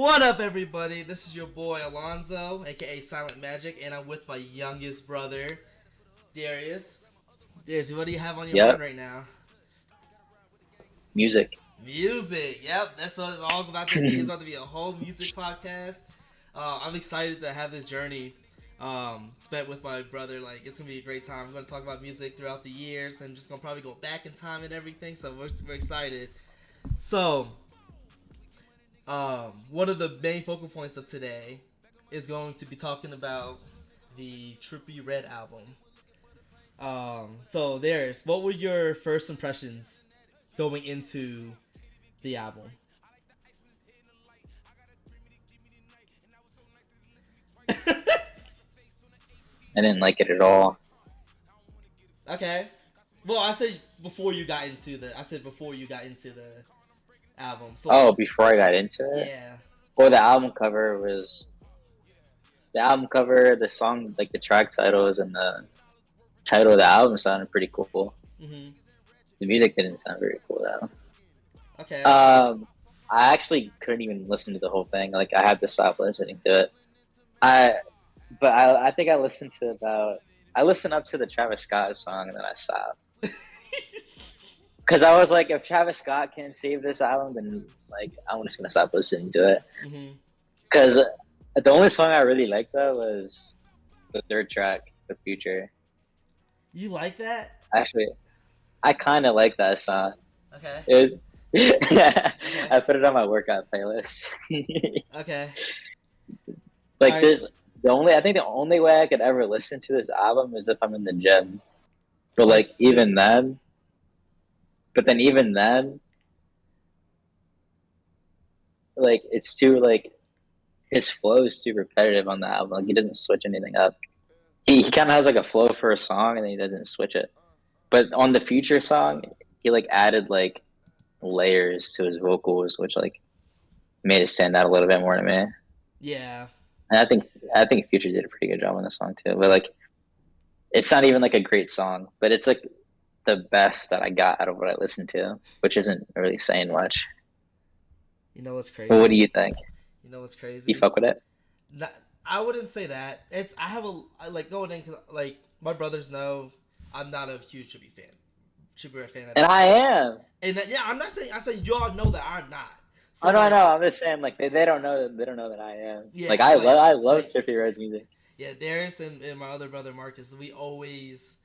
What up, everybody? This is your boy Alonzo, aka Silent Magic, and I'm with my youngest brother, Darius. Darius, what do you have on your mind Yep, right now? music. Music. Yep, that's what it's all about to be. It's about to be a whole music podcast. I'm excited to have this journey spent with my brother. Like, it's gonna be a great time. We're gonna talk about music throughout the years, and just gonna probably go back in time and everything. So we're excited. So, one of the main focal points of today is going to be talking about the Trippie Redd album. So there's what were your first impressions going into the album? I didn't like it at all. Okay. Well, I said before you got into the album. So like, Oh, before I got into it, yeah. well, the song, like the track titles and the title of the album sounded pretty cool. Mhm. The music didn't sound very cool though. Okay. Um, I actually couldn't even listen to the whole thing. Like I had to stop listening to it. I, I think I listened up to the Travis Scott song and then I stopped. Because I was like, if Travis Scott can't save this album, then like I'm just gonna stop listening to it. Mhm. Because the only song I really liked though was the third track, "The Future." You like that? Actually, I kind of like that song. Okay. It, Okay. I put it on my workout playlist. Okay. All Like right. this, I think the only way I could ever listen to this album is if I'm in the gym. But Like like the even then, but then even then, like it's too like his flow is too repetitive on the album. Like he doesn't switch anything up. He kind of has like a flow for a song and then he doesn't switch it. But on the Future song, he like added like layers to his vocals, which like made it stand out a little bit more to me. And yeah. I think Future did a pretty good job on the song too. But like, it's not even like a great song, but it's like the best that I got out of what I listened to, which isn't really saying much. You know what's But what do crazy? you think? You know what's You crazy? fuck with it? Not, I wouldn't say that. It's I have a I like going in because like my brothers know I'm not a huge Trippie Redd fan at And all. I am. And that, yeah, I'm not saying I say y'all know that I'm not. Oh So no, like no, I'm just saying like they don't know that I am. Like yeah, I love like Trippie Redd's music. yeah, Darius and my other brother Marcus, we always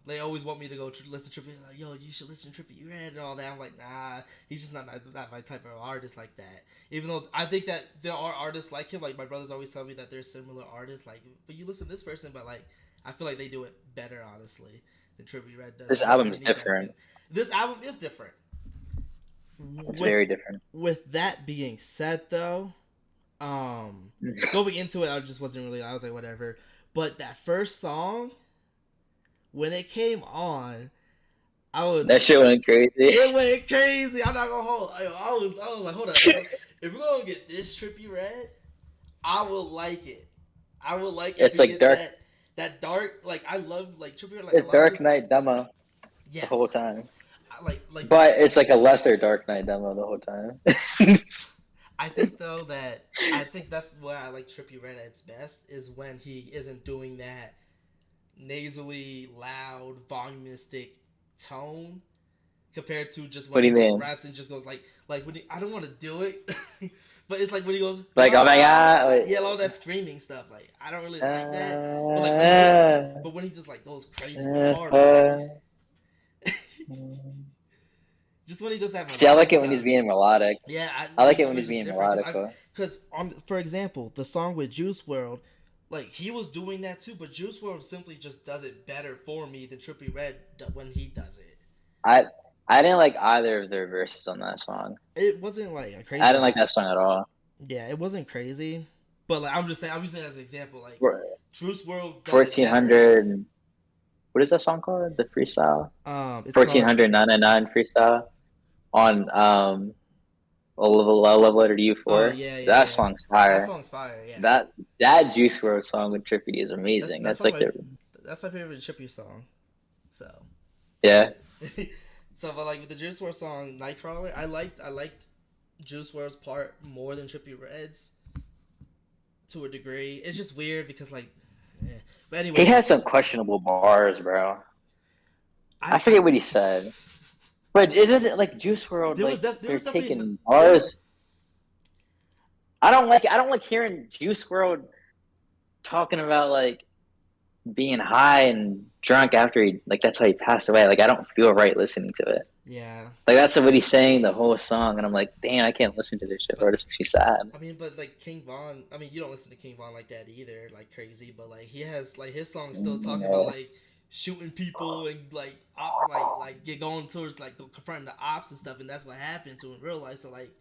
they always want me to go listen to Trippie. Like, yo, you should listen to Trippie Redd and all that. I'm like, nah, he's just not my type of artist like that. Even though I think that there are artists like him. Like my brothers always tell me that there's similar artists. Like, but you listen to this person, but like I feel like they do it better, honestly, than Trippie Redd does. This So I don't album's really need that different. opinion. This album is different. It's With very different. that being said, though, um, going into it, I just wasn't really. I was like, whatever. But that first song, when it came on, I was That shit went crazy. it went crazy. I'm not gonna hold. I was like, hold up. If we're gonna get this Trippie Redd, I will like it. I would like if It's we like get dark. that dark. Like I love like Trippie Redd. Like a It's lot of Dark his Knight demo the whole yes. time. Like But it's like a lesser Dark Knight demo the whole time. I think though that I think that's where I like Trippie Redd at its best is when he isn't doing that nasally, loud, volumistic tone compared to just What when do he you just mean? raps and just goes like when he, I don't want to do it, but it's like when he goes Like, oh my god, ah wait. yeah, all that screaming stuff. Like I don't really like that, but like when he just like goes crazy hard with it, just when he does that See, I melodic like it when he's stuff. being melodic. Yeah, I like it it when was he's just being different melodic, though. because on for example the song with Juice World, like he was doing that too, but Juice World simply just does it better for me than Trippie Redd when he does it. I I didn't like either of their verses on that song. It wasn't like a I crazy didn't like like that song at all. yeah, it wasn't crazy, but like I'm using it as an example. Like Juice World does it better. 1400. What is that song called? The freestyle. It's Fourteen called hundred ninety nine freestyle on a love letter to you oh for. yeah yeah That yeah song's that fire. song's fire yeah. That Juice WRLD song with Trippie is That's amazing. that's That's probably like my the that's my favorite Trippie song. So yeah. but so but like with the Juice WRLD song Nightcrawler, I liked Juice WRLD's part more than Trippie Redd's to a degree. It's just weird because like, eh. But He had anyways, some questionable bars, bro. I I forget what he said, but it doesn't like Juice World. there was Like there they're was definitely taking there was bars. I don't like hearing Juice World talking about like being high and drunk after he like that's how he passed away. Like I don't feel right listening to it. yeah. Like that's what he's saying the whole song, and I'm like, damn, I can't listen to this shit, bro. But This makes me sad. I mean, but like King Von, I mean, you don't listen to King Von like that either, like crazy. But like he has like his songs still talking about No. like shooting people and like like get going towards like confronting the ops and stuff, and that's what happened to him in real life. So like,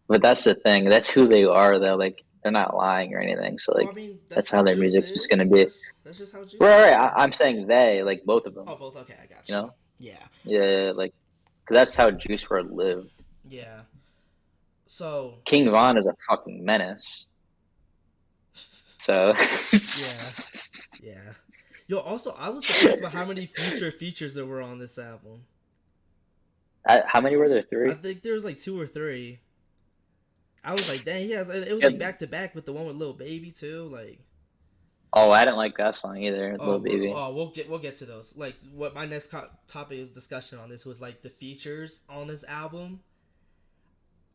But that's the thing. That's who they are, though. Like they're not lying or anything. So well, I like mean, that's that's how how their Juice music's just gonna is. be. That's just how Juice is Right, right. too. I'm saying they, like both of them. Oh, both. Okay, I got You you. know? Yeah, Yeah, like because that's how Juice WRLD lived. yeah. So King Von is a fucking menace. So yeah, yeah. Yo, also, I was surprised about how many future features there were on this album. how many were there? I Three. think there was like two or three. I was like, dang, he has. It was Yeah. like back to back with the one with Lil Baby too. Like, Oh, I didn't like that song either, oh, Little Baby. we'll get to those. Like, what my next topic of discussion on this was like the features on this album.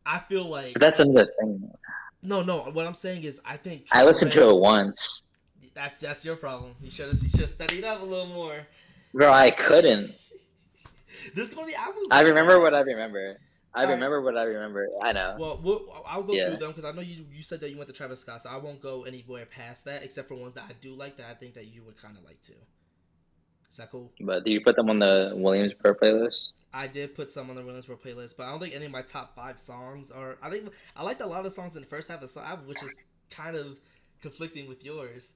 I feel But like that's another thing. no. What I'm saying is, I think I Trippie listened Redd. to it once, That's your problem. You should have studied up a little more. bro. I couldn't. There's gonna be albums I like remember what that. I remember. I All right. remember what I remember. I know. Well, I'll go through Yeah, them because I know you said that you went to Travis Scott, so I won't go anywhere past that except for ones that I do like that I think that you would kind of like too. Is that cool? but do you put them on the Williamsburg playlist? I did put some on the Williamsburg playlist, but I don't think any of my top five songs are. I think I liked a lot of songs in the first half of the album, which is kind of conflicting with yours.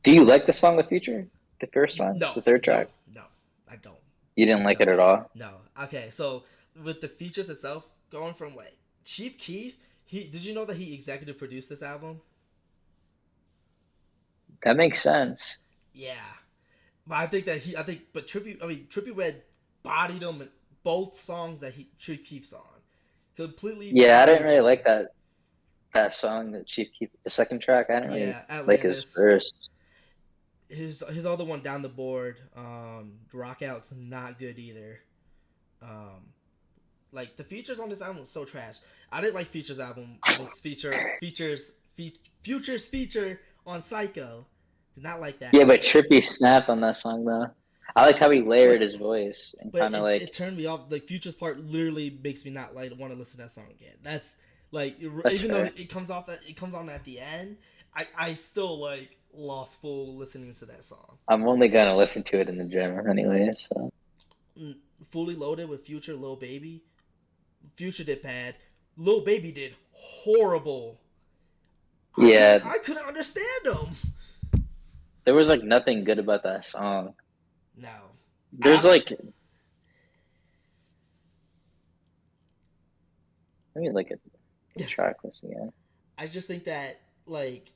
Do you like the song "The Future"? The first one, No, the third no, track. no, I don't. You I didn't like it don't. at all. No. Okay, so with the features itself, going from like Chief Keef, he did you know that he executive produced this album? That makes sense. Yeah, but but Trippie Redd bodied him in both songs that Chief Keef's on, completely Yeah, I didn't bodies really him. like that song that Chief Keef, the second track. I didn't really Yeah, like his Atlantis. verse. His other one down the board, Rockout's not good either. Um, like the features on this album was so trash. I didn't like Futures feature on Psycho. Did not like that. Yeah, but Trippy snapped on that song though. I like how he layered But his voice and but kind of it like turned me off. Like Futures part literally makes me not like want to listen to that song again. That's like that's even though fair. it comes on at the end, I still like lost full listening to that song. I'm only gonna listen to it in the gym anyway. So Fully Loaded with Future, Lil Baby. Future did bad. Lil Baby did horrible. yeah, I couldn't understand him. there was like nothing good about that song. No. There's like let me look at the track list again. I just think that like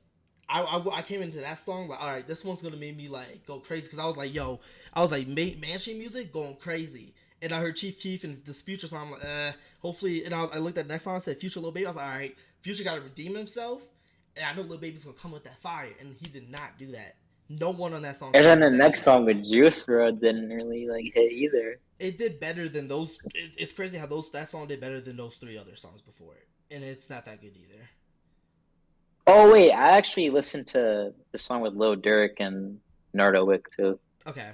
I came into that song like, all right, this one's gonna make me like go crazy because I was like, yo, I was like mansion music going crazy, and I heard Chief Keef and this Future song. I'm like, hopefully, and I looked at the next song. I said Future Lil Baby. I was like, all right, Future got to redeem himself, and I know Lil Baby's gonna come with that fire, and he did not do that. No one on that song And came then with the that next heat. song with Juice WRLD didn't really like hit either. It did better than those. It's crazy how that song did better than those three other songs before it, and it's not that good either. Oh wait, I actually listened to the song with Lil Durk and Nardo Wick too. Okay,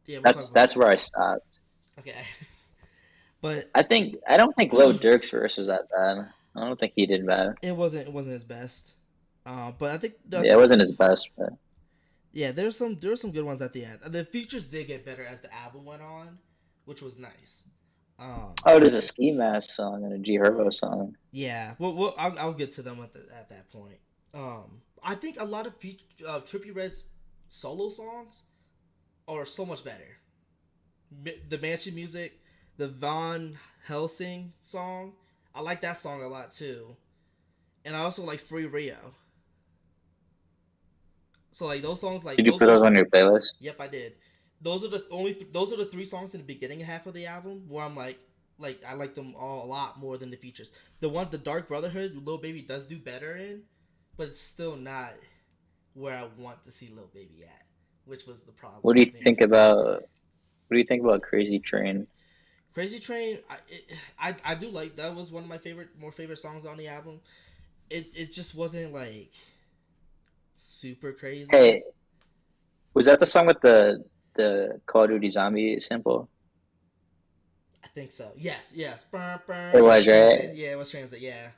yeah, we'll talk That's about. that's where I stopped. Okay, but I don't think Lil Durk's verse was that bad. I don't think he did bad. it wasn't his best. But I think Yeah, it wasn't his best, but yeah, there were some good ones at the end. The features did get better as the album went on, which was nice. oh, there's a Ski Mask song and a G Herbo song. Yeah, well I'll get to them at that point. I think a lot of Trippie Redd's solo songs are so much better. The Mansion music, the Von Helsing song, I like that song a lot too, and I also like Free Rio. So like those songs, like Did you those put are those on your playlist? yep, I did. Those are the three songs in the beginning half of the album where I'm like, like I like them all a lot more than the features. The Dark Brotherhood, Lil Baby does do better in, but it's still not where I want to see Lil Baby at, which was the problem What do you for me. think about what do you think about Crazy Train? Crazy Train, I do like that was one of my more favorite songs on the album. It just wasn't like super crazy. Hey, was that the song with the Call of Duty zombie sample? I think so. Yes, yes. Burr, burr. It Yeah, was, right? transit. Yeah, it was transit. Yeah,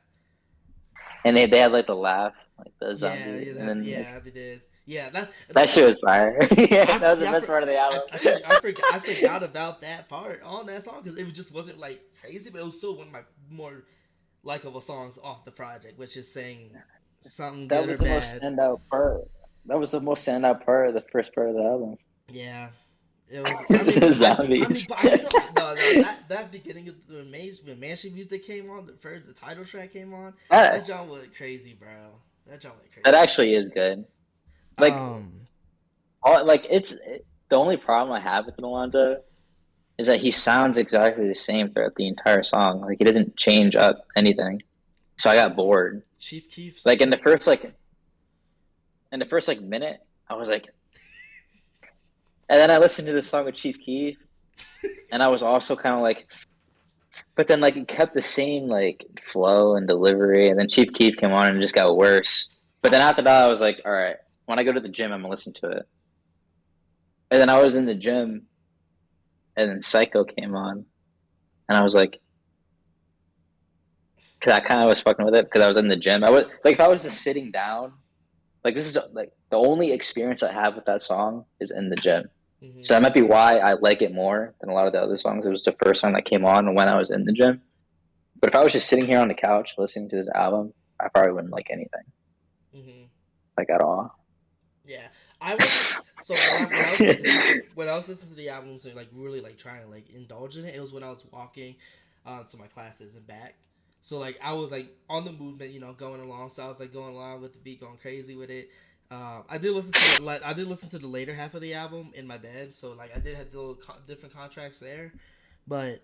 And they had like the laugh, like the yeah, zombie, yeah. and then like, Yeah, they did. Yeah, that shit was fire. Yeah, that I was the see. best part of the album. I told you I forgot about that part on that song because it just wasn't like crazy, but it was still one of my more likable songs off the project, which is saying something That good or was the most bad. standout part. That was the most standout part of the first part of the album. Yeah, it was. The zombies. But I still no that beginning of the when Mansion music came on, the title track came on. that That John went crazy, bro. That John went that crazy. actually is good. Like Um, the only problem I have with Alonzo is that he sounds exactly the same throughout the entire song. Like he doesn't change up anything. So I got bored. Chief Keef's Like in the first like minute, I was like, and then I listened to the song with Chief Keef, and I was also kind of like, but then like it kept the same like flow and delivery, and then Chief Keef came on and it just got worse. But then after that, I was like, all right, when I go to the gym, I'm gonna listen to it. And then I was in the gym, and then Psycho came on, and I was like, because I kind of was fucking with it because I was in the gym. I was like, if I was just sitting down, like this is like the only experience I have with that song is in the gym. mm-hmm. So that might be why I like it more than a lot of the other songs. It was the first song that came on when I was in the gym. But if I was just sitting here on the couch listening to this album, I probably wouldn't like anything, Mm-hmm. like at all. Yeah, I wasn't. So when I was listening to the albums and like really like trying to like indulge in it, it was when I was walking to my classes and back. So like I was like on the movement, going along. So I was like going along with the beat, going crazy with it. I did listen to the later half of the album in my bed. So like I did have little different contracts there, but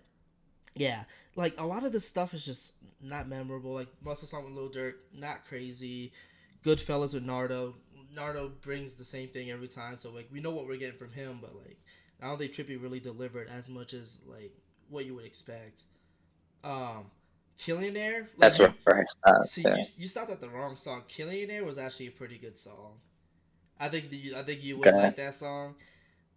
yeah, like a lot of this stuff is just not memorable. Like Muscle Song with Lil Durk, not crazy. Goodfellas with Nardo. Nardo brings the same thing every time, so like we know what we're getting from him, but like I don't think Trippie really delivered as much as like what you would expect. Um, Killionaire, like That's where I stopped. see Yeah. you stopped at the wrong song. Killionaire was actually a pretty good song. I think you would Okay. like that song.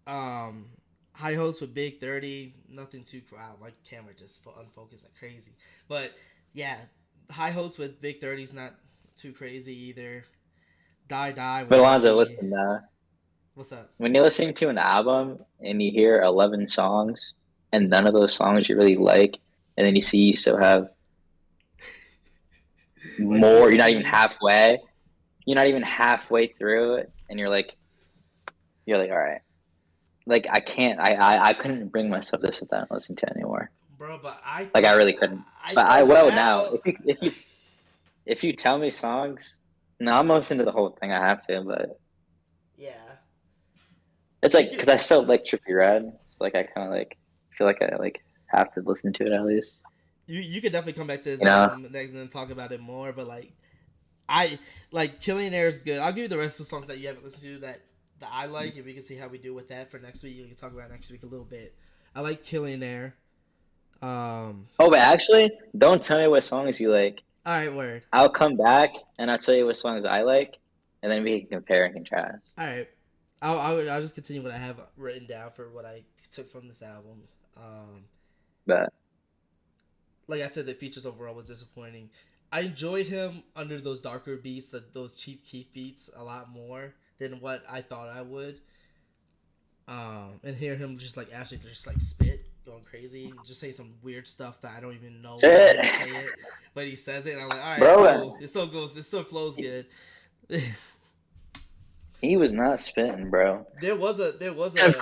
Um, High Hopes with Big 30, nothing too wow, my camera just unfocused like crazy. But yeah, High Hopes with Big 30 is not too crazy either. Die Die with But Alonzo, Nicki. listen, What's up? when you're listening to an album and you hear 11 songs and none of those songs you really like, and then you see you still have Like more, fourteen. you're not even halfway through it, and you're like, all right. Like I couldn't bring myself to sit down and listen to it anymore. Bro, but Like I really couldn't. I But I thought will now. now. If you tell me songs, no, I'm gonna listen to the whole thing. I have to, but Yeah. it's You like could because I still like Trippie Redd. So like I kind of like feel like I like have to listen to it at least. you could definitely come back to his You know, album next and talk about it more, but like I like Killionaire is good. I'll give you the rest of the songs that you haven't listened to that I like, and we can see how we do with that for next week. We can talk about next week a little bit. I like Killionaire. oh, but actually, don't tell me what songs you like. All right, word. I'll come back and I'll tell you what songs I like, and then we can compare and contrast. All right. I'll just continue what I have written down for what I took from this album. Um, But like I said, the features overall was disappointing. I enjoyed him under those darker beats, those Chief Keef beats, a lot more than what I thought I would. And hear him just like actually just like spit, going crazy, just say some weird stuff that I don't even know why he would say it, but he says it, and I'm like, all right, bro, cool. It still flows good. he was not spitting, bro. There was And a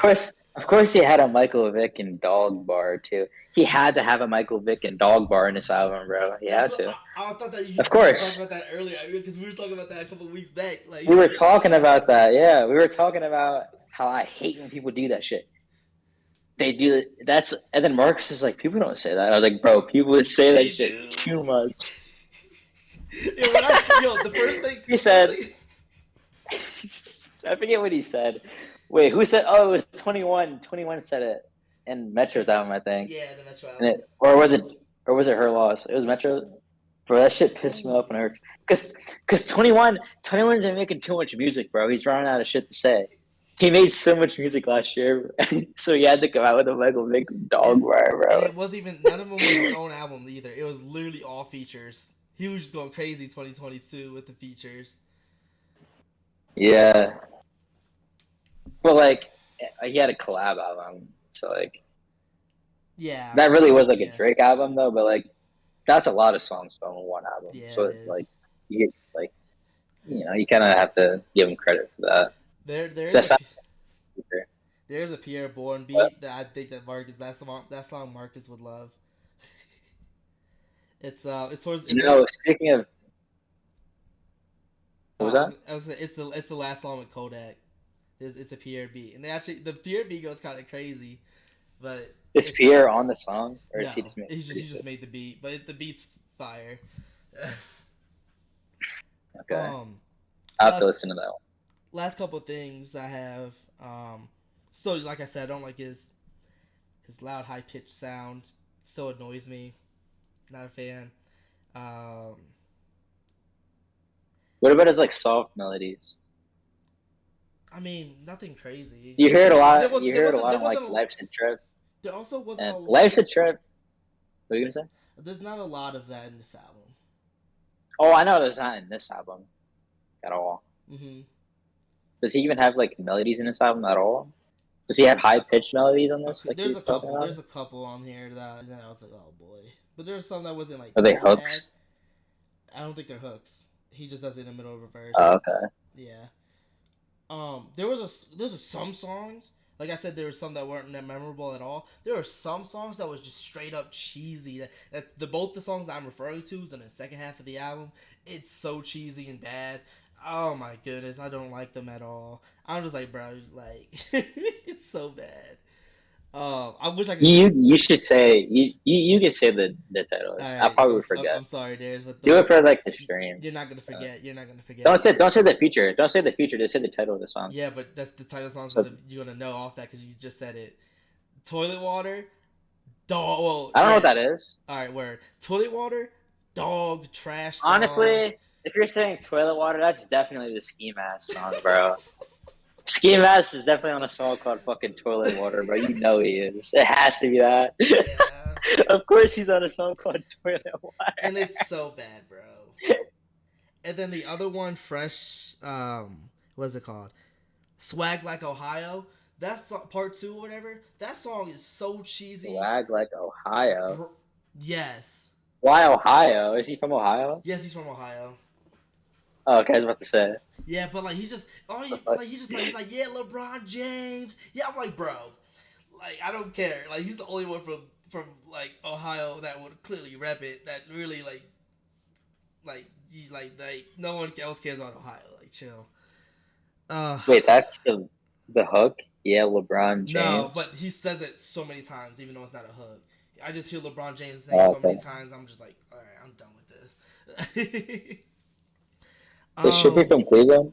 of course, he had a Michael Vick and Dog bar too. He had to have a Michael Vick and Dog bar in this album, bro. He That's had what to. I thought that Of we were talking course, about that earlier because we were talking about that a couple weeks back. Like, we were talking about that. Yeah, we were talking about how I hate when people do that shit. they do that's and then Marcus is like, people don't say that. I was like, bro, people would say that They shit do. too much. The first thing, He the first said, thing. I forget what he said. Wait, who said? Oh, it was 21. 21 said it in Metro's album, I think. Yeah, the Metro And album. it, or was it her loss? It was Metro. Bro, that shit pissed me Ooh. off when I heard because 21's been making too much music, bro. He's running out of shit to say. He made so much music last year, so he had to come out with a Michael Vick dog And wire, and bro. it wasn't even none of them was his own album either. It was literally all features. He was just going crazy 2022 with the features. Yeah, but like he had a collab album, so like Yeah, that really was like a yeah, Drake album though. But like that's a lot of songs on one album, yeah. It so like is. you get like you kind of have to give him credit for that. There's That's a not there's a Pierre Bourne what beat that I think that Marcus that song Marcus would love. It's towards it's like Speaking of what was that? it's the last song with Kodak. It's a Pierre beat, and they actually the Pierre beat goes kind of crazy, but Is it's Pierre on the song, or is he no, just making he music? just made the beat, but the beat's fire. Okay, um, I'll have to last listen to that one. last couple of things I have. So like I said, I don't like his loud high pitched sound. So annoys me. Not a fan. Um, What about his like soft melodies? I mean, nothing crazy. You hear it a There lot. was You hear it a there lot on like wasn't Life's a Trip, there also wasn't and a lot. Life's a Trip. What are you gonna say? There's not a lot of that in this album. Oh, I know there's not in this album at all. Hmm. Does he even have like melodies in this album at all? Does he have high pitched melodies on this? Okay, Like he's talking about? there's a couple on here that I was like, oh boy. But there's some that wasn't like Are they that bad. hooks? I don't think they're hooks. He just does it in the middle of a verse. Oh, okay. Yeah. There's a some songs. Like I said, there were some that weren't that memorable at all. There were some songs that was just straight up cheesy. That's the both the songs that I'm referring to is in the second half of the album. It's so cheesy and bad. Oh my goodness, I don't like them at all. I'm just like, bro, like it's so bad. I wish I could. You should say you can say the title. All I right, probably would forget. I'm sorry, Darius, but Do it for like the stream. you're not gonna Uh, forget. You're not gonna forget. don't say the feature. Don't say the feature. Just say the title of the song. Yeah, but that's the title song's So you're gonna know off that because you just said it. Toilet water, dog. Well, I don't know what yeah. that is. All right, word. Toilet water, dog, trash song. Honestly, if you're saying toilet water, that's definitely the Ski Mask song, bro. Ski Mask is definitely on a song called fucking Toilet Water, bro. You know he is. It has to be that. Yeah, Of course he's on a song called Toilet and Water. it's so bad, bro. And then the other one, fresh. What's it called? Swag like Ohio. That's part two or whatever. That song is so cheesy. Swag like Ohio. Yes. Why Ohio? Is he from Ohio? Yes, he's from Ohio. Oh, okay, I was about to say. Yeah, but like he's just he's like yeah, LeBron James. Yeah, I'm like, bro, like I don't care. Like he's the only one from like Ohio that would clearly rep it. That really he's like no one else cares about Ohio. Like chill. Wait, that's the hook? Yeah, LeBron No, James. but he says it so many times, even though it's not a hook. I just hear LeBron James' name Oh, so many okay. times. I'm just like, all right, I'm done with this. Is Trippie um, from Cleveland?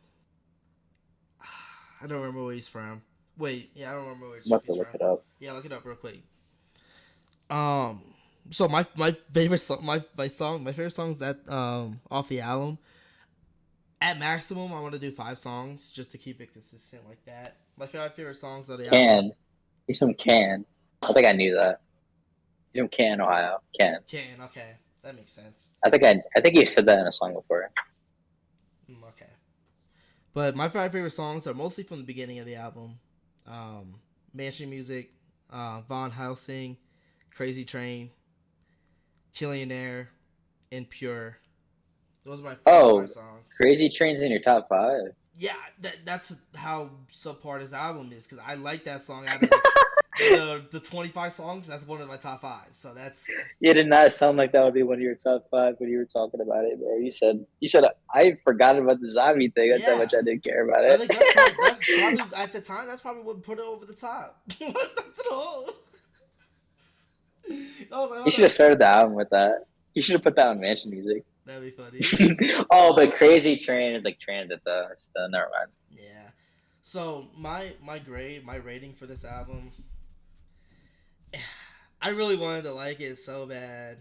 I don't remember where he's from. Wait, yeah, I don't remember where I'm about to Trippie's look from. it up. Yeah, look it up real quick. Um, so my favorite song, my favorite songs that off the album. At maximum, I want to do 5 songs just to keep it consistent like that. My favorite songs of the album. Can. He's from Can. I think I knew that. He's from Can, Ohio. Can. Can, okay, that makes sense. I think you said that in a song before. Okay, but my 5 favorite songs are mostly from the beginning of the album. Mansion Music, Von Helsing, Crazy Train, Killionaire, and Pure. Those are my favorite 5 songs. Crazy Train's in your top 5. Yeah, that's how subpar this album is because I like that song. The 25 songs, that's one of my top five. So that's You did not sound like that would be one of your top five when you were talking about it, bro. You said I forgot about the zombie thing. That's how yeah. much I didn't care about I it. think that's probably at the time that's probably what put it over the top. I was like, You hold should have up, started the album with that. You should have put that on Mansion Music. that'd be funny. Oh, but Crazy Train is like Transit though. So never mind. Yeah. So my rating for this album, I really wanted to like it so bad.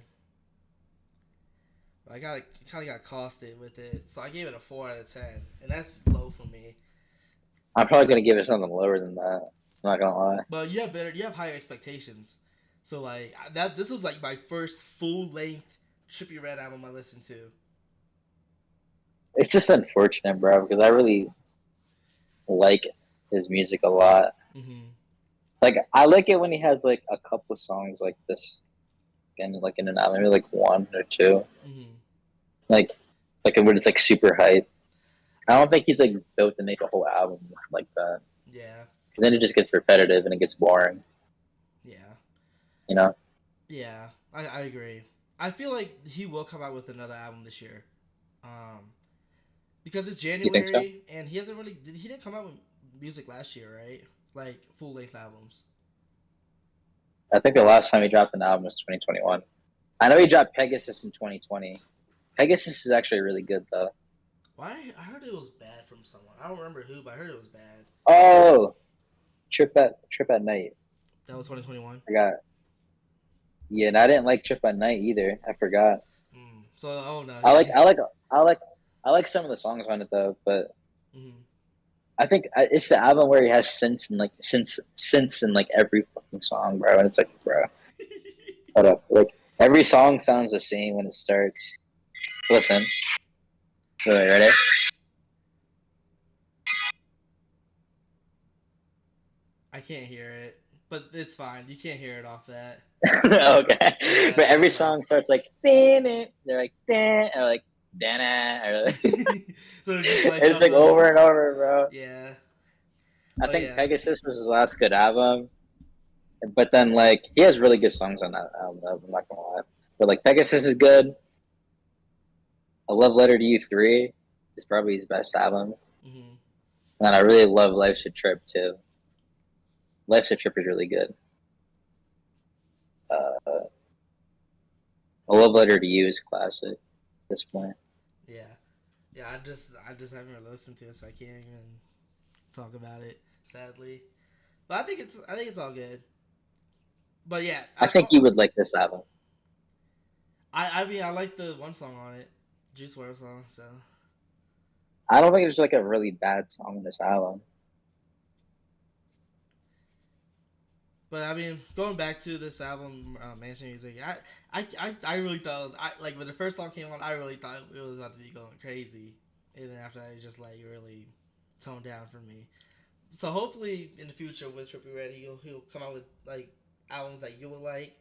But I got kind of got costed with it, so I gave it a 4 out of 10, and that's low for me. I'm probably gonna give it something lower than that. I'm not gonna lie. But you have higher expectations. So like that, this was like my first full length Trippie Redd album I listened to. It's just unfortunate, bro, because I really like his music a lot. Mm-hmm. Like I like it when he has like a couple of songs like this, and like in an album, maybe like one or two, Mm-hmm. like when it's like super hype. I don't think he's like built to make a whole album like that. Yeah. 'Cause then it just gets repetitive and it gets boring. Yeah. You know? Yeah. I agree. I feel like he will come out with another album this year. Um, because it's You think so? January and he didn't come out with music last year, right? Like full length albums. I think the last time he dropped an album was 2021. I know he dropped Pegasus in 2020. Pegasus is actually really good though. Why I heard it was bad from someone. I don't remember who, but I heard it was bad. Oh, Trip at Night. That was 2021. I got yeah, and I didn't like Trip at Night either. I forgot. So oh no. I like I like I like I like some of the songs on it though, but Mm-hmm. I think it's the album where he has synths in like every fucking song, bro. And it's like, bro, hold up. Like every song sounds the same when it starts. Listen, really, ready? I can't hear it, but it's fine. You can't hear it off that. Okay, Yeah, but every that's fine. song starts like, damn it. They're like, damn, or like, dana, or like, So it's just like it's stuff. like over and over, bro. Yeah, I but think yeah, Pegasus was his last good album, but then like he has really good songs on that album. I'm not gonna lie, but like Pegasus is good. A Love Letter to You 3 is probably his best album. mm-hmm. And I really love Life's a Trip too. Life's a Trip is really good. Uh, A Love Letter to You is classic at this point. Yeah, yeah. I just haven't listened to it, so I can't even talk about it. Sadly, but I think it's all good. But yeah, I think you would like this album. I mean I like the one song on it, Juice WRLD song. So, I don't think there's like a really bad song on this album. but I mean going back to this album, Mansion Music, I really thought it was like when the first song came on, I really thought it was about to be going crazy, and then after that, it just like really toned down for me. So hopefully in the future with Trippie Redd, he'll come out with like albums that you will like,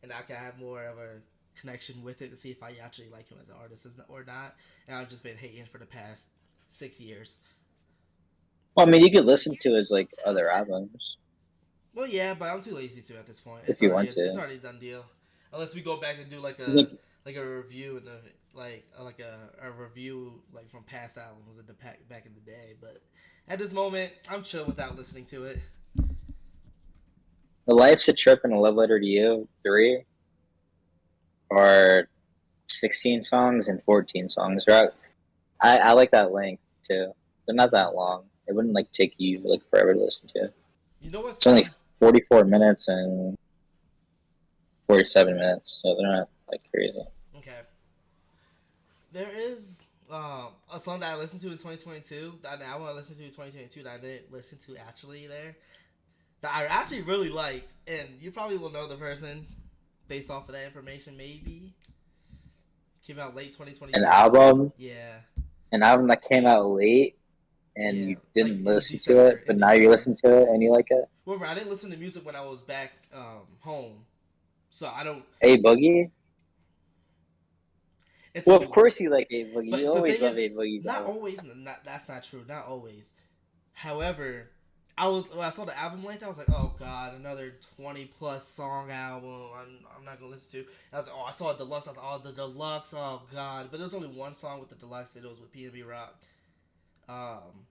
and I can have more of a connection with it to see if I actually like him as an artist or not. And I've just been hating for the past 6 years. Well, I mean, you could listen to his like other albums Well, yeah, but I'm too lazy to at this point. if you want It's to. already a done deal, unless we go back and do He's like, like a review and like a review like from past albums in the back in the day. But at this moment, I'm chill without listening to it. The Life's a Trip and A Love Letter to You 3 are 16 songs and 14 songs. Right? I like that length too. They're not that long. It wouldn't like take you like forever to listen to. You know what It's only sounds 44 minutes and 47 minutes, so they're not like crazy. okay? There is a song that I listened to in 2022. An album I listened to in 2022 that I didn't listen to actually there. That I actually really liked, and you probably will know the person based off of that information. Maybe came out late An 2022. album, Yeah, an album that came out late, and yeah, you like didn't in listen to December. it, In but now you December. listen to it and you like it. Remember, I didn't listen to music when I was back home, so I don't. A Boogie. It's Well, a of course you like A Boogie. You But the always thing love is, A Boogie, not bro. always. Not, that's not true. Not always. However, when I saw the album length, I was like, oh god, another 20 plus song album. I'm not gonna listen to. And I was like, oh, I saw a deluxe. I was like, oh, the deluxe. Oh god, but there was only one song with the deluxe, and it was with P&B Rock. Um,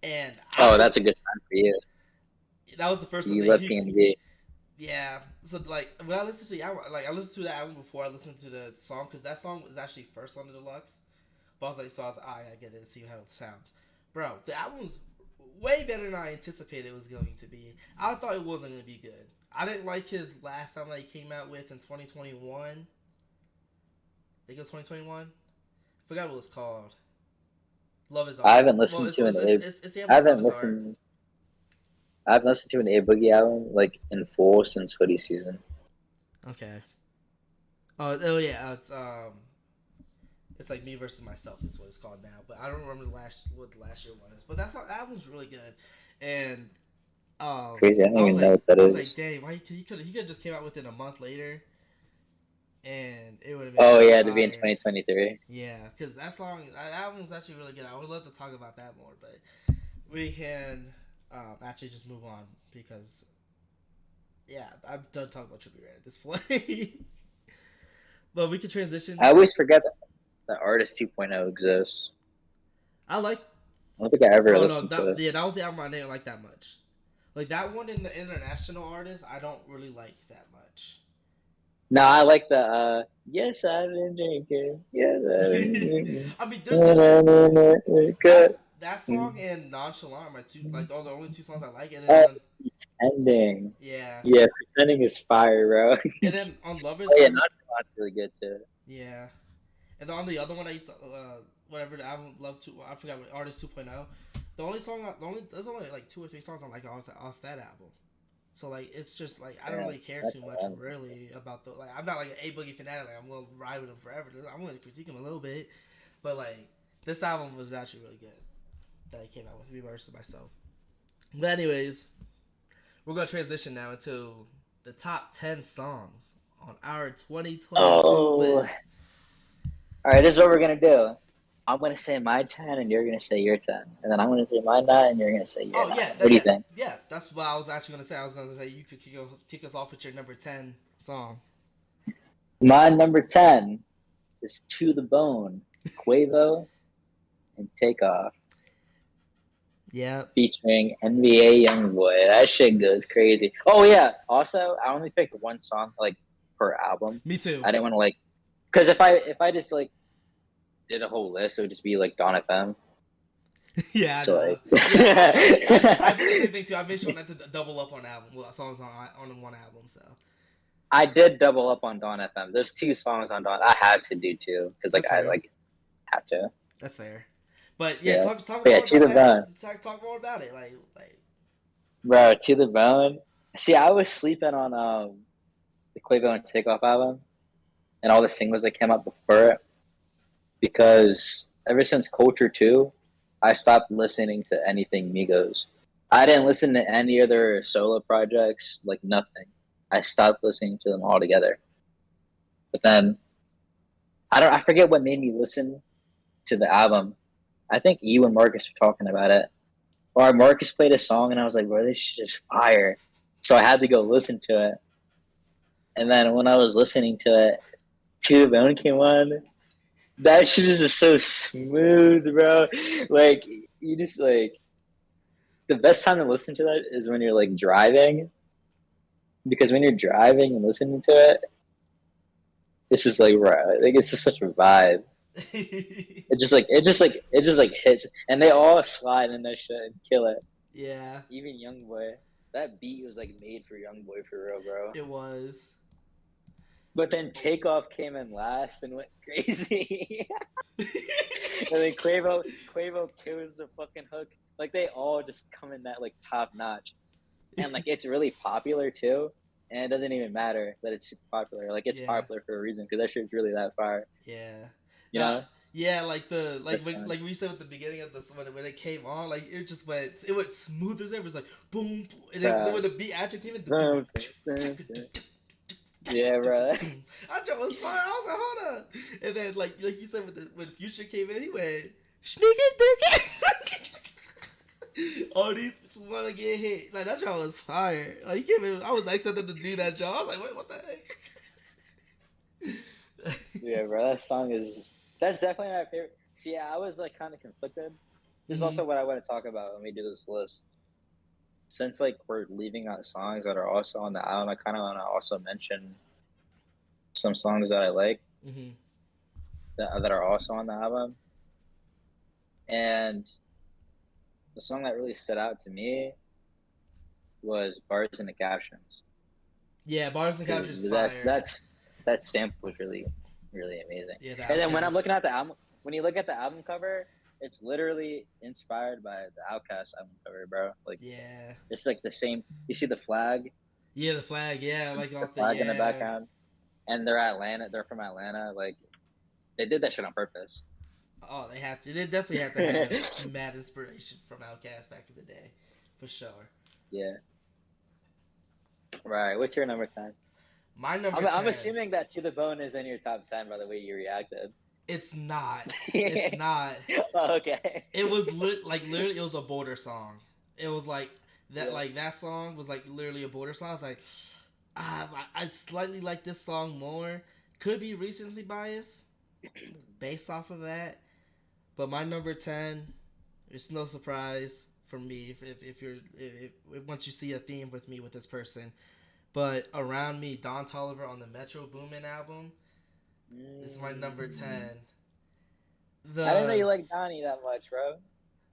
and Oh, that's a good time for you. that was the first one You that love P&B. yeah. So like when I listened to the album, like I listened to the album before I listened to the song because that song was actually first on the deluxe. But I was like, I get it, see how it sounds, bro. The album's way better than I anticipated it was going to be. I thought it wasn't going to be good. I didn't like his last album that he came out with in 2021. I think it was 2021. I forgot what it was called. Love is I art. haven't Well, listened to an A. it's the I album Love haven't is art. listened. I've listened to an A Boogie album like in full since hoodie season. Okay. Oh yeah. It's like Me Versus Myself is what it's called now. But I don't remember what the last year one is. But that album's really good. And Crazy, I don't I was even know like, what that I was like, is. dang, why he could have just came out with it a month later, and it would have been Oh way yeah, to be in fire. 2023. Yeah, because that album is actually really good. I would love to talk about that more, but we can actually just move on because yeah, I'm done talking about Trippie Redd at this point. But we can transition. I always forget that Artist 2.0 exists. I like. I don't think I ever Oh no, listened to it. that was the album I didn't like that much. Like that one in the international artist, I don't really like that much. No, I like the yes I've been drinking. Yes I've been drinking. I mean, Good. that song and Nonchalant are my two like those are the only two songs I like, and then Oh, Pretending. yeah, Yeah, Pretending is fire, bro. and then on Lovers, Oh yeah, Nonchalant's really good too. yeah, and then on the other one whatever the album Love Two, I forgot what Artist 2.0. There's only like 2 or 3 songs I like off that album. So like it's just like I don't Yeah, really care that's too much really about the like I'm not like an A Boogie fanatic. Like I'm gonna ride with him forever. I'm gonna critique him a little bit, but like this album was actually really good that he came out with Me Versus Myself. But anyways, we're gonna transition now into the top 10 songs on our 2022 Oh, list. all right. This is what we're gonna do. I'm gonna say my 10, and you're gonna say your 10, and then I'm gonna say my 9, and you're gonna say your Oh 9. yeah, What do you think? yeah. That's what I was actually gonna say. I was gonna say you could kick us off with your number 10 song. My number 10 is To the Bone, Quavo, and Takeoff. Yeah. Featuring NBA YoungBoy. That shit goes crazy. Oh yeah. Also, I only picked one song like per album. Me too. I didn't want to like, because if I just like did a whole list, it would just be like Dawn FM. Yeah, I So know. like, Yeah, I did the same thing too. I made sure not to double up on songs on one album. So I did double up on Dawn FM. There's 2 songs on Dawn. I had to do 2 because like that's I fair. like had to. That's fair. But yeah, Yeah. talk But yeah, more To about the that. Bone, Talk more about it. Like bro. To the Bone. See, I was sleeping on the Quavo and Takeoff album and all the singles that came out before it. Because ever since Culture 2, I stopped listening to anything Migos. I didn't listen to any other solo projects, like nothing. I stopped listening to them altogether. But then I forget what made me listen to the album. I think you and Marcus were talking about it. Or Marcus played a song and I was like, bro, this shit is fire. So I had to go listen to it. And then when I was listening to it, To the Bone came on. That shit is just so smooth, bro. Like you just like the best time to listen to that is when you're like driving, because when you're driving and listening to it, this is like bro, like it's just such a vibe. It just like hits, and they all slide in that shit and kill it. yeah, Even Youngboy, that beat was like made for Youngboy for real, bro. it was. But then Takeoff came in last and went crazy. And then Quavo kills the fucking hook. Like they all just come in that like top notch, and like it's really popular too. And it doesn't even matter that it's super popular. Like it's Yeah, popular for a reason because that shit's really that fire. yeah. You Nah, know? yeah, like That's fine. we said at the beginning of this when it came on, like it went smooth as ever. It was like boom, boom, and then when the beat actually came in, Yeah, bro. I just was smart. I was like, hold on. And then like you said when Future came in, he went sneaky dicky. Oh, these just want to get hit. Like that job was fire. Like you can't even, I was excited to do that job. I was like, wait, what the heck? Yeah, bro, that song is that's definitely my favorite. See, I was like kind of conflicted. This is Hmm. also what I want to talk about when we do this list. Since like we're leaving out songs that are also on the album, I kind of want to also mention some songs that I like Hmm. that are also on the album. And the song that really stood out to me was "Bars in the Captions" Yeah, bars and because captions fire. that sample was really amazing. Yeah, the And then when I'm Outcast. looking at the album, when you look at the album cover, it's literally inspired by the Outkast album cover, bro. Like Yeah. it's like the same. You see Yeah, the flag. Yeah, like the off the flag in the yeah. background, and they're Atlanta. They're from Atlanta. Like they did that shit on purpose. Oh, they had to. They definitely had to have mad inspiration from Outcast back in the day, for sure. Yeah. Right. What's your number 10? My number I'm 10. assuming that To the Bone is in your top 10 by the way you reacted. It's not. It's not. Oh, okay. It was like literally it was a border song. It was Yeah. like that song was like literally a border song. I was like, I slightly like this song more. Could be recency bias based off of that, but my number 10. It's no surprise for me if you're if once you see a theme with me with this person. But Around Me, Don Toliver on the Metro Boomin album. This is my number Mm. 10. I didn't know The you like Donnie that much, bro.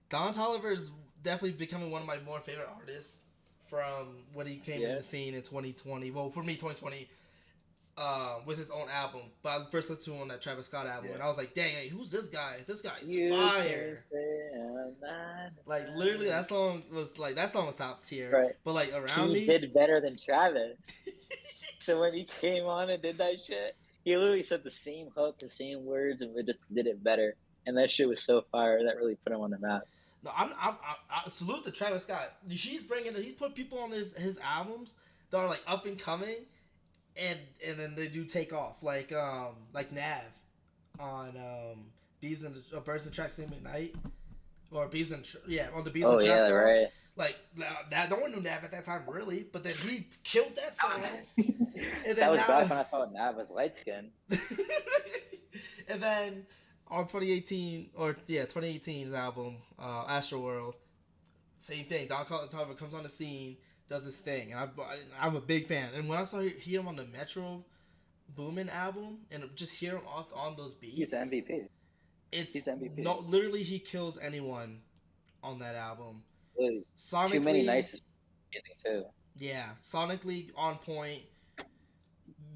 Don Toliver is definitely becoming one of my more favorite artists from when he came in Yeah. the scene in 2020. Well, for me, 2020, with his own album. But I first listened to him on that Travis Scott album, Yeah. and I was like, dang, hey, who's this guy? This guy is You can fire. say I'm not Like literally, that song was top tier. right. But like Around He Me, did better than Travis. So when he came on and did that shit, he literally said the same hook, the same words, and we just did it better. And that shit was so fire. That really put him on the map. no, I salute to Travis Scott. He's put people on his albums that are like up and coming, and then they do take off like Nav on Beeves and Birds and Trap Sing McKnight or Beeves and on the Beeves Oh and Trap yeah, song. right. Like that, no one knew Nav at that time really, but then he killed that song, and That then was now back when I thought Nav was light skinned. and then on 2018 or 2018's album Astroworld, same thing. Don Toliver comes on the scene, does his thing, and I'm a big fan. And when I saw hear him on the Metro Boomin album and just hear him on those He's the beats, MVP. He's it's the MVP. no literally he kills anyone on that album. Really, Too Many Sonically, Nights is amazing too. yeah, sonically on point.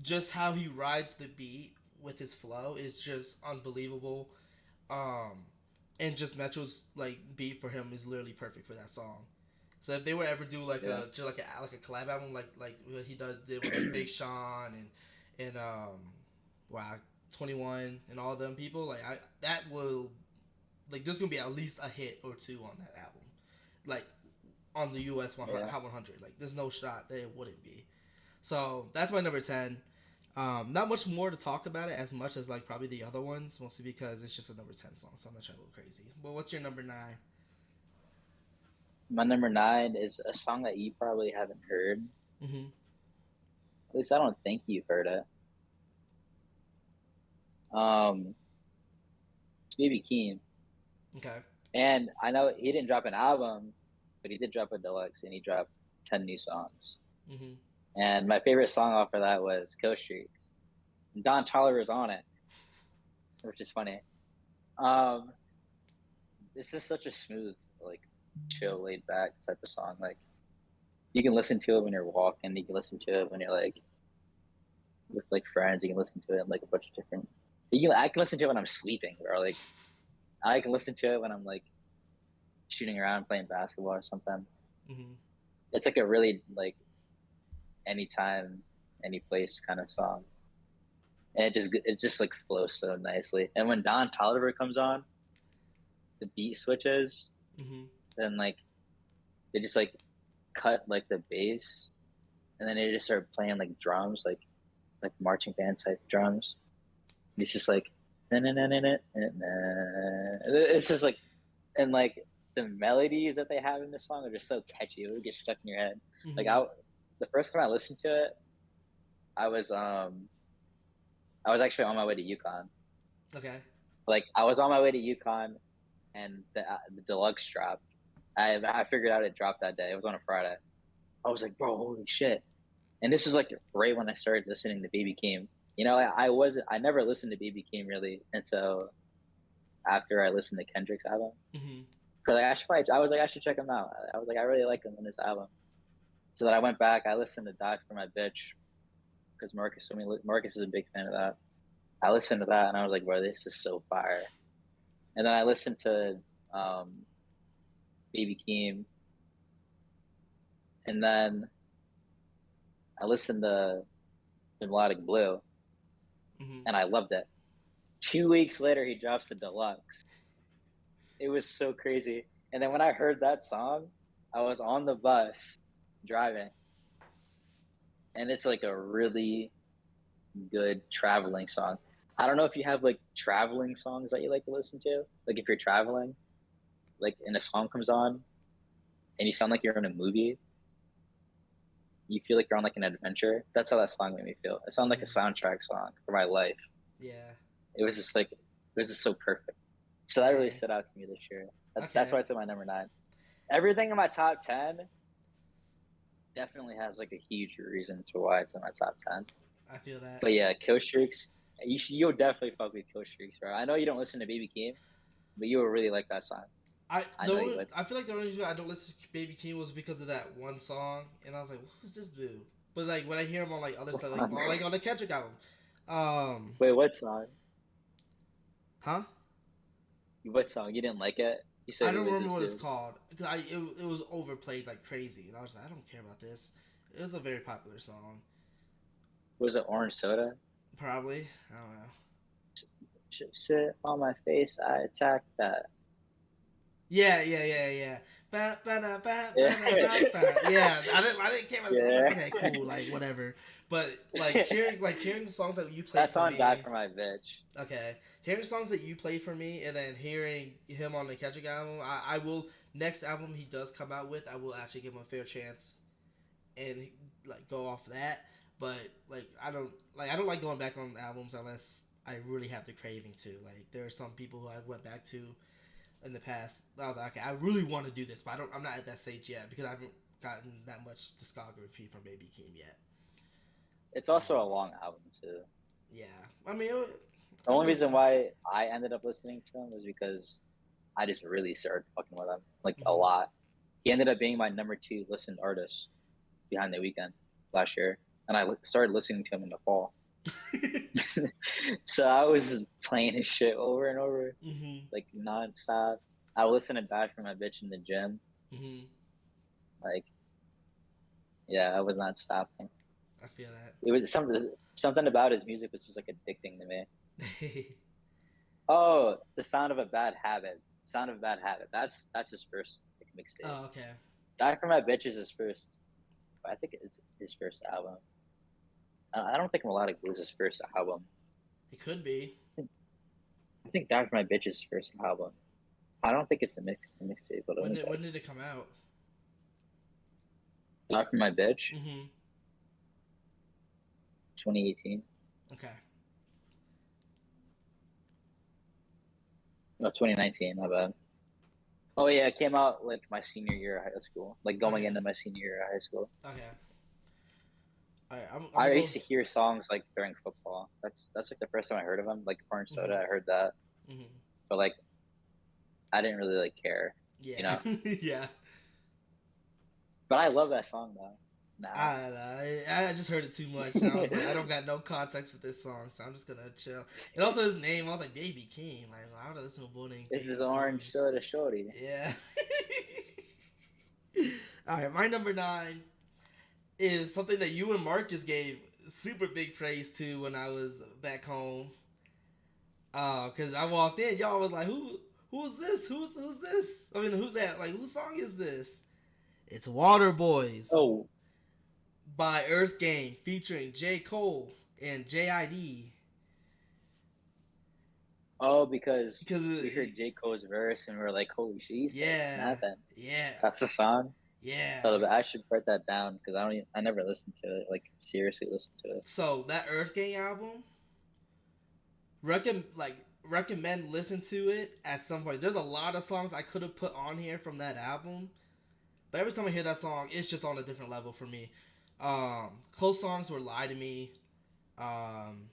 Just how he rides the beat with his flow is just unbelievable. Um, and just Metro's like beat for him is literally perfect for that song. So if they were ever do like Yeah. a just like a collab album like what he did with like Big Sean and wow 21 and all them people like that will like there's gonna be at least a hit or two on that album like on the US 100 Yeah. Hot 100 like there's no shot that it wouldn't be. So that's my number 10. Not much more to talk about it as much as like probably the other ones, mostly because it's just a number 10 song, so I'm not trying to go crazy. But what's your number 9? My number 9 is a song that you probably haven't heard. Mm-hmm. At least I don't think you've heard it. It's BB Keem. Okay. And I know he didn't drop an album, but he did drop a deluxe and he dropped 10 new songs. Mm-hmm. And my favorite song off of that was Kill Streaks. And Don Toliver's on it, which is funny. This is such a smooth, like, chill, laid back type of song. Like, you can listen to it when you're walking, you can listen to it when you're like with like friends, you can listen to it in like a bunch of different I can listen to it when I'm sleeping, or like I can listen to it when I'm like shooting around playing basketball or something. Mm-hmm. It's like a really like anytime, any place kind of song. And it just like flows so nicely. And when Don Toliver comes on, the beat switches, Mm-hmm. then like they just like cut like the bass, and then they just start playing like drums, like marching band type drums. It's just like it's just like and like the melodies that they have in this song are just so catchy. It would get stuck in your head. Like Mm-hmm. the first time I listened to it, I was um I was actually on my way to UConn. Okay. Like I was on my way to UConn, and the deluxe dropped. I figured out it dropped that day. It was on a Friday. I was like, bro, holy shit! And this was like right when I started listening to Baby Keem. You know, I never listened to Baby Keem really until after I listened to Kendrick's album. Mm-hmm. Cause like, I was like, I should check him out. I was like, I really like him in this album. So then I went back. I listened to Die for My Bitch because Marcus is a big fan of that. I listened to that and I was like, bro, this is so fire. And then I listened to um, Baby Keem, and then I listened to Melodic Blue, Mm-hmm. and I loved it. 2 weeks later, he drops the deluxe. It was so crazy. And then when I heard that song, I was on the bus driving, and it's like a really good traveling song. I don't know if you have like traveling songs that you like to listen to. Like if you're traveling, like and a song comes on and you sound like you're in a movie, you feel like you're on like an adventure. That's how that song made me feel. It sounded like a Mm-hmm. soundtrack song for my life. Yeah. It was just so perfect. So that really Dang. stood out to me this year. That's Okay. why it's in my number 9. Everything in my top 10 definitely has like a huge reason to why it's in my top 10. I feel that. But yeah, Kill Streaks, you'll definitely fuck with Kill Streaks, bro. I know you don't listen to Baby Keem, but you will really like that song. I know you would. I feel like the only reason I don't listen to Baby Keem was because of that one song, and I was like, "Who's this dude?" But like when I hear him on like other What stuff, song? like on the Kendrick album, Wait, what song? huh? What song? You didn't like it? You I said it don't was remember just what it's called because it was overplayed like crazy, and I was like, I don't care about this. It was a very popular song, was it Orange Soda? probably. I don't know. Should sit on my face. I attack that. Yeah, yeah, yeah, yeah. Ba, ba, da, ba, Yeah, ba, da, ba, ba. Yeah, I didn't care about this. I was like, yeah. okay, cool, like whatever. But like hearing the songs that you played That for song died me. for my bitch. Okay, hearing songs that you played for me, and then hearing him on the Kendrick album, I will next album he does come out with, I will actually give him a fair chance and like go off that. But I don't like going back on albums unless I really have the craving to. Like there are some people who I went back to in the past. I was like, okay, I really want to do this, but I'm not at that stage yet because I haven't gotten that much discography from Baby Keem yet. It's also a long album too. Yeah, I mean, The I only was. reason why I ended up listening to him was because I just really started fucking with him like a Mm-hmm. lot. He ended up being my number 2 listened artist behind the weekend last year, and I started listening to him in the fall. So I was playing his shit over and over, Mm-hmm. like nonstop. I would listen to Bad for My Bitch in the gym. Mm-hmm. Like, yeah, I was not stopping. I feel that. It was something about his music was just like addicting to me. Oh, The Sound of a Bad Habit. Sound of a Bad Habit. That's his first like, mixtape. Oh, okay. Die for My Bitch is his first. I think it's his first album. I don't think Melodic Blues is his first album. It could be. I think Die for My Bitch is his first album. I don't think it's the mixtape, but let me check. When did it come out? Die for My Bitch, Mm-hmm. 2018. Okay. No, 2019. My bad. Oh yeah, it came out like my senior year of high school, like going Okay. into my senior year of high school. Okay. All right. I'm I gonna go. used to hear songs like during football. That's like the first time I heard of him. Like Orange Soda, Mm-hmm. I heard that, Mm-hmm. but like I didn't really like care, you Yeah. know. Yeah. But I love that song though. Now, I don't know. I just heard it too much, and I was like, I don't got no context with this song, so I'm just gonna chill. And also his name, I was like, Baby King. Like, I would listen to a boy named this is Baby Orange King. Soda Shorty. Yeah. All right, my number 9 is something that you and Marcus gave super big praise to when I was back home. Cause I walked in, y'all was like, who's this? Who's this? I mean, who that? Like, whose song is this? It's Water Boys Oh, by Earth Gang featuring J. Cole and JID. Oh, because because we heard J. Cole's verse and we are like, holy shit, he's like yeah, snapping. yeah, That's the song. yeah. So I should write that down because I never listened to it. Like seriously listened to it. So that Earth Gang album, recommend listen to it at some point. There's a lot of songs I could have put on here from that album, but every time I hear that song, it's just on a different level for me. Close songs were "Lie to Me," um,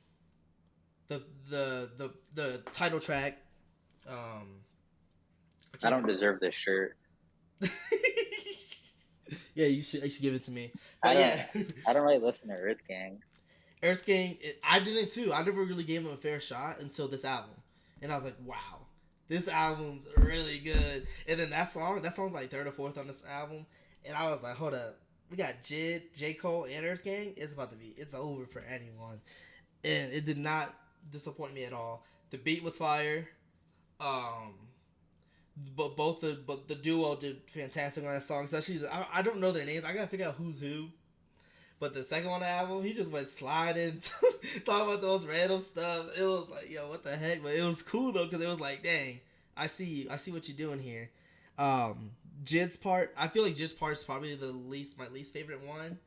the title track. Um, I don't deserve this shirt. Yeah, you should give it to me. I But don't yeah, I don't really listen to Earth Gang. Earth Gang, I didn't too. I never really gave him a fair shot until this album, and I was like, wow, this album's really good. And then that song's like third or fourth on this album, and I was like, hold up, we got J. Cole, and Earth Gang. It's over for anyone, and it did not disappoint me at all. The beat was fire. Um, but the duo did fantastic on that song. Especially, I don't know their names. I gotta figure out who's who. But the second one on the album, he just went sliding, talking about those random stuff. It was like, yo, what the heck? But it was cool though, because it was like, dang, I see you. I see what you're doing here. Jid's part, I feel like Jid's part is probably my least favorite one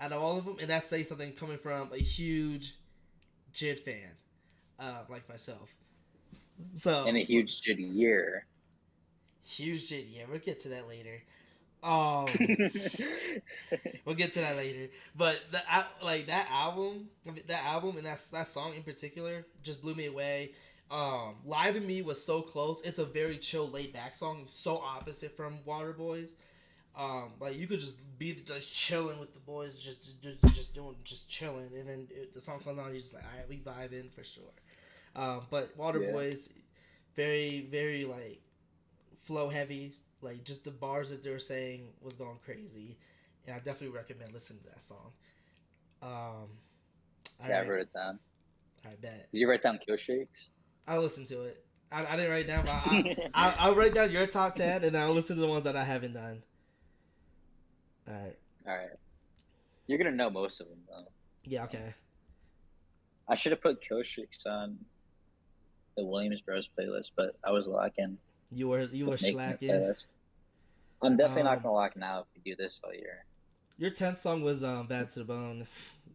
out of all of them, and that's saying something coming from a huge Jid fan, like myself. So And a huge Jid year. huge Jid, yeah, we'll get to that later. We'll get to that later. But that album, and that song in particular just blew me away. "Lie to Me" was so close. It's a very chill, laid back song. It's so opposite from Water Boys. Like you could just be just chilling with the boys, just chilling, and then the song comes on, you're just like, all right, we vibing for sure. But Water Boys, very very like flow heavy. Like just the bars that they were saying was going crazy, and I definitely recommend listening to that song. I wrote it down. I bet. Did you write down Kill Streaks? I'll listen to it. I didn't write down, but I'll write down your top 10, and I'll listen to the ones that I haven't done. All right. You're gonna know most of them though. Yeah. Okay. I should have put Kill Streaks on the Williams Bros playlist, but I was lacking. You were slacking. I'm definitely not gonna lock now if we do this all year. Your 10th song was "Bad to the Bone,"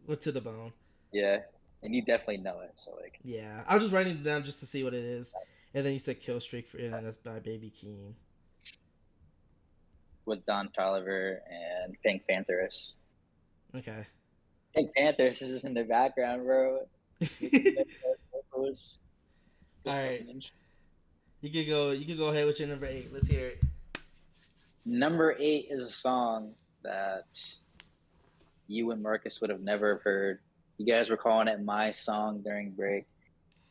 or "To the Bone." Yeah, and you definitely know it. So like. Yeah, I was just writing it down just to see what it is, and then you said "Kill Streak" and that's by Baby Keem. With Don Toliver and Pink Panthers. Okay. Pink Panthers is in the background, bro. All right. You could go ahead with your number 8. Let's hear it. Number 8 is a song that you and Marcus would have never heard. You guys were calling it my song during break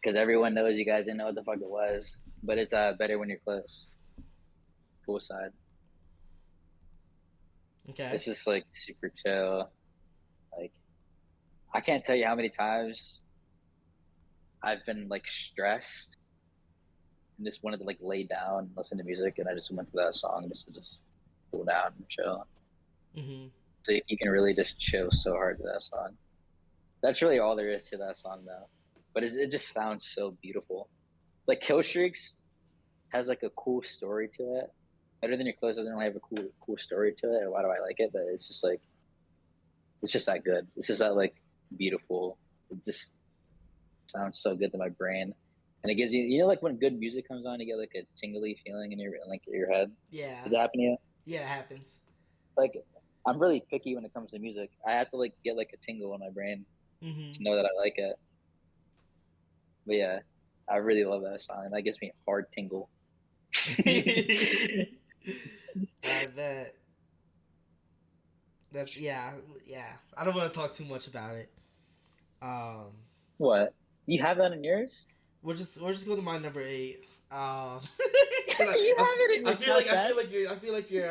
because everyone knows you guys didn't know what the fuck it was. But it's Better When You're Close. Poolside. Okay. This is like super chill. Like, I can't tell you how many times I've been like stressed and just wanted to like lay down and listen to music, and I just went to that song just to cool down and chill. Mm-hmm. So you can really just chill so hard to that song. That's really all there is to that song, though. But it just sounds so beautiful. Like Kill Streaks has like a cool story to it. Better Than Your Clothes doesn't really have a cool story to it. Or why do I like it? But it's just like it's just that good. It's just that like beautiful. It just sounds so good to my brain. And it gives you like when good music comes on, you get like a tingly feeling in your head. Yeah. Does that happen to you? Yeah, it happens. Like, I'm really picky when it comes to music. I have to like get like a tingle in my brain to know that I like it. But yeah, I really love that song. And that gives me a hard tingle. I bet. That's yeah. I don't want to talk too much about it. What? You have that in yours? We'll just go to my number 8. I feel like you're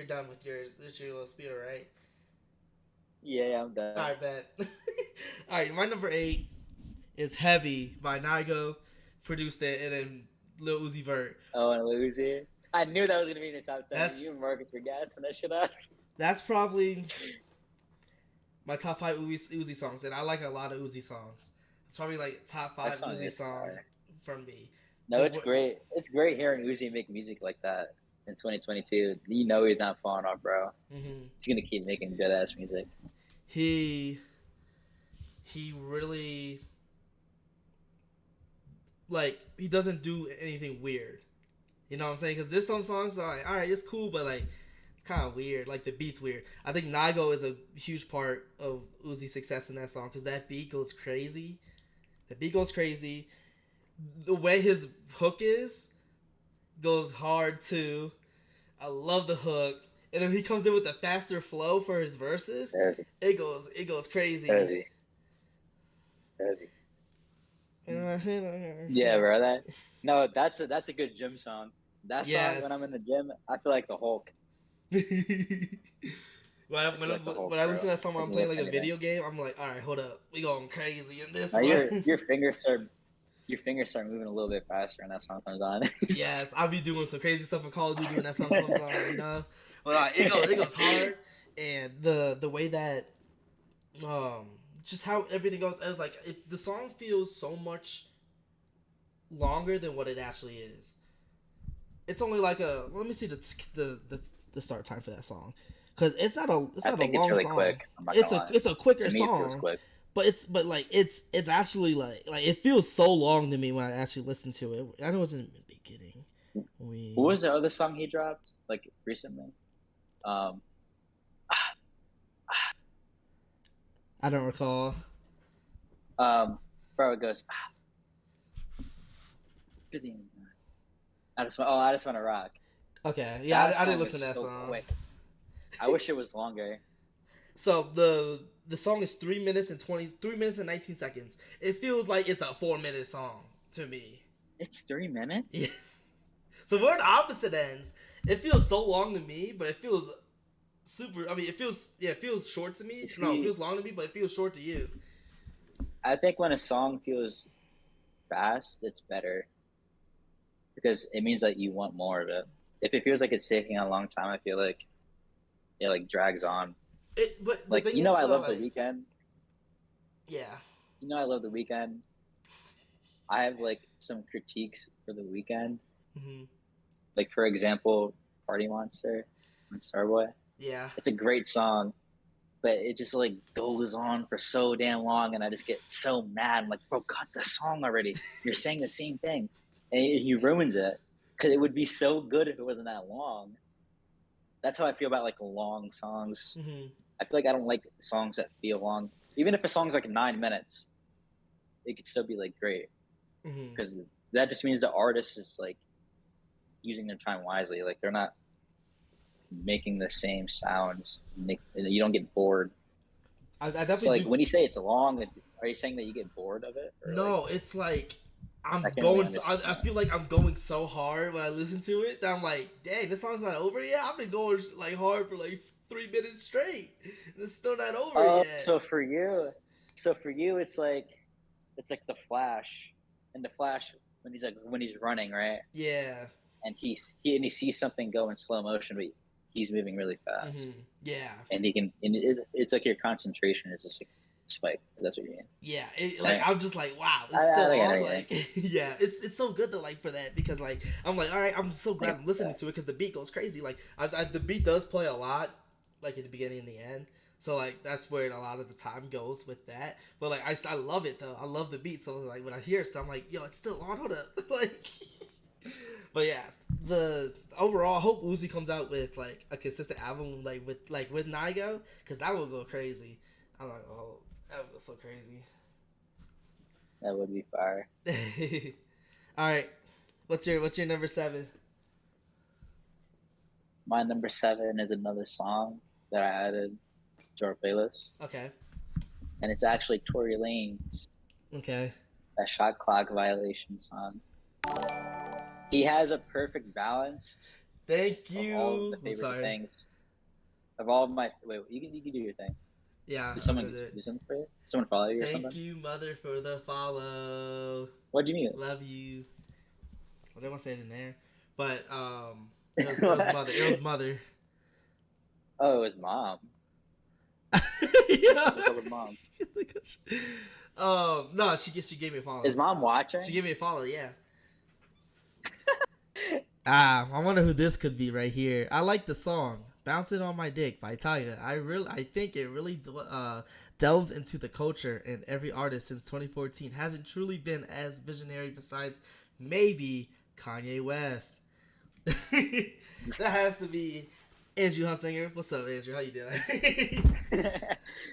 done with yours. That's your little spiel, right? Yeah, I'm done. I bet. All right, my number 8 is "Heavy" by Nigo, produced it, and then Lil Uzi Vert. Oh, and Lil Uzi. I knew that was gonna be in the top 10. You and Marcus were gassing that shit up. That's probably my top 5 Uzi songs, and I like a lot of Uzi songs. It's probably like top 5 Uzi song from me. No, it's great. It's great hearing Uzi make music like that in 2022. You know he's not falling off, bro. Mm-hmm. He's gonna keep making good ass music. He really like he doesn't do anything weird. You know what I'm saying? Because there's some songs that are like, all right, it's cool, but like it's kind of weird. Like the beat's weird. I think Nago is a huge part of Uzi's success in that song because that beat goes crazy. The beat goes crazy. The way his hook is goes hard too. I love the hook. And then he comes in with a faster flow for his verses. Heavy, It goes crazy. heavy, heavy. Yeah, bro. That's a good gym song. That song when I'm Yes. in the gym, I feel like the Hulk. when I feel like the Hulk, when I listen bro. to that song I when I'm can playing lift like a anything. video game, I'm like, all right, hold up, we going crazy in this Now one. your fingers start moving a little bit faster when that song comes on. Yes, I'll be doing some crazy stuff in Call of Duty when that song comes on, you know. But it goes hard, and the way that um just how everything goes, like if the song feels so much longer than what it actually is. It's only like a let me see the start time for that song because it's I not a think it's long really song. quick. I'm not gonna lie. It's a quicker To me, it feels song, quick. but it's actually like it feels so long to me when I actually listen to it. I know it's in the beginning. What was the other song he dropped like recently? Um, I don't recall. bro, it goes. I just want to rock. Okay, yeah, That I didn't song is listen to that so song. quick. I wish it was longer. So the song is 3 minutes and 19 seconds. It feels like it's a 4 minute song to me. It's 3 minutes. Yeah. So we're at opposite ends. It feels so long to me, but it feels super. I mean, it feels short to me. You No, it see, feels long to me, but it feels short to you. I think when a song feels fast, it's better because it means that you want more of it. If it feels like it's taking a long time, I feel like it like drags on. But the Like thing is I though, love the like, weekend. yeah, I love the weekend. I have like some critiques for the weekend. hmm Like for example, Party Monster on Starboy. yeah, It's a great song, but it just like goes on for so damn long, and I just get so mad. I'm like, bro, cut the song already. You're saying the same thing, and he ruins it because it would be so good if it wasn't that long. That's how I feel about like long songs. hmm I feel like I don't like songs that feel long. Even if a song's like 9 minutes, it could still be like great hmm because that just means the artist is like using their time wisely. Like they're not making the same sounds. You don't get bored. I So definitely like do. when you say it's long, are you saying that you get bored of it, or like No, it's like I I'm can't really going. understand I that? feel like I'm going so hard when I listen to it that I'm like, dang, this song's not over yet. I've been going like hard for like 3 minutes straight. And it's still not over Oh, yet. so for you, it's like the Flash, and the Flash when he's running, right, Yeah. and he sees something go in slow motion, but he's moving really fast, Yeah. and he can and it's like your concentration is just like spike. That's what you mean, Yeah, like right? I'm just like, wow, I, it's still I think I know on. what you mean. Like, yeah, it's so good though. Like for that because like I'm like, all right, I'm so I glad think I'm listening to it because the beat goes crazy. Like, the beat does play a lot, like at the beginning and the end. So like that's where a lot of the time goes with that. But like I love it though. I love the beat. So like when I hear it, I'm like, yo, it's still on. Hold up, like. But yeah, the overall, I hope Uzi comes out with like a consistent album, like with Nigo, because that will go crazy. I'm like, oh, that would go so crazy. that would be fire. All right, what's your number seven? My number seven is another song that I added to our playlist, Okay, and it's actually Tory Lane's okay. that shot clock violation song. He has a perfect balance Thank of all of you. the I'm favorite sorry. things of all of my. Wait, you can do your thing. Yeah, Did I'm someone gonna do it. do something for you? Someone follow you or Thank something? you, mother, for the follow. What'd you mute? Love you. Well, they won't say it in there, but it was mother. It was mother. Oh, it was mom. Yeah. What's up with mom? No, she gave me a follow. Is mom She watching? gave me a follow. Yeah. I wonder who this could be right here. I like the song "Bouncing on My Dick" by Tyga. I think it really delves into the culture, and every artist since 2014 hasn't truly been as visionary besides maybe Kanye West. That has to be Andrew Hunsinger. What's up, Andrew? How you doing?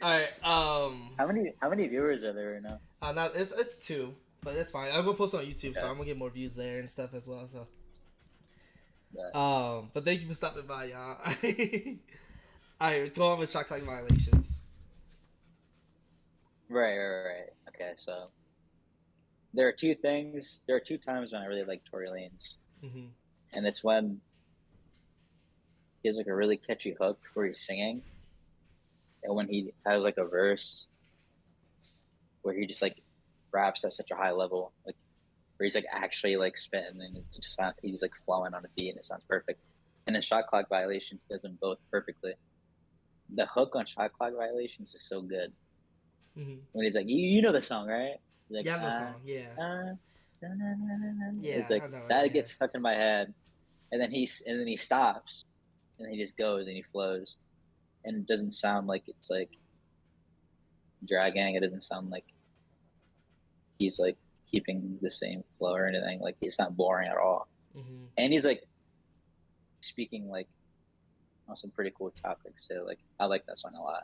All right. How many viewers are there right now? Not it's two, but it's fine. I'm gonna post it on YouTube, so Okay. I'm gonna get more views there and stuff as well. So, But, but thank you for stopping by, y'all. All right, go on with shot clock violations. right. Okay, so there are two things. There are two times when I really like Tory Lanez, Mm-hmm. and it's when he has like a really catchy hook where he's singing, and when he has like a verse where he just like raps at such a high level, like where he's like actually like spitting and it just he's like flowing on a beat and it sounds perfect. And then Shot Clock Violations does them both perfectly. The hook on Shot Clock Violations is so good. Mm-hmm. When he's like, you know the song, right? He's like, Yeah, I know the song. Yeah, uh, na, na, na. It's yeah, like I know it. that Yeah. gets stuck in my head, and then he stops, and then he just goes and he flows, and it doesn't sound like it's like dragging. It doesn't sound like he's like keeping the same flow or anything. Like it's not boring at all, Mm-hmm. and he's like speaking like on some pretty cool topics. So like I like that song a lot.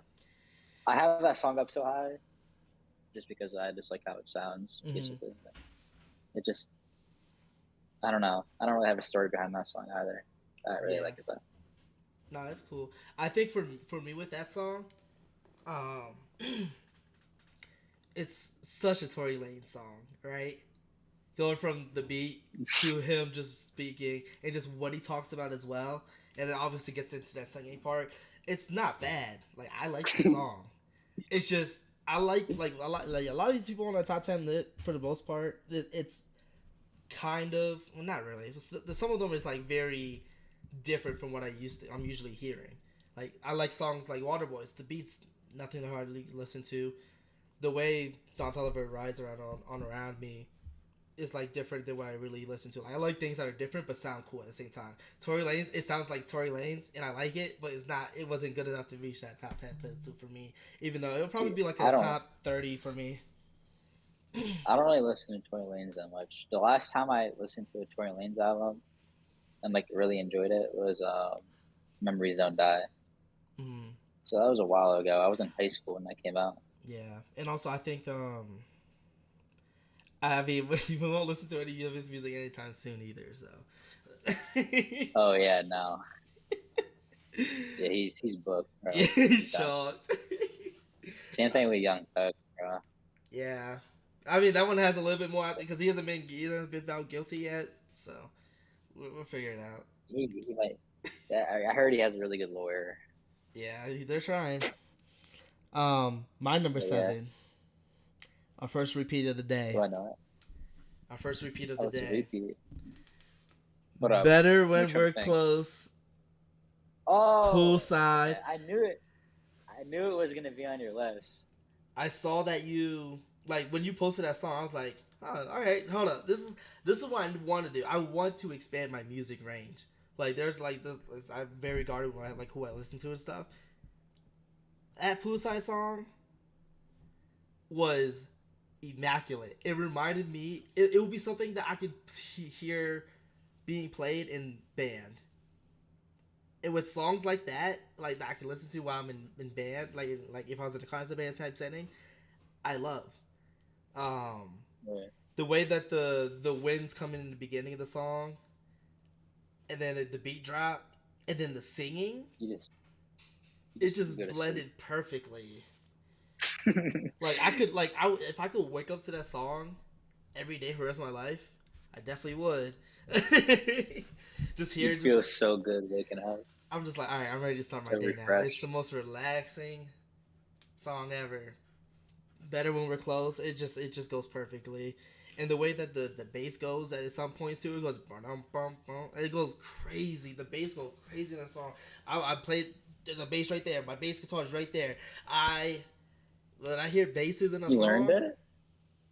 I have that song up so high just because I just like how it sounds. Mm-hmm. Basically, it just I don't know. I don't really have a story behind that song either. I really Yeah. like it though. No, that's cool. I think for me with that song, um, it's such a Tory Lane song, right? Going from the beat to him just speaking and just what he talks about as well, and it obviously gets into that singing part. It's not bad. Like I like the song. It's just I like a lot of these people on the top 10 lit for the most part. It's kind of well, not really. Some of them is like very different from what I'm usually hearing. Like I like songs like Waterboys. The beats nothing to hardly listen to. The way Don Toliver rides around on around me is like different than what I really listen to. Like, I like things that are different but sound cool at the same time. Tory Lanez, it sounds like Tory Lanez, and I like it, but it's not. It wasn't good enough to reach that top 10 for me. Even though it would probably Dude, be like a I don't top 30 for me. I don't really listen to Tory Lanez that much. The last time I listened to a Tory Lanez album and like really enjoyed it was Memories Don't Die. Mm, So that was a while ago. I was in high school when that came out. yeah, and also I think I mean we won't listen to any of his music anytime soon either. So. Oh yeah, no. Yeah, he's booked, bro. Yeah, He's he's done. shocked. Same thing with Young Thug, bro. Yeah, I mean that one has a little bit more because he hasn't been found guilty yet, so we'll figure it out. He might. Yeah, I heard he has a really good lawyer. Yeah, they're trying. My number But yeah, seven, our first repeat of the do day. I know it? Our first repeat of Oh, the it's a day. repeat. What up? Better Let me when try to we're think. close. Oh, Poolside. I knew it. I knew it was gonna be on your list. I saw that you like when you posted that song. I was like, oh, all right, hold up. This is what I want to do. I want to expand my music range. Like there's like this. I'm very guarded when I like who I listen to and stuff. That poolside song was immaculate. It reminded me. It would be something that I could hear being played in band. And with songs like that I can listen to while I'm in band, like if I was in a concert band type setting, I love. Um, Yeah, the way that the winds come in the beginning of the song, and then the beat drop, and then the singing, you just it just go to sleep. blended perfectly. Like I could if I could wake up to that song every day for the rest of my life, I definitely would. Just You here, feel just so good waking up. I'm just like, all right, I'm ready to start my So day now. It's the refreshed. most relaxing song ever. Better when we're close. It just goes perfectly, and the way that the bass goes at some points too, it goes bum bum bum. It goes crazy. The bass goes crazy in the song. I played there's a bass right there. My bass guitar is right there. When I hear basses in a You learned song, it?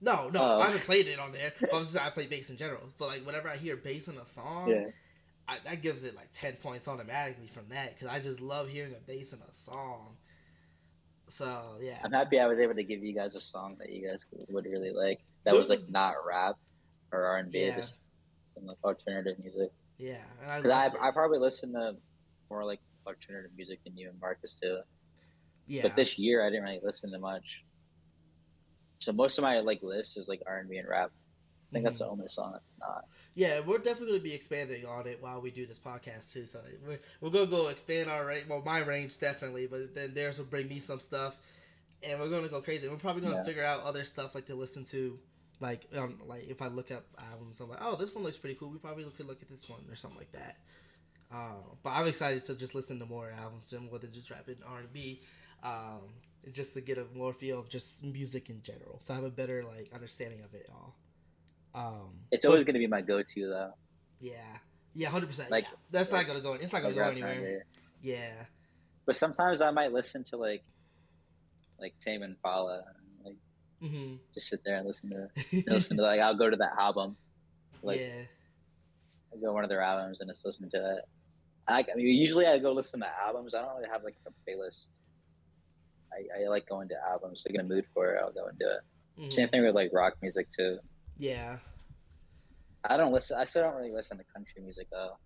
no, I Oh, haven't played it on there. But I'm just I play bass in general. But like whenever I hear bass in a song, yeah. that gives it like 10 points automatically from that because I just love hearing a bass in a song. So yeah, I'm happy I was able to give you guys a song that you guys would really like. That there was was a like not rap or R&B, yeah, just some like alternative music. yeah, and I Because loved I it. probably listen to more like alternative music than you and Marcus do. But Yeah. this year I didn't really listen to much. So most of my like list is like R&B and rap. I think that's Hmm. the only song that's not. Yeah, we're definitely going to be expanding on it while we do this podcast too. So we're going to go expand our range. Well, my range definitely, but then theirs will bring me some stuff, and we're going to go crazy. We're probably going to Yeah. figure out other stuff like to listen to, like if I look up albums, I'm like, oh, this one looks pretty cool. We probably could look at this one or something like that. But I'm excited to just listen to more albums more than just rap and R&B, just to get a more feel of just music in general. So I have a better like understanding of it all. It's always But gonna be my go-to though. yeah, yeah, 100%. Yeah, Like that's not like gonna go. It's not gonna like go rap anywhere. R&B. Yeah. But sometimes I might listen to like Tame Impala, and, like Mhm. just sit there and listen to like I'll go to that album, like Yeah. I go to one of their albums and just listen to it. I mean, usually I go listen to albums. I don't really have like a playlist. I like going to albums. Like in a mood for it, I'll go and do it. Same Mhm. thing with like rock music too. Yeah. I don't listen. I still don't really listen to country music though.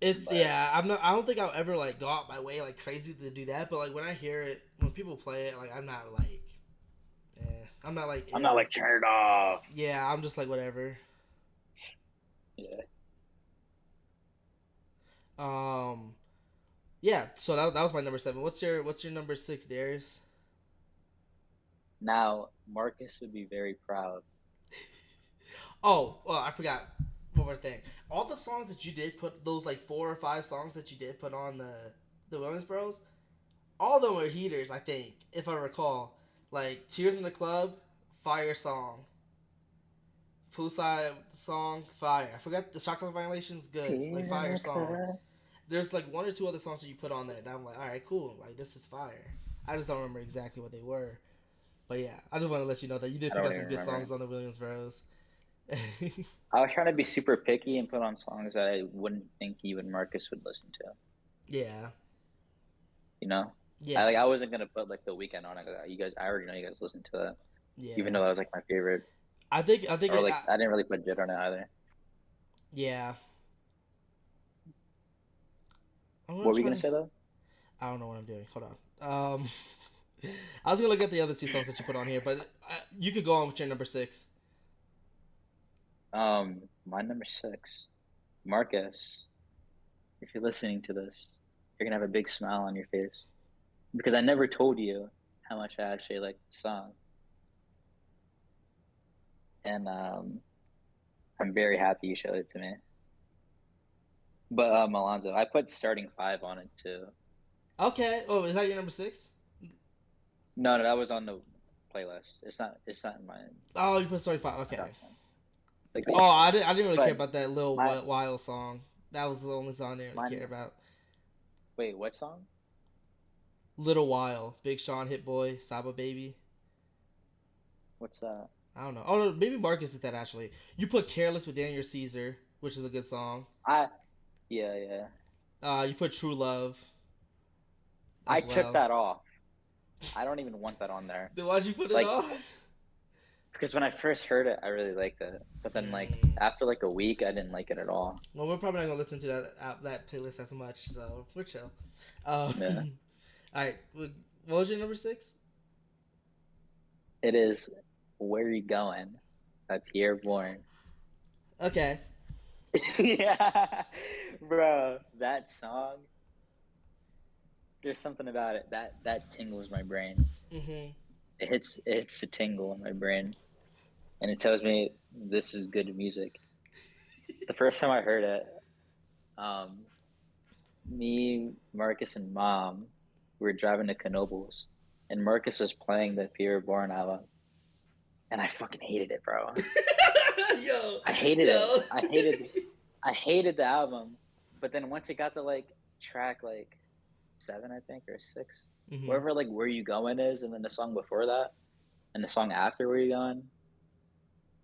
It's But yeah. I'm not. I don't think I'll ever like go out my way like crazy to do that. But like when I hear it, when people play it, like I'm not like. I'm not like I'm not ew. like turn it off. Yeah, I'm just like whatever. Yeah. Um. Yeah. So that was my number 7. What's your number 6, Darius? Now Marcus would be very proud. Oh, well, I forgot one more thing. All the songs that you did put, those like 4 or 5 songs that you did put on the Williams Bros, all of them were heaters. I think, if I recall, like Tears in the Club, fire song. Poolside song, fire. I forgot the Chocolate Violations, good, like Tears in fire the song. club. There's like 1 or 2 other songs that you put on there that I'm like, all right, cool, like this is fire. I just don't remember exactly what they were, but yeah, I just want to let you know that you did I pick don't out even some good remember. songs on the Williams Bros. I was trying to be super picky and put on songs that I wouldn't think you and Marcus would listen to. Yeah, You know, yeah, I wasn't gonna put like the weekend on it. You guys, I already know you guys listen to that, even yeah. though that was like my favorite. I think Or like I didn't really put Jit on it either. yeah. I'm What gonna were you try gonna to. say though? I don't know what I'm doing. Hold on. I was gonna look at the other 2 songs that you put on here, but you could go on with your number 6. My number 6, Marcus. If you're listening to this, you're gonna have a big smile on your face because I never told you how much I actually like the song, and I'm very happy you showed it to me. But Alonzo, I put starting five on it too. Okay. Oh, is that your number 6? No, that was on the playlist. It's not in Oh, you put Story 5. my Okay. document. Like, Oh, I didn't really care but about that little my Wild song. That was the only song I didn't really my care about. wait, what song? Little While, Big Sean, Hit Boy, Saba Baby. What's that? I don't know. Oh, no, maybe Marcus did that actually. You put Careless with Daniel Caesar, which is a good song. I yeah. You put True Love I as took well. that off. I don't even want that on there. Then why'd you put it Like on? because when I first heard it, I really liked it. But then like Mm. after like a week, I didn't like it at all. Well, we're probably not gonna listen to that playlist as much, so we're chill. Um, Yeah. all right. What was your number 6? It is Where You Going by Pierre Bourne. Okay. Yeah. Bro, that song, there's something about it. That tingles my brain. Mhm. It hits a tingle in my brain. And it tells me this is good music. The first time I heard it, um, me, Marcus, and Mom were driving to Knoebels, and Marcus was playing the Pierre Bourne album, and I fucking hated it, bro. Yo, I hated it. yo. I hated the album. But then once it got to like track like 7, I think, or 6. Mm-hmm. Wherever like Where You Going is, and then the song before that, and the song after Where You Going,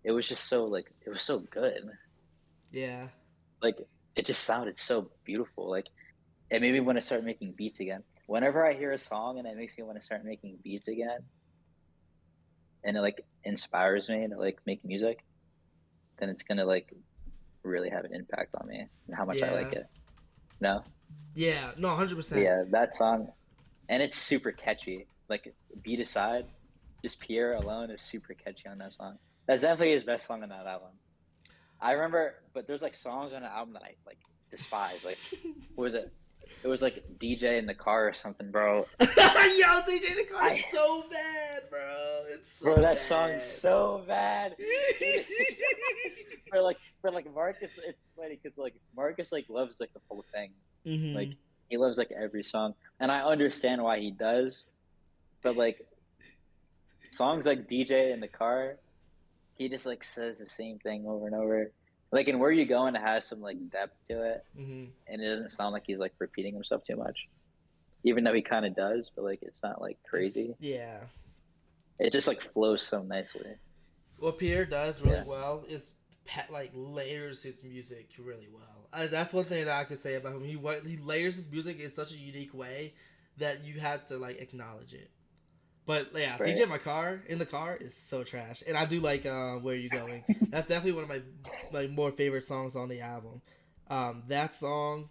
it was just so like it was so good. Yeah. Like it just sounded so beautiful. Like it made me want to start making beats again. Whenever I hear a song and it makes me want to start making beats again, and it like inspires me to like make music, then it's gonna like really have an impact on me and how much I like Yeah. it. No, Yeah. No, 100%. yeah, that song, and it's super catchy. Like beat aside, just Pierre alone is super catchy on that song. That's definitely his best song on that album. I remember, but there's like songs on the album that I like despise. Like, what was it? It was like DJ in the car or something, bro. Yo, DJ the car is I so bad, bro. It's Bro, so that song's bad. so bad. Dude, for like Marcus, it's funny because like Marcus like loves like the whole thing. Like Mm-hmm. he loves like every song, and I understand why he does. But like songs like DJ in the car, he just like says the same thing over and over. Like, and Where You Going has some like depth to it, Mm-hmm. and it doesn't sound like he's like repeating himself too much, even though he kind of does. But like, it's not like It's crazy. yeah. It just like flows so nicely. What Pierre does really Yeah, well is like layers his music really well. That's one thing that I could say about him. He layers his music in such a unique way that you have to like acknowledge it. But yeah, DJ right. in my car in the car is so trash, and I do like Where You Going. That's definitely one of my more favorite songs on the album. That song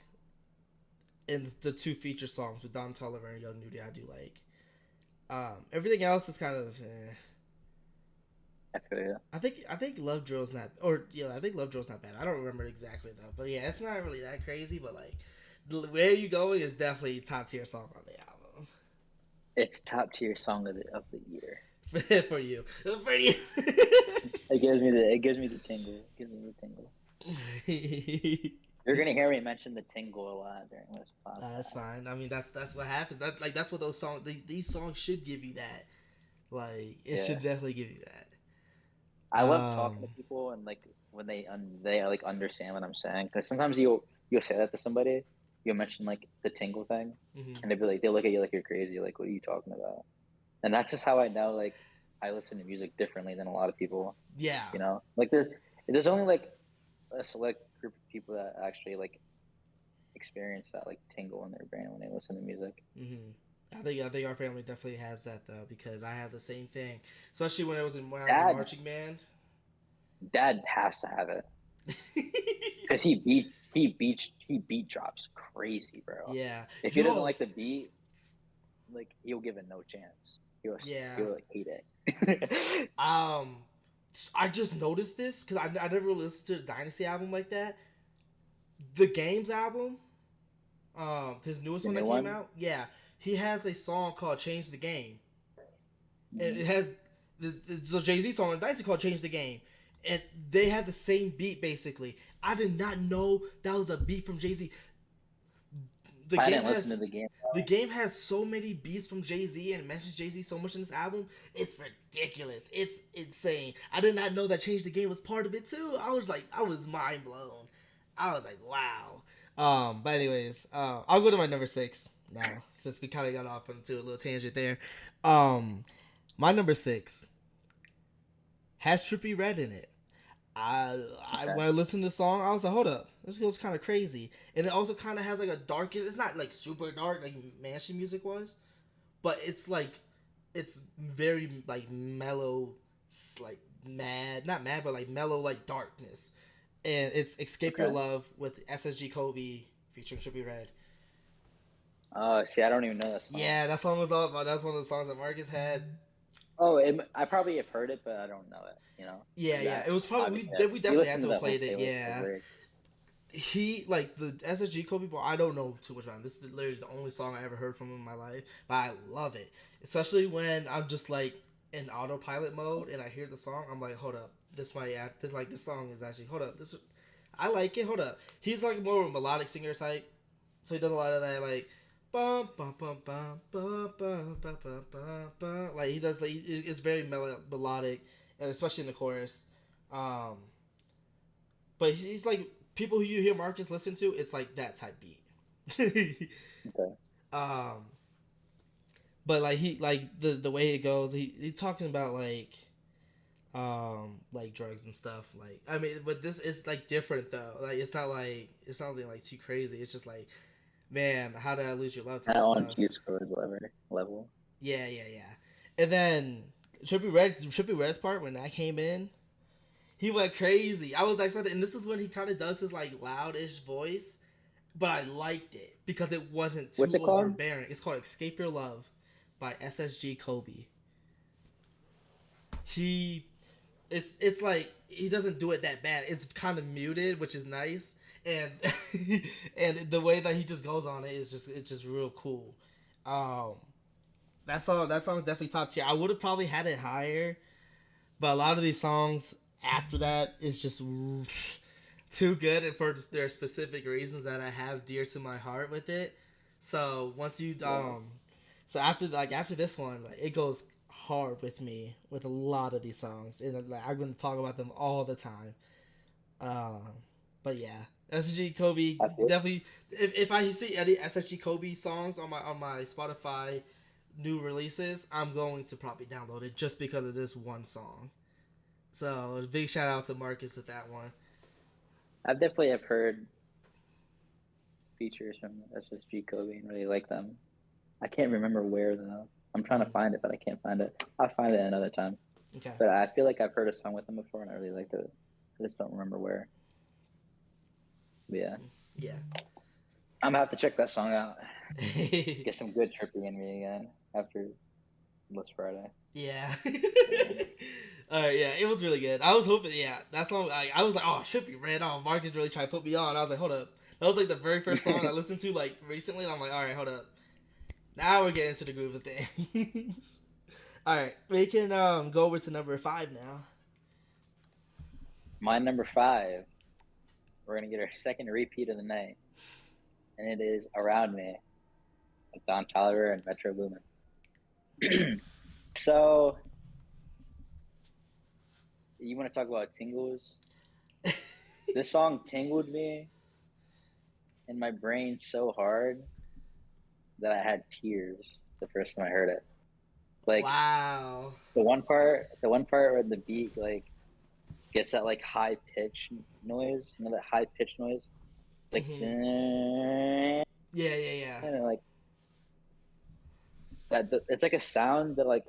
and the two feature songs with Don Toliver and Young Nudy I do like. Everything else is kind of. I feel you. I think Love Drill's not, or yeah, I think Love Drill's not bad. I don't remember exactly though, but yeah, it's not really that crazy. But like, Where You Going is definitely top tier song on the album. It's top tier song of the year. For you, for you. It gives me the tingle. It gives me the tingle. You're gonna hear me mention the tingle a lot during this That's podcast. fine. I mean, that's what happens. That's what those songs. These songs should give you that. Like, it Yeah, should definitely give you that. I love talking to people and like when they like understand what I'm saying, because sometimes you'll say that to somebody, you'll mention like the tingle thing, Mhm. and they'll look at you like you're crazy, like what are you talking about? And that's just how I know like I listen to music differently than a lot of people. Yeah. Like there's only like a select group of people that actually like experience that like tingle in their brain when they listen to music. hmm I think our family definitely has that though, because I have the same thing, especially when I was in Dad, marching band. Dad has to have it because he beat drops crazy, bro. Yeah. If he doesn't Yo. like the beat, like he'll give it no chance. Yeah. He'll like hate it. Um, I just noticed this because I never listened to the Dynasty album like that. The Games album, his newest The one new that came one. out. Yeah, he has a song called "Change the Game," and Mhm. it has the Jay Z song on Dynasty called "Change the Game," and they have the same beat basically. I did not know that was a beat from Jay Z. The I game didn't listen to has the game. the game has so many beats from Jay Z and mentions Jay Z so much in this album. It's ridiculous. It's insane. I did not know that Change the Game was part of it too. I was mind blown. I was like, wow. But anyways, I'll go to my number 6 now since we kind of got off into a little tangent there. Um, my number 6 has Trippie Redd in it. I Okay. when I listened to the song, I was like, hold up, this goes kind of crazy, and it also kind of has like a darkish. It's not like super dark like Mansion music was, but it's very like mellow, like mad, not mad, but like mellow, like darkness, and it's "Escape Your Okay. Love" with SSG Kobe featuring Trippie Redd. Oh, see, I don't even know that song. Yeah, that song was all about. That's one of the songs that Marcus had. Oh, I probably have heard it, but I don't know it. Yeah, Because yeah, I it was probably obviously we you definitely had listen to to have that whole played it. playlist of Yeah, lyrics. he like the SSG Kobe people. I don't know too much about him. This is literally the only song I ever heard from him in my life, but I love it. Especially when I'm just like in autopilot mode and I hear the song. I'm like, hold up, this might act. This song is actually hold up. This I like it. Hold up, he's like more of a melodic singer type, so he does a lot of that like. Bum, bum, bum, bum, bum, bum, bum, bum, bum, bum. Like he does, like it's very melodic, and especially in the chorus. Um, but he's like people who you hear Marcus listen to, it's like that type beat. Okay. Um, but like he like the way it goes, he talking about like drugs and stuff. Like I mean, but this is like different though. Like it's not something like too crazy. It's just like, man, how did I lose your love Kind type of on stuff. Juice WRLD level. Yeah, yeah, yeah. And then Trippie Redd's part when that came in, he went crazy. I was expecting, and this is when he kind of does his like loudish voice, but I liked it because it wasn't What's too it called? overbearing. It's called "Escape Your Love" by SSG Kobe. He, it's like he doesn't do it that bad. It's kind of muted, which is nice, and and the way that he just goes on it is just it's just real cool. Um, that song's definitely top tier. I would have probably had it higher, but a lot of these songs after that is just too good and for their specific reasons that I have dear to my heart with it. So once you Yeah. so after this one, like, it goes hard with me with a lot of these songs, and like, I'm gonna talk about them all the time. Um, but yeah, SSG Kobe I feel definitely. If I see any SSG Kobe songs on my Spotify new releases, I'm going to probably download it just because of this one song. So big shout out to Marcus with that one. I've definitely have heard features from SSG Kobe and really like them. I can't remember where though. I'm trying to Mm-hmm. find it, but I can't find it. I'll find it another time. Okay. But I feel like I've heard a song with them before and I really liked it. I just don't remember where. But yeah, Yeah. I'm gonna have to check that song out. Get some good trippy in me again after this Friday. Yeah. Yeah. All right. Yeah, it was really good. I was hoping. Yeah, that song. I was like, oh, Trippie Redd. Oh, Marcus really tried to put me on. I was like, hold up. That was like the very first song I listened to like recently. And I'm like, all right, hold up. Now we're getting to the groove of things. All right, we can go over to number 5 now. My number 5, we're gonna get our second repeat of the night, and it is "Around Me" with Don Toliver and Metro Boomin. So you want to talk about tingles? This song tingled me in my brain so hard that I had tears the first time I heard it. Like Wow. the one part where the beat like gets that like high pitch noise, you know that high pitch noise. It's like Mm-hmm. Yeah, yeah, yeah. and like that. It's like a sound that like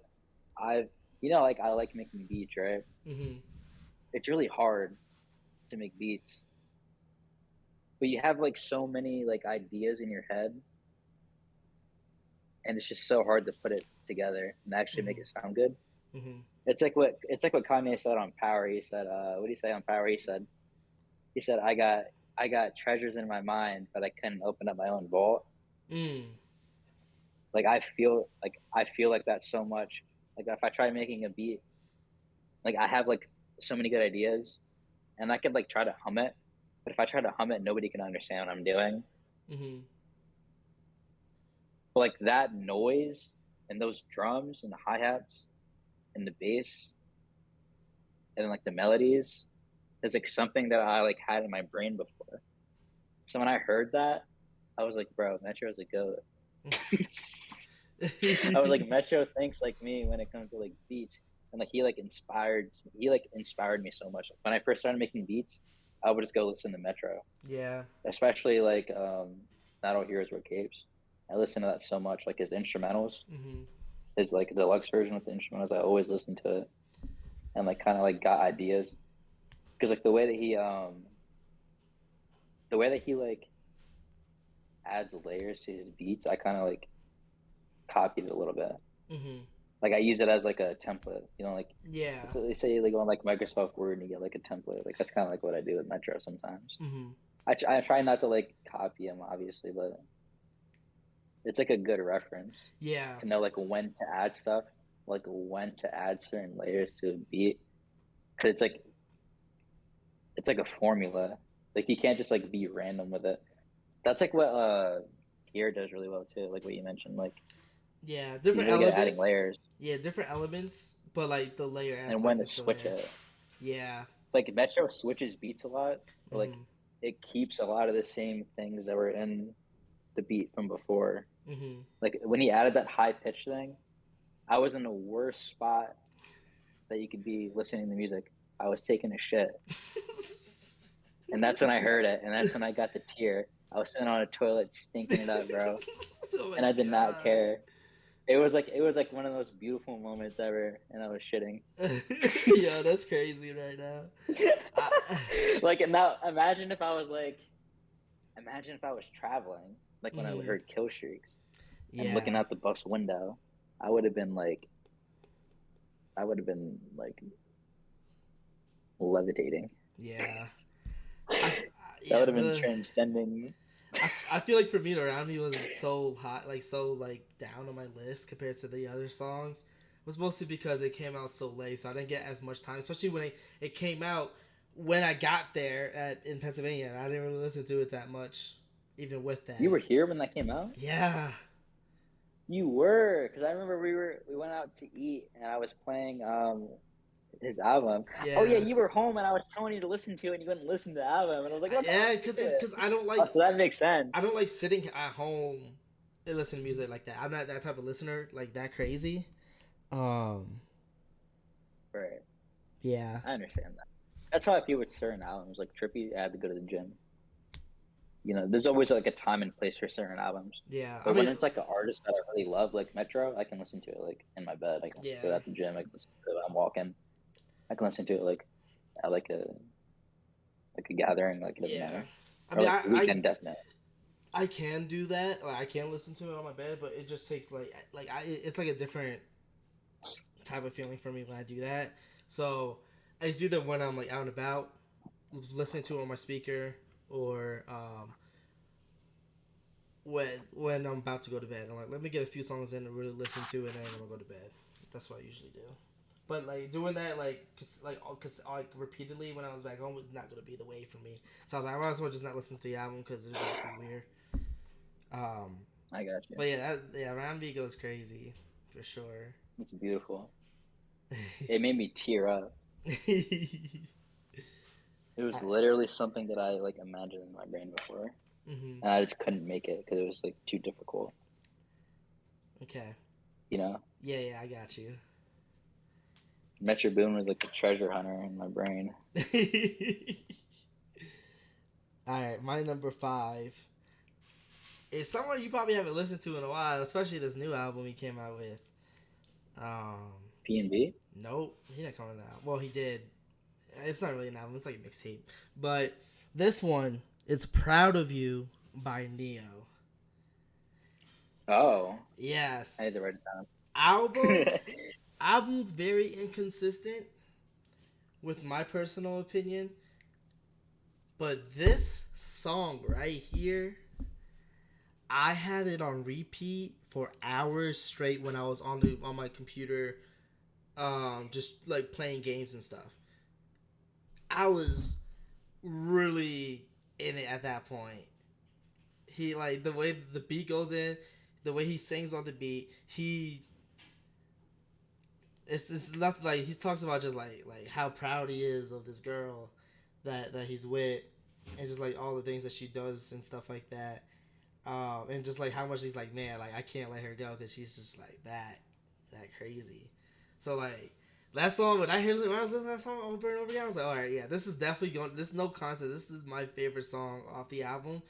I've like I like making beats, right? Mm-hmm. It's really hard to make beats, but you have like so many like ideas in your head, and it's just so hard to put it together and actually make Mm-hmm. it sound good. Mm-hmm. It's like what Kanye said on Power. He said, what did he say on Power? He said I got treasures in my mind, but I couldn't open up my own vault. Mm. Like I feel like that so much. Like if I try making a beat, like I have like so many good ideas, and I could like try to hum it, but if I try to hum it, nobody can understand what I'm doing. Mm-hmm. But like that noise and those drums and the hi hats and the bass and like the melodies is like something that I like had in my brain before. So when I heard that, I was like, bro, Metro's a goat. I was like, Metro thinks like me when it comes to like beats, and like he like inspired me so much. When I first started making beats, I would just go listen to Metro, Yeah. especially like Not All Heroes Wear Capes. I listen to that so much, like his instrumentals, Mm-hmm. his like deluxe version with the instrumentals. I always listen to it and like kind of like got ideas because like the way that he like adds layers to his beats, I kind of like copied it a little bit. Mm-hmm. Like I use it as like a template, like Yeah. so they say like on like Microsoft Word and you get like a template. Like that's kind of like what I do with Metro sometimes. Mm-hmm. I try not to like copy him obviously, but it's like a good reference Yeah. to know like when to add stuff, like when to add certain layers to a beat. Cause it's like a formula. Like you can't just like be random with it. That's like what Gear does really well too. Like what you mentioned, like Yeah. he's Different really good at adding elements. layers Yeah, different elements, but like the layer and when aspect to is still switch there. it. Yeah. Like Metro switches beats a lot, but like Mm-hmm. it keeps a lot of the same things that were in the beat from before. Mm-hmm. Like when he added that high pitch thing, I was in the worst spot that you could be listening to music. I was taking a shit, and that's when I heard it, and that's when I got the tear. I was sitting on a toilet stinking it up, bro, Oh my and I did not god. care. It was like one of the most beautiful moments ever, and I was shitting. Yo, that's crazy right now. I, Like now, imagine if I was traveling, like when I mm, heard Kill Streaks and looking yeah, out the bus window, I would have been like, I would have been like levitating. yeah. That Yeah, would have been transcending. I feel like for me, Around Me was so hot, like so like down on my list compared to the other songs. It was mostly because it came out so late, so I didn't get as much time. Especially when it came out when I got there in Pennsylvania, and I didn't really listen to it that much, even with You that. were here when that came out? Yeah, You were, because I remember we went out to eat and I was playing his album. Oh yeah, yeah, you were home and I was telling you to listen to it and you wouldn't listen to the album and I was like, well, no, yeah. listen Because to it's it. because Oh, so that makes I sense. don't like sitting at home and listening to music like that. I'm not that type of listener, like that crazy. Um, Right. yeah, I understand that. That's how I feel with certain albums. Like Trippie, I had to go to the gym. You know, there's always like a time and place for certain albums. yeah. I But when mean, it's like an artist that I really love, like Metro, I can listen to it like in my bed. I can listen to it yeah. at the gym. I can listen to it when I'm walking. I can listen to it like at like a gathering. Like it doesn't Yeah, matter. I Or mean, like the weekend definitely. I can do that. Like, I can listen to it on my bed, but it just takes it's like a different type of feeling for me when I do that. So it's either when I'm like out and about, listening to it on my speaker, or when I'm about to go to bed. I'm like, let me get a few songs in to really listen to, and then I'm gonna go to bed. That's what I usually do. But like doing that, cause repeatedly when I was back home was not gonna be the way for me. So I was like, I might as well just not listen to the album because it would just be weird. Um, I got you. but yeah, Round B goes crazy for sure. It's beautiful. It made me tear up. It was literally something that I like imagined in my brain before, Mm-hmm. and I just couldn't make it because it was like too difficult. Okay. You know, Yeah, yeah, I got you. Metro Boone was like the treasure hunter in my brain. All right, my number 5 is someone you probably haven't listened to in a while, especially this new album he came out with. Um, P&B. nope, he not coming out. Well, he did. It's not really an album; it's like a mixtape. But this one, it's "Proud of You" by Neo. Oh, I Yes, need to write it album down. album's very inconsistent with my personal opinion, but this song right here, I had it on repeat for hours straight when I was on my computer, just like playing games and stuff. I was really in it at that point. He like the way the beat goes in, the way he sings on the beat. It's nothing like he talks about just like how proud he is of this girl that he's with, and just like all the things that she does and stuff like that. And just like how much he's like, man, like I can't let her go because she's just like that crazy. So like that song, when I was listening to that song over and over again, I was like, all right, yeah, this is definitely going. This is no contest. This is my favorite song off the album.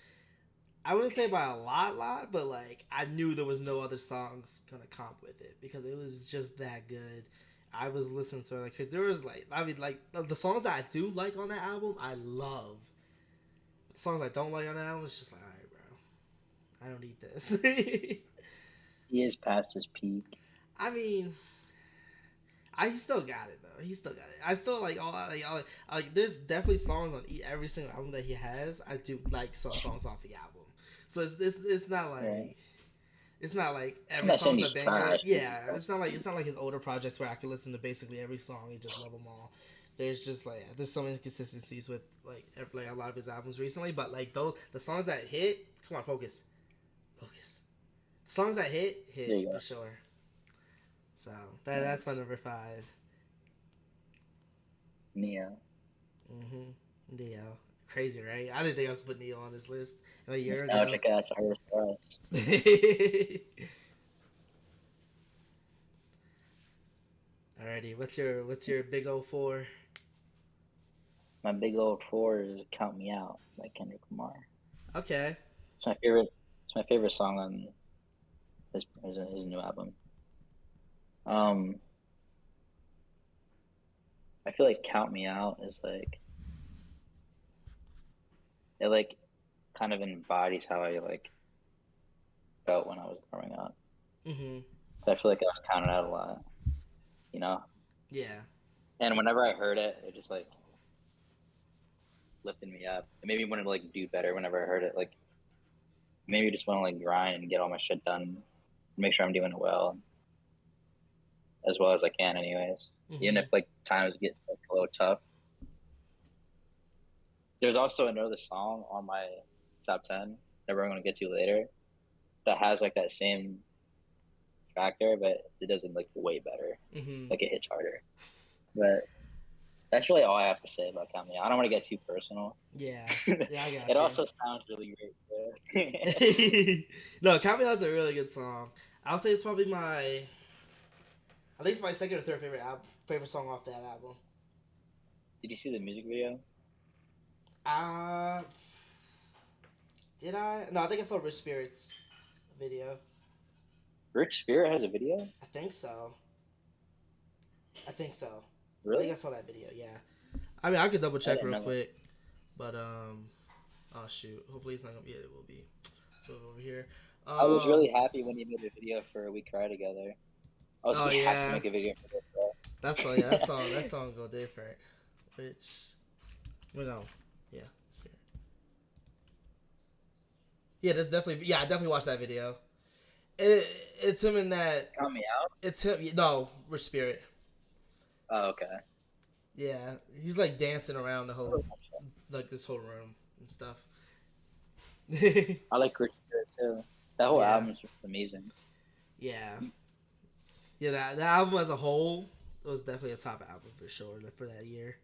I wouldn't say by a lot, but like I knew there was no other songs gonna comp with it because it was just that good. I was listening to it like because there was like I mean like the songs that I do like on that album I love. The songs I don't like on that album it's just like all right, bro, I don't need this. He is past his peak. I mean, I he still got it though. He still got it. I still like. There's definitely songs on every single album that he has. I do like some songs off the album. So it's not Right. like it's not like I'm every not saying song's a he's banger. trash. He's just Yeah, it's not like his older projects where I could listen to basically every song and just love them all. There's just like there's some inconsistencies with like a lot of his albums recently, but like though the songs that hit, come on, focus. The songs that there hit you for go. sure. So that's my Nice. number 5. Neo. Mm-hmm. Neo. Crazy, right? I didn't think I was putting Neo on this list a year ago. Nostalgic ass artist for us. Alrighty, what's your big O four? My big old four is "Count Me Out" by Kendrick Lamar. Okay. It's my favorite. It's my favorite song on his new album. I feel like "Count Me Out" is like it like kind of embodies how I like felt when I was growing up. Mhm. I feel like I was counted out a lot, you know. Yeah. And whenever I heard it, it just like lifted me up. It made me want to like do better whenever I heard it. Like maybe just want to like grind and get all my shit done, make sure I'm doing it well as I can, anyways. Even if Mhm. like times get like, a little tough. There's also another song on my top 10 that we're going to get to later that has like that same factor, but it does it like way better. Mhm. Like it hits harder. But that's really all I have to say about Count Me Out. I don't want to get too personal. Yeah. Yeah, I It got you. also sounds really great too. No, Count Me Out's a really good song. I'll say it's probably I think it's my second or third favorite song off that album. Did you see the music video? Uh, did I? No, I think I saw Rich Spirits video. Rich Spirit has a video? I think so. I think so. I think I Really? saw that video. Yeah. I mean, I could double I check didn't real know that. quick, but oh shoot, hopefully it's not gonna be. It will be. Let's move over here. I was Um. really happy when he made a video for We Cry Together. I was Oh like, he has to yeah. make a video for this, bro. That song. Yeah. That song go different. Which. Well, no. Yeah. Yeah. That's definitely. Yeah. I definitely watched that video. It, it's him in that. Count Me Out? It's him. No, Rich Spirit. Oh, okay. Yeah, he's like dancing around the whole, like this whole room and stuff. I like Rich Spirit too. That whole Yeah, album is just amazing. yeah, yeah. That album as a whole was definitely a top album for sure for that year.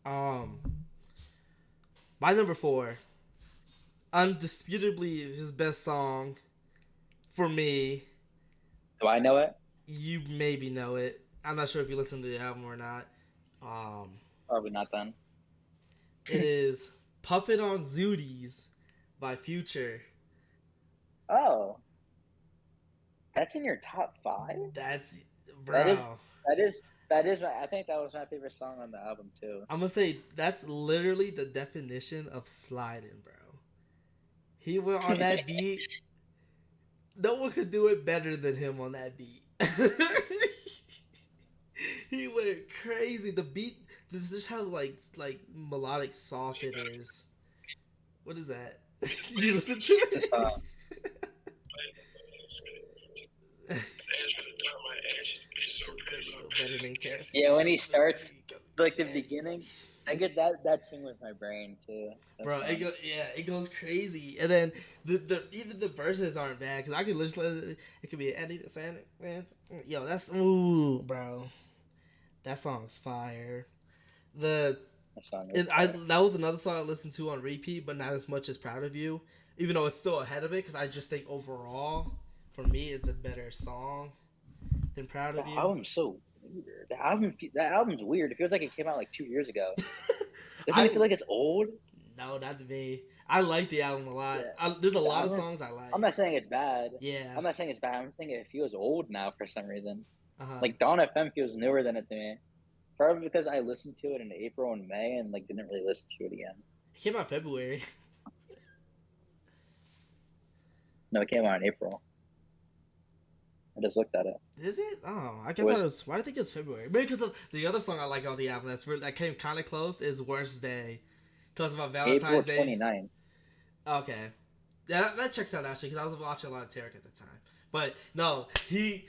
Um, my number four, undisputably his best song for me. Do I know it? You maybe know it. I'm not sure if you listened to the album or not. Um, Probably not then. it is "Puffin' on Zooties" by Future. Oh, that's in your top five? That's That is bro. that is that is my I think that was my favorite song on the album too. I'm gonna say that's literally the definition of sliding, bro. He went on that beat. No one could do it better than him on that beat. He went crazy. The beat, just how like melodic soft it is. What is that? Did you listen to It's a song. it? Better than Cass. Yeah, when he starts like the beginning, I get that tune with my brain too. That Bro, song. it goes crazy, and then the even the verses aren't bad because I could listen. It could be Eddie saying, man, yo, that's bro, that song's fire. The That song is and I that was another song I listened to on repeat, but not as much as Proud of You, even though it's still ahead of it because I just think overall, for me, it's a better song than Proud of that You. album's so weird. That album's weird. It feels like it came out like 2 years ago. Doesn't I it feel like it's old? no, not to me. I like the album a lot. Yeah. There's a The lot of album? songs I like. I'm not saying it's bad. Yeah. I'm not saying it's bad. I'm saying it feels old now for some reason. Uh-huh. Like Dawn FM feels newer than it to me. Probably because I listened to it in April and May and like didn't really listen to it again. It came out February. No, it came out in April. I just looked at it. Is it? Oh, I thought it was. Why do I think it was February? Maybe because of the other song I like on the album that came kind of close is "Worst Day." Talks about Valentine's April Day. 29th. Okay, yeah, that checks out actually because I was watching a lot of Tarek at the time. But no, the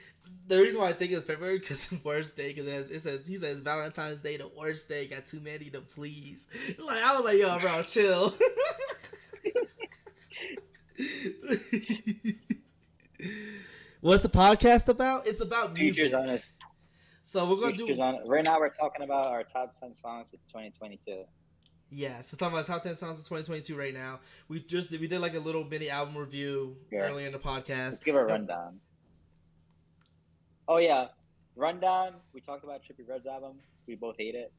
reason why I think it's February because "Worst Day" because he says Valentine's Day the worst day, got too many to please. Like I was like, yo, bro, chill. What's the podcast about? It's about music. Features on it. So we're gonna Features do. on it. Right now we're talking about our top 10 songs of 2022. Yes, we're talking about top 10 songs of 2022 right now. We did like a little mini album review Yeah. earlier in the podcast. Let's give a rundown. Oh yeah, rundown. We talked about Trippie Redd's album. We both hate it.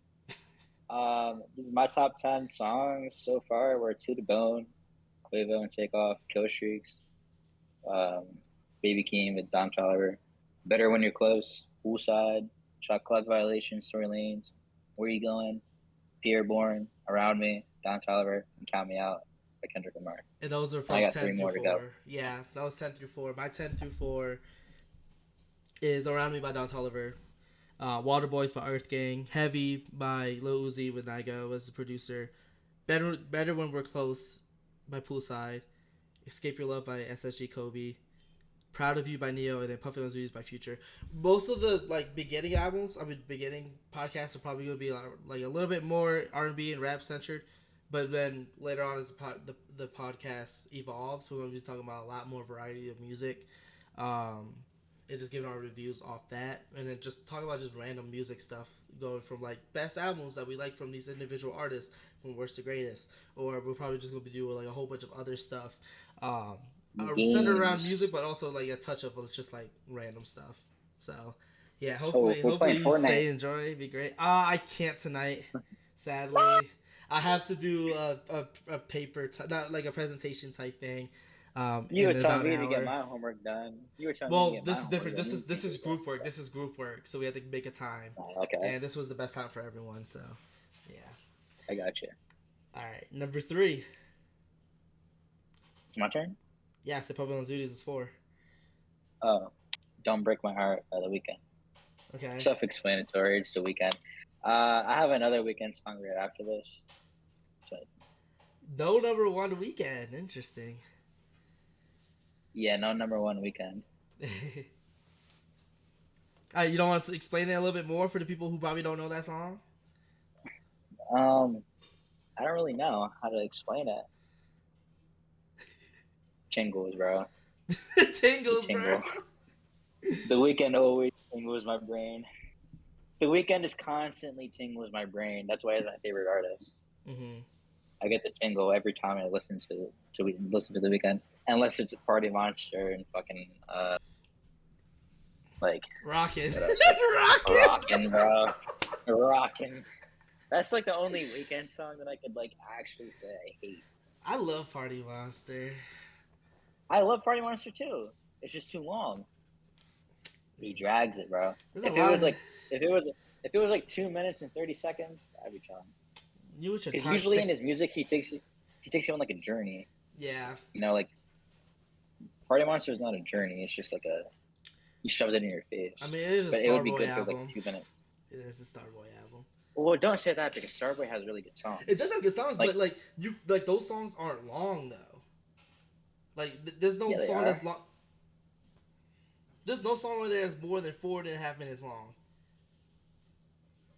This is my top 10 songs so far. We're To the Bone, Quavo and Takeoff, Kill Streaks, um, Baby Keem with Don Toliver, Better When You're Close, Poolside, Shot Clock Violations, Tory Lanez, Where You Going, Pierre Bourne, Around Me, Don Toliver, and Count Me Out by Kendrick Lamar. And those are And I from got three 10 through more to go. 4. Yeah, that was 10 through 4. My 10 through 4 is Around Me by Don Toliver, Water Boys by Earth Gang, Heavy by Lil Uzi with Nigo as the producer, Better When We're Close by Poolside, Escape Your Love by SSG Kobe, Proud of You by Neo, and then Puffin' on Zooties by Future. Most of the like beginning albums, beginning podcasts are probably gonna be like a little bit more R&B and rap centered, but then later on as the podcast evolves, we're gonna be talking about a lot more variety of music. And just giving our reviews off that, and then just talking about just random music stuff, going from like best albums that we like from these individual artists, from worst to greatest, or we're probably just gonna be doing like a whole bunch of other stuff, centered around music, but also like a touch of just like random stuff. So yeah, Oh, we're hopefully playing you Fortnite. stay enjoy. It'd be great. I can't tonight, sadly. I have to do a paper, not like a presentation type thing. You were in telling about me an to get hour. my homework done. You were telling me to Well, get my this is homework different. done. You This can't is do group work. that. This is group work. So we had to make a time, Oh, okay, and this was the best time for everyone. So, yeah. I got you. All right, number 3. It's my turn. Yeah, so Puffin' on Zooties is 4. Oh, Don't Break My Heart by The Weeknd. Okay. Self-explanatory. It's The Weeknd. I have another Weeknd song right after this. So No number 1 weekend. Interesting. yeah, no number 1 Weeknd. You don't want to explain it a little bit more for the people who probably don't know that song? I don't really know how to explain it. Tingles, bro. Tingles, bro. Tingle. The Weeknd always tingles my brain. The Weeknd is constantly tingles my brain. That's why he's my favorite artist. Mm-hmm. I get the tingle every time I listen to The Weeknd, unless it's a Party Monster and fucking like Rockin'. what else? Rockin', bro, rockin'. That's like the only Weeknd song that I could like actually say I hate. I love Party Monster. I love Party Monster too. It's just too long. He drags it, bro. If it was like 2 minutes and 30 seconds, I'd be chilling. Because usually in his music, he takes you on like a journey. Yeah. You know, like Party Monster is not a journey. It's just like he shoves it in your face. I mean, it is a but it would be Starboy good album. for like 2 minutes. It is a Starboy album. Well, don't say that because Starboy has really good songs. It does have good songs, but like those songs aren't long though. Like there's no song that's long. There's no song where there's more than 4.5 minutes long.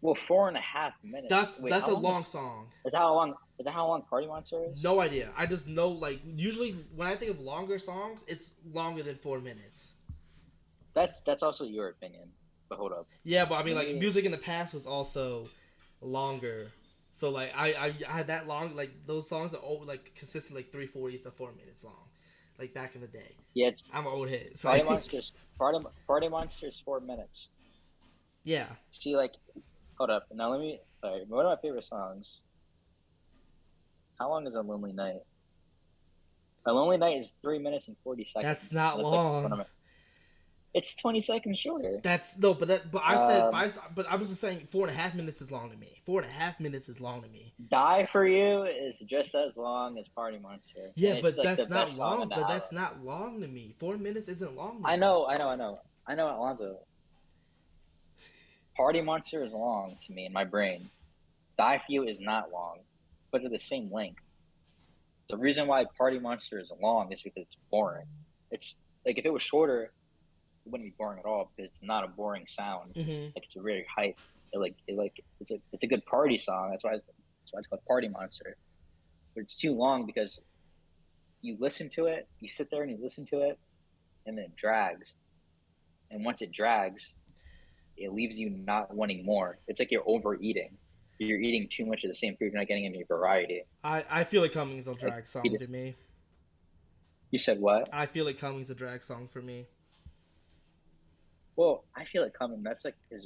Well, 4.5 minutes. That's a long song. Is that how long Party Monster is? No idea. I just know like usually when I think of longer songs, it's longer than 4 minutes. That's also your opinion. But hold up. Yeah, but I mean like music in the past was also longer. So like I had that long like those songs are like consistent like 3:40 to 4 minutes long. Like back in the day. Yeah, I'm an old head. So Party Monsters 4 minutes. Yeah. See, like, hold up. Now sorry, one of my favorite songs. How long is A Lonely Night? A Lonely Night is 3 minutes and 40 seconds. That's not long. Like it's 20 seconds shorter. But I was just saying 4.5 minutes is long to me. 4.5 minutes is long to me. Die For You is just as long as Party Monster. Yeah, but that's not long. But that's not long to me. 4 minutes isn't long. I know, Alonzo. Party Monster is long to me in my brain. Die For You is not long, but they're the same length. The reason why Party Monster is long is because it's boring. It's like if it was shorter, it wouldn't be boring at all because it's not a boring sound. Mm-hmm. Like it's a really hype. It's a good party song. That's why it's called Party Monster. But it's too long because you listen to it, you sit there and you listen to it, and then it drags. And once it drags, it leaves you not wanting more. It's like you're overeating. you're eating too much of the same food. You're not getting any variety. I feel like Coming is a Like drag he song to just, me. you said what? I feel like Coming's a drag song for me. Well, I feel like coming. That's like his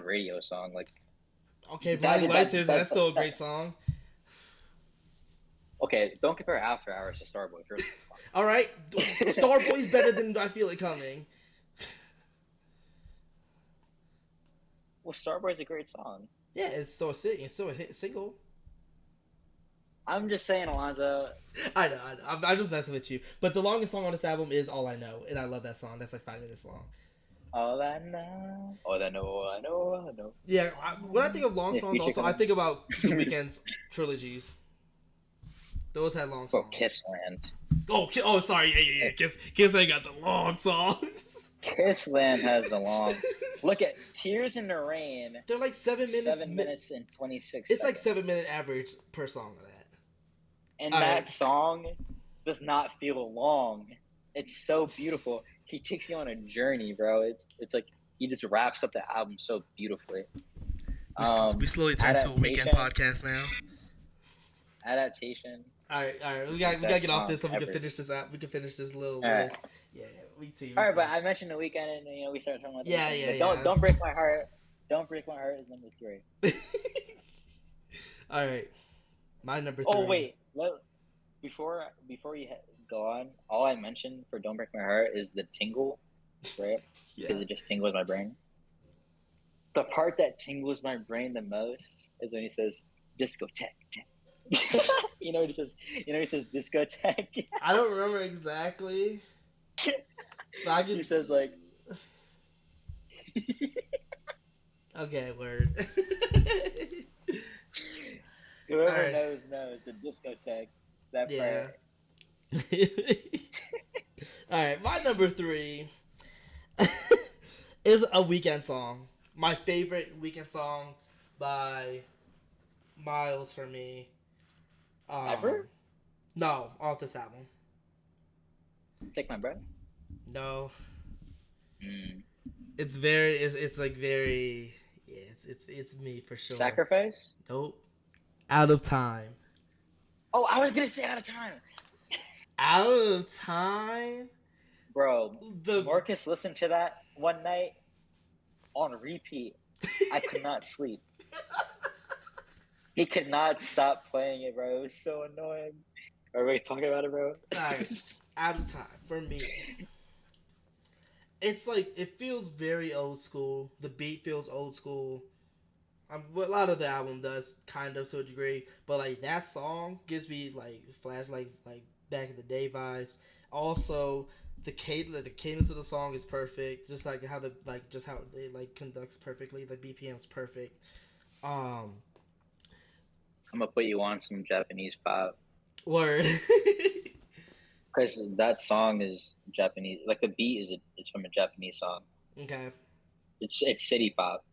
radio song. Like Okay, that Blinding Lights that is, and that, that's still a that great song. okay, don't compare After Hours to Starboy first All right, Starboy's better than I Feel It Coming. well, Starboy's a great song. Yeah, it's still a hit single. I'm just saying, Alonzo. I know, I'm just messing with you. But the longest song on this album is All I Know, and I love that song. That's like 5 minutes long. All I know, all I know, all I know, all I know. Yeah, when I think of long Yeah, songs, Future also I coming. think about the Weeknd's trilogies. Those had long Oh, songs. Kissland. Oh, sorry. Yeah. Kiss ain't got the long songs. Kissland has the long. Look at Tears in the Rain. They're like 7 minutes. 7 minutes and 26 It's like seconds. 7 minute average per song of that. And All that right. song does not feel long. It's so beautiful. He takes you on a journey, bro. It's like he just wraps up the album so beautifully. We slowly turn to a weekend podcast now. Adaptation. All right. We It's gotta the best get off this so song we can ever. finish this out. We can finish this little All right. list. Yeah, me too. All right, but I mentioned the weekend, and we started talking about the Yeah, weekend. yeah, But yeah. Don't break my heart. Don't break my heart is number 3. All right, my number 3. Oh wait, before you go on, all I mentioned for "Don't Break My Heart" is the tingle, right? Because it just tingles my brain. The part that tingles my brain the most is when he says "discotheque." you know what he says? You know he says discotheque. I don't remember exactly. But He says like. Okay, word. Whoever knows the discotheque. That Yeah. part. All right, my number 3 is a Weekend song. My favorite Weekend song by Miles for me. Ever? No, off this album. Take My Breath. No. Mm. It's like very, yeah, it's me for sure. Sacrifice. Nope. Out of Time. Oh, I was gonna say Out of Time. Out of Time. Bro, Marcus listened to that one night on repeat. I could not sleep. He could not stop playing it, bro. It was so annoying. Are we talking about it, bro? Alright. Out of Time for me. It's like it feels very old school. The beat feels old school. A lot of the album does, kind of to a degree, but like that song gives me like like back in the day vibes. Also, the cadence of the song is perfect. Just like how how it like conducts perfectly. The BPM's perfect. I'm gonna put you on some Japanese pop. Word. Because that song is Japanese. Like the beat it's from a Japanese song. Okay. It's city pop.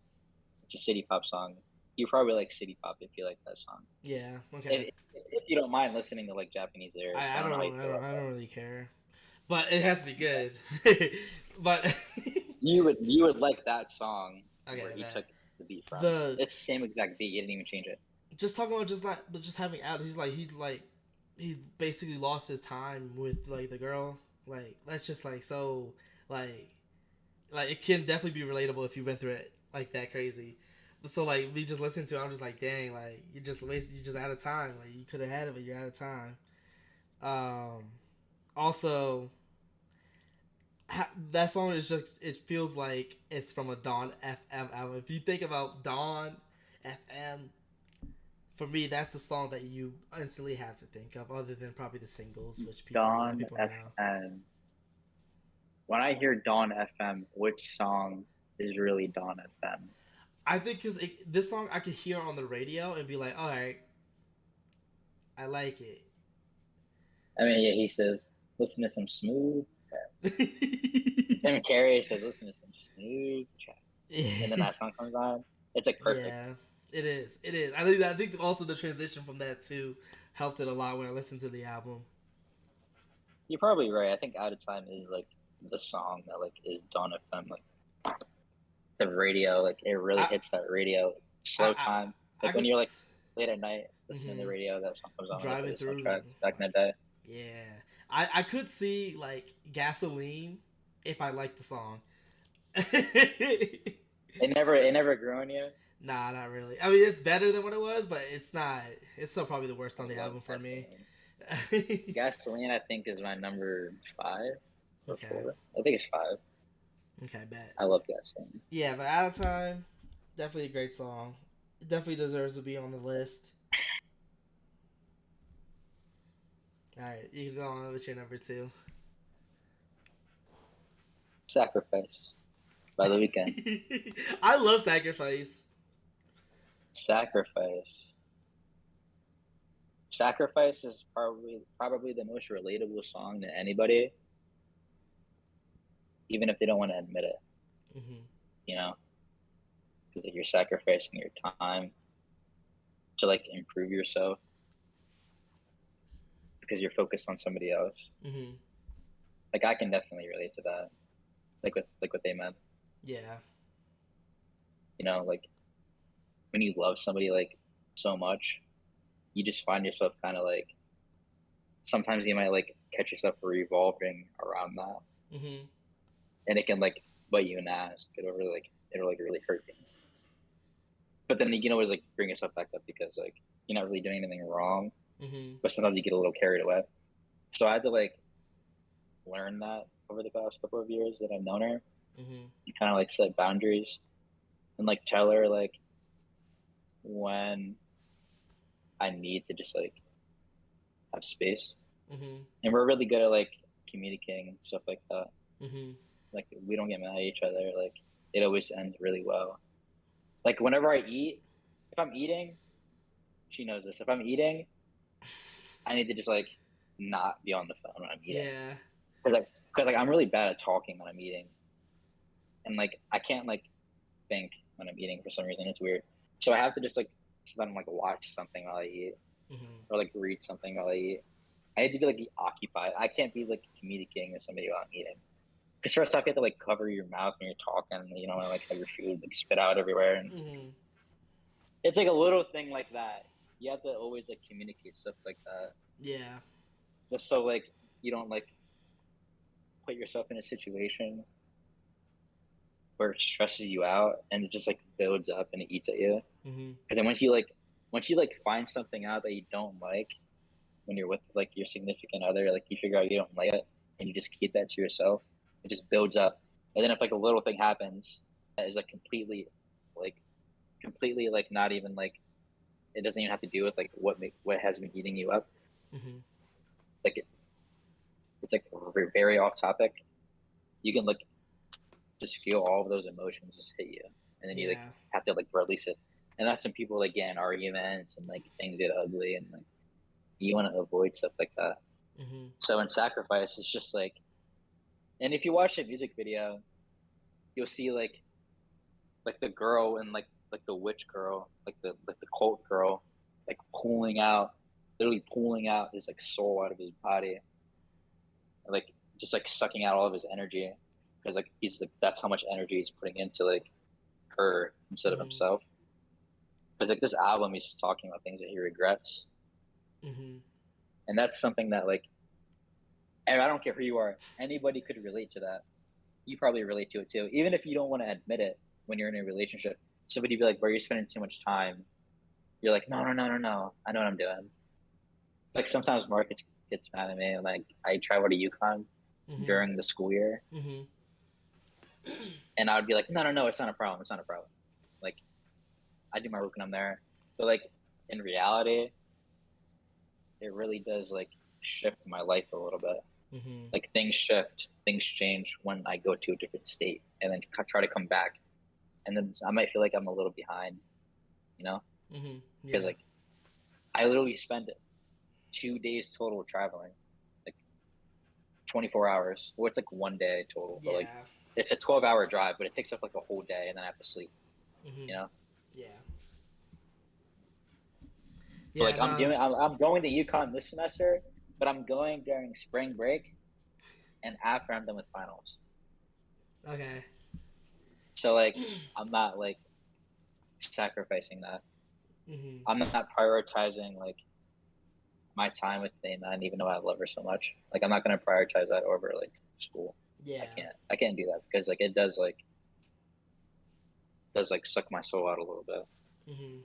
It's a city pop song. You probably like city pop if you like that song. Yeah. Okay. If you don't mind listening to like Japanese lyrics, I don't know how you feel. I don't really care, but it has to be good. But you would like that song where he took the beat from. It's the same exact beat. He didn't even change it. Just talking about just having out. He basically lost his time with like the girl. Like that's just like so like it can definitely be relatable if you went through it like that crazy. So like we just listened to it, I'm just like, dang, like you just out of time. Like you could have had it, but you're out of time. Also, that song is just, it feels like it's from a Dawn FM album. If you think about Dawn FM, for me, that's the song that you instantly have to think of, other than probably the singles, which Dawn FM. When I hear Dawn FM, which song is really Dawn FM? I think because this song I could hear on the radio and be like, all right, I like it. I mean, yeah, he says, listen to some smooth trap. Tim Carey says, listen to some smooth trap. And then that song comes on. It's like perfect. Yeah, it is. I think also the transition from that too helped it a lot when I listened to the album. You're probably right. I think Out of Time is like the song that like is Dawn FM, like the radio, like it really hits that radio slow time. I Like could when you're like late at night listening to the mm-hmm, radio, that song comes on when they play driving the through soundtrack back in the like day. yeah. I could see like gasoline if I like the song. It never grew on you. Nah, not really. I mean, it's better than what it was, but it's not. It's still probably the worst I on the love album for me. Gasoline. Gasoline, I think, is my number 5 or Okay. 4. I think it's 5. Okay, bet. I love Gasoline. Yeah, but Out of Time, definitely a great song. It definitely deserves to be on the list. All right, you can go on with your number 2. Sacrifice by the weekend. I love Sacrifice. Sacrifice. Sacrifice is probably the most relatable song to anybody, even if they don't want to admit it. Mm-hmm. You know, because if you're sacrificing your time to like improve yourself because you're focused on somebody else. Mm-hmm. Like I can definitely relate to that. Like what they meant. Yeah. You know, like when you love somebody like so much, you just find yourself kind of like sometimes you might like catch yourself revolving around that, Mm-hmm. and it can like bite you in the ass. It'll like really hurt you. But then you can always like bring yourself back up because like you're not really doing anything wrong. Mm-hmm. But sometimes you get a little carried away. So I had to like learn that over the past couple of years that I've known her. Mm-hmm. You kind of like set boundaries and like tell her like when I need to just like have space. Mm-hmm. And we're really good at like communicating and stuff like that. Mm-hmm. Like we don't get mad at each other. Like it always ends really well. Like whenever I eat, if I'm eating, she knows this. If I'm eating, I need to just like not be on the phone when I'm eating Yeah. because like I'm really bad at talking when I'm eating, and like I can't like think when I'm eating for some reason. It's weird. So I have to just like let them like watch something while I eat Mm-hmm. or like read something while I eat. I need to be like occupied. I can't be like communicating with somebody while I'm eating. Because first off, you have to like cover your mouth when you're talking. You don't want to like have your food like spit out everywhere, and Mm-hmm. it's like a little thing like that. You have to always like communicate stuff like that, Yeah. just so like you don't like put yourself in a situation where it stresses you out and it just like builds up and it eats at you. Mm-hmm. Because then once you like find something out that you don't like when you're with like your significant other, like you figure out you don't like it and you just keep that to yourself, it just builds up. And then if like a little thing happens that is like completely like not even like it doesn't even have to do with like what has been eating you up. Mm-hmm. Like it's like very, very off topic. You can like just feel all of those emotions just hit you, and then you like Yeah. have to like release it. And that's when people like get in arguments and like things get ugly, and like you want to avoid stuff like that. Mm-hmm. So in Sacrifice, it's just like, and if you watch the music video, you'll see like the girl and like the witch girl, like the cult girl, like literally pulling out his like soul out of his body, like just like sucking out all of his energy because like he's like that's how much energy he's putting into like her instead of Mm-hmm. himself. Because like this album, he's just talking about things that he regrets, Mm-hmm. and that's something that like, and I don't care who you are, anybody could relate to that. You probably relate to it too, even if you don't want to admit it when you're in a relationship. Somebody be like, "Where you're spending too much time." You're like, "No, no, no, no, no. I know what I'm doing." Like sometimes Mark gets mad at me. Like I travel to Yukon Mm-hmm. during the school year, Mm-hmm. and I would be like, "No, no, no. It's not a problem. It's not a problem." Like I do my work when I'm there, but like in reality, it really does like shift my life a little bit. Mm-hmm. Like things shift, things change when I go to a different state and then try to come back, and then I might feel like I'm a little behind, you know, Mm-hmm. because Yeah. like I literally spend 2 days total traveling, like 24 hours. Well, it's like one day total, but like Yeah. it's a 12-hour drive, but it takes up like a whole day, and then I have to sleep, Mm-hmm. you know. Yeah. But Yeah. like No. I'm going to Yukon this semester, but I'm going during spring break and after I'm done with finals. Okay. So like I'm not like sacrificing that. Mm-hmm. I'm not prioritizing like my time with Dana, and even though I love her so much, like I'm not gonna prioritize that over like school. Yeah. I can't do that because like it does like suck my soul out a little bit. Mm-hmm.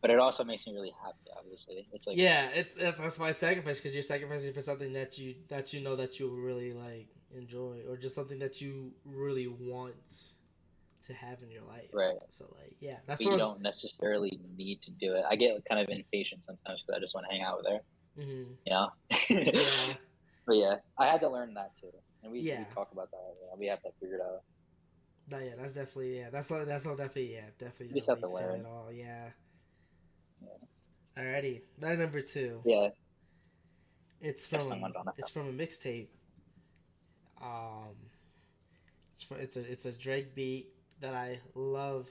But it also makes me really happy. Obviously, it's like Yeah, that's my sacrifice because you're sacrificing for something that you know that you really like enjoy, or just something that you really want to have in your life. right, So like, yeah, that but you sounds. don't necessarily need to do it. I get kind of impatient sometimes because I just want to hang out with her, Mm-hmm. you know. Yeah, But yeah, I had to learn that too, and we yeah. talk about that. You know, we have to figure it out. No, yeah, that's definitely yeah. That's all definitely yeah. Definitely You just have to relates to learn. it all. Yeah. Yeah, Alrighty, that number two. yeah. Yes, someone don't It's have. from a mixtape. Um, it's a Drake beat that I love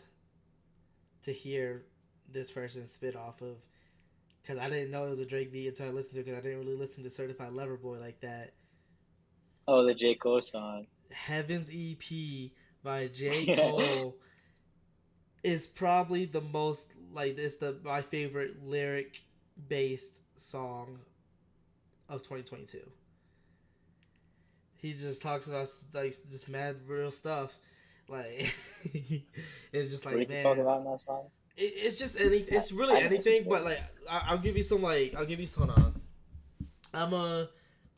to hear this person spit off of, because I didn't know it was a Drake beat until I listened to it, because I didn't really listen to Certified Lover Boy like that. Oh, the J Cole song. Heaven's EP by J. Yeah. Cole is probably the most like it's the my favorite lyric based song of 2022. He just talks about like just mad real stuff. Like it's just What like does he talk man, about in that song? it's just any it's I really didn't listen anything. to But it. like I'll give you some like I'll give you some. Hold on. I'm gonna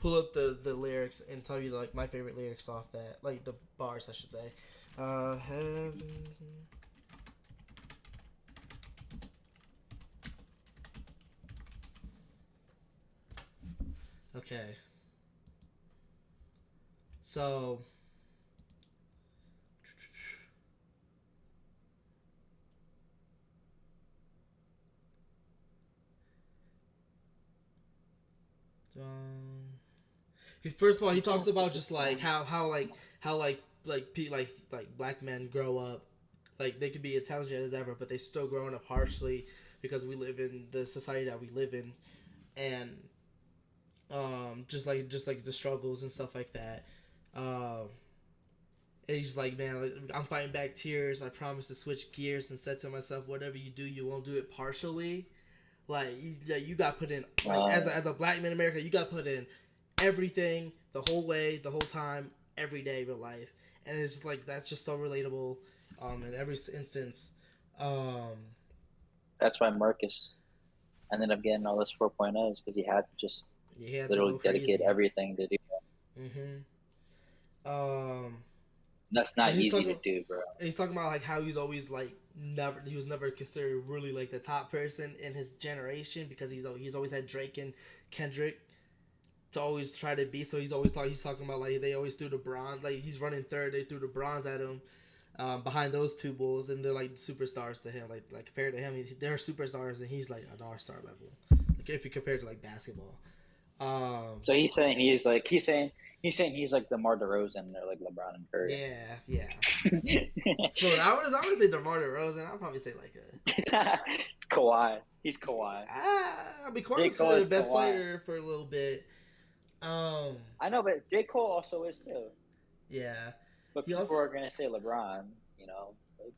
pull up the lyrics and tell you like my favorite lyrics off that, like the bars I should say. Heaven. Okay. So first of all, he Which talks one? about Which just like one? how like black men grow up, like they could be intelligent as ever, but they still growing up harshly because we live in the society that we live in, and just like the struggles and stuff like that. Um, and he's like, man, like, I'm fighting back tears. I promise to switch gears and said to myself, whatever you do, you won't do it partially. You got put in like as a black man in America, you got put in everything the whole way, the whole time, every day of your life, and it's like that's just so relatable. In every instance, um, That's why Marcus ended up getting all this 4.0s because he had to just you had to literally go dedicate crazy. everything to do. Mm-hmm. Um, That's and not easy to do, bro. he's talking about like how he's always like he was never considered really like the top person in his generation because he's always had Drake and Kendrick to always try to beat. So he's talking about like they always threw the bronze, like he's running third, they threw the bronze at him behind those two bulls, and they're like superstars to him. Like compared to him, they're superstars, and he's like an all-star level. Like if you compare it to like basketball. So he's saying he's like DeMar DeRozan or like LeBron and Curry. Yeah, yeah. So I would say DeMar DeRozan. I'll probably say like a Kawhi. He's Kawhi. I mean, Kawhi J was Cole considered is the best Kawhi. player for a little bit. Um, I know, but J Cole also is too. yeah. But He people also are gonna say LeBron, you know, like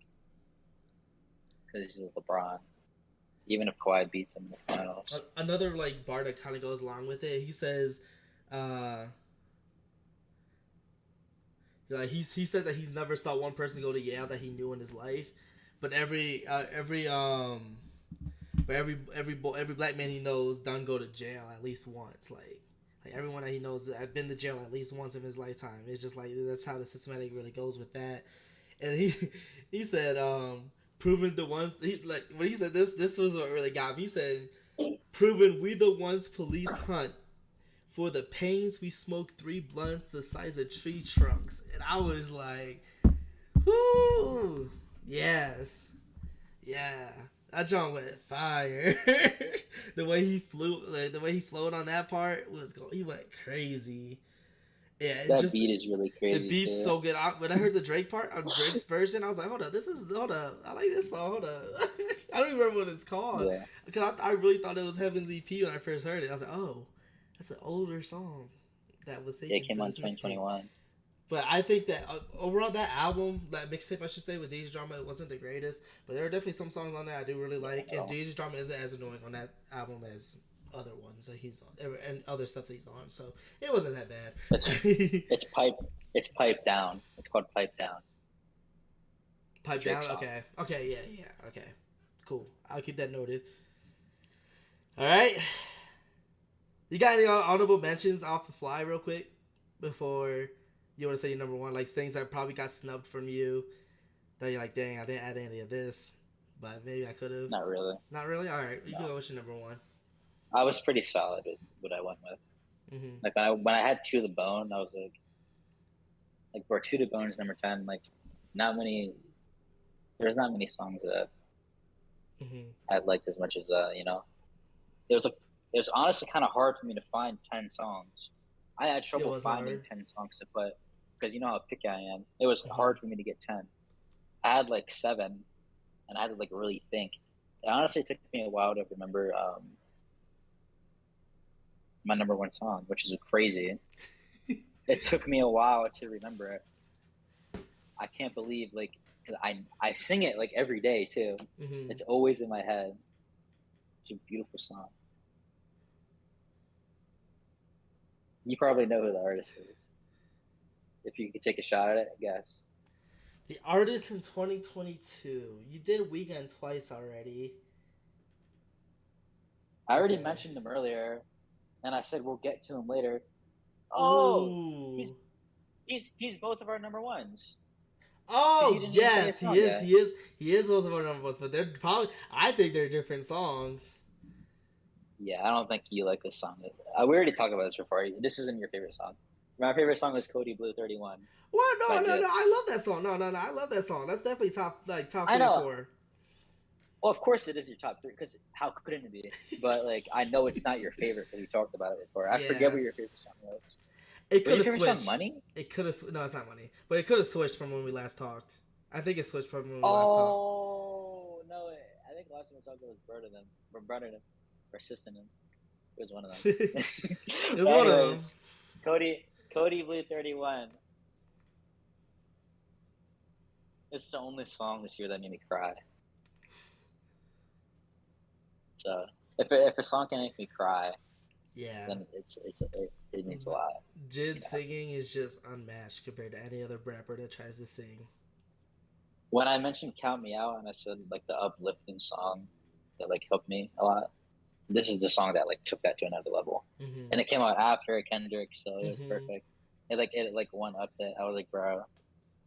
because he's LeBron. Even if Kawhi beats him in the finals. another like bar that kind of goes along with it. He says, uh, like he said that he's never saw one person go to Yale that he knew in his life, but every black man he knows done go to jail at least once. Like everyone that he knows have been to jail at least once in his lifetime. It's just like that's how the systematic really goes with that. And he said proving the ones like when he said this was what really got me. He said proving we the ones police hunt for the pains we smoke 3 blunts the size of tree trunks. And I was like, whoo, yes, yeah. That John went fire. The way he flew, like, the way he flowed on that part he went crazy. Yeah, and That just beat is really the crazy beat's too. so good. When I heard the Drake part on Drake's version, I was like, hold up, hold up. I like this song. Hold up. I don't even remember what it's called Yeah. because I really thought it was Heaven's EP when I first heard it. I was like, oh, that's an older song that was Yeah, it taken came for on this mixtape. 2021. But I think that overall that album, that mixtape I should say with DJ Drama, it wasn't the greatest. But there are definitely some songs on there I do really like, and No. DJ Drama isn't as annoying on that album as other ones that he's on and other stuff that he's on. So it wasn't that It's bad. it's pipe it's pipe down. It's called pipe down. Pipe Drake down. song. Okay. Okay. Yeah. Yeah. Okay. Cool. I'll keep that noted. All right. You got any honorable mentions off the fly, real quick, before you want to say your number one? Like things that probably got snubbed from you that you're like, dang, I didn't add any of this, but maybe I could have. Not really. Not really. All right, you can No. go with your number one. I was pretty solid with what I went with. Mm-hmm. Like when I had To the Bone, I was like for To the Bone's number 10. Like not many. There's not many songs that Mm-hmm. I liked as much as It was like it was honestly kind of hard for me to find 10 songs. I had It trouble was finding hard. 10 songs to put because you know how picky I am. It was Mm-hmm. hard for me to get 10. I had like 7, and I had to like really think. It honestly took me a while to remember my number one song, which is crazy. It took me a while to remember it. I can't believe like 'cause I sing it like every day too. Mm-hmm. It's always in my head. It's a beautiful song. You probably know who the artist is. If you could take a shot at it, I guess. The artist in 2022. You did Weekend twice already. I already Okay. mentioned him earlier, and I said we'll get to him later. Oh, he's Ooh. he's both of our number ones because you Oh didn't even say his yes, he song is. yet. He is. He is both of our number ones, but they're probably. I think they're different songs. Yeah, I don't think you like this song. We already talked about this before. This isn't your favorite song. My favorite song is Cody Blue 31 What? by No, no, no. Jid. I love that song. No, no, no. I love that song. That's definitely top I three, know. four. Well, of course it is your top 3 because how couldn't it be? But like, I know it's not your favorite because we talked about it before. I forget Yeah. what your favorite song was. It Was could your have favorite song switched. Money? It could have. No, it's not money. But it could have switched from when we last talked. I think it switched from when we last talked. Oh no! I think last time we talked about was Burning Him, or System Him. It was one of them. It was But one of them. anyways, Cody Blue 31. It's the only song this year that made me cry. So if a song can make me cry, Yeah. then it means a lot. Jid You know? singing is just unmatched compared to any other rapper that tries to sing. When I mentioned "Count Me Out" and I said like the uplifting song that like helped me a lot, this is the song that like took that to another level. Mm-hmm. And it came out after Kendrick, so it was Mm-hmm. perfect. It one up that I was like, bro,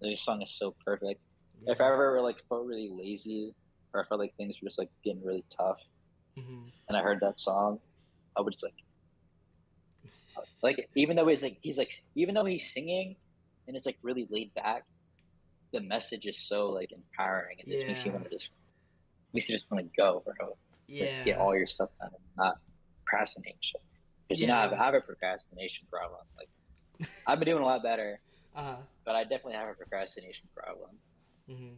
this song is so perfect. Yeah. If I ever like felt really lazy or I felt like things were just like getting really tough, Mm-hmm. and I heard that song, I would just like even though even though he's singing and it's like really laid back, the message is so like empowering and just makes you Yeah. want to just go, bro. Just get Yeah. all your stuff done and not procrastinate shit. Because you know Yeah. I have a procrastination problem. Like I've been doing a lot better, Uh-huh. but I definitely have a procrastination problem. Mm-hmm.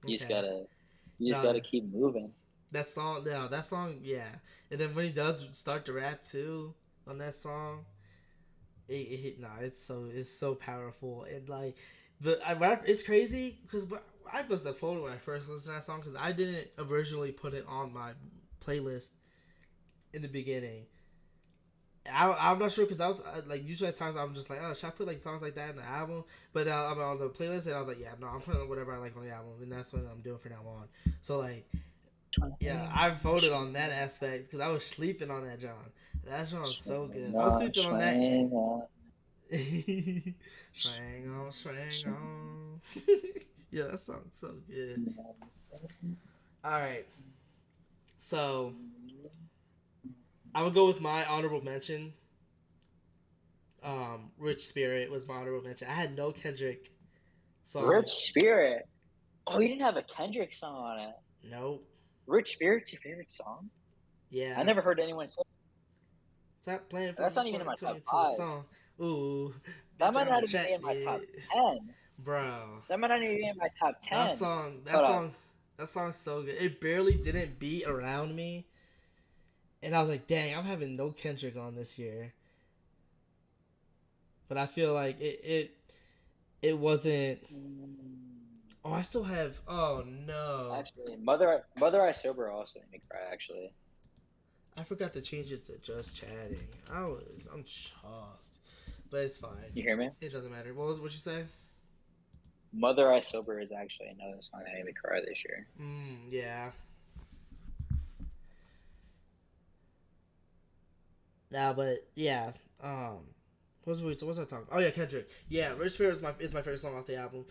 You just Okay. gotta keep moving. That song, yeah, that song, yeah. And then when he does start to rap too on that song, it's so powerful and like it's crazy because I was a photo when I first listened to that song because I didn't originally put it on my playlist in the beginning. I'm not sure because I was like usually at times I'm just like, oh, should I put like songs like that in the album? But I'm on the playlist and I was like, yeah, no, I'm putting whatever I like on the album and that's what I'm doing from now on. So like, yeah, I voted on that aspect because I was sleeping on that John. That John was so good. I was sleeping on that. Swang on, swang on. Yeah, that song's so good. All right, so I would go with my honorable mention. Rich Spirit was my honorable mention. I had no Kendrick Rich songs. Spirit. Oh, you didn't have a Kendrick song on it. Nope. Rich Spirit's your favorite song? Yeah. I never heard anyone say Stop playing that. That's not even in my turn top into a 5. song. Ooh, That bitch, might I'm a not even track, be in my top yeah. 10. Bro. That might not even be in my top 10. That song, that Hold on. song, that song's so good. It barely didn't beat around me, and I was like, dang, I'm having no Kendrick on this year. but I feel like it wasn't. Oh, I still have. Oh no, Actually, Mother I Sober also made me cry. Actually, I forgot to change it to just chatting. I'm shocked, but it's fine. you hear me? It doesn't matter. What you say? Mother I Sober is actually another song that made me cry this year. Yeah. Nah, but yeah. What's I talking about? Oh yeah, Kendrick. Yeah, Rich Spirit is my favorite song off the album.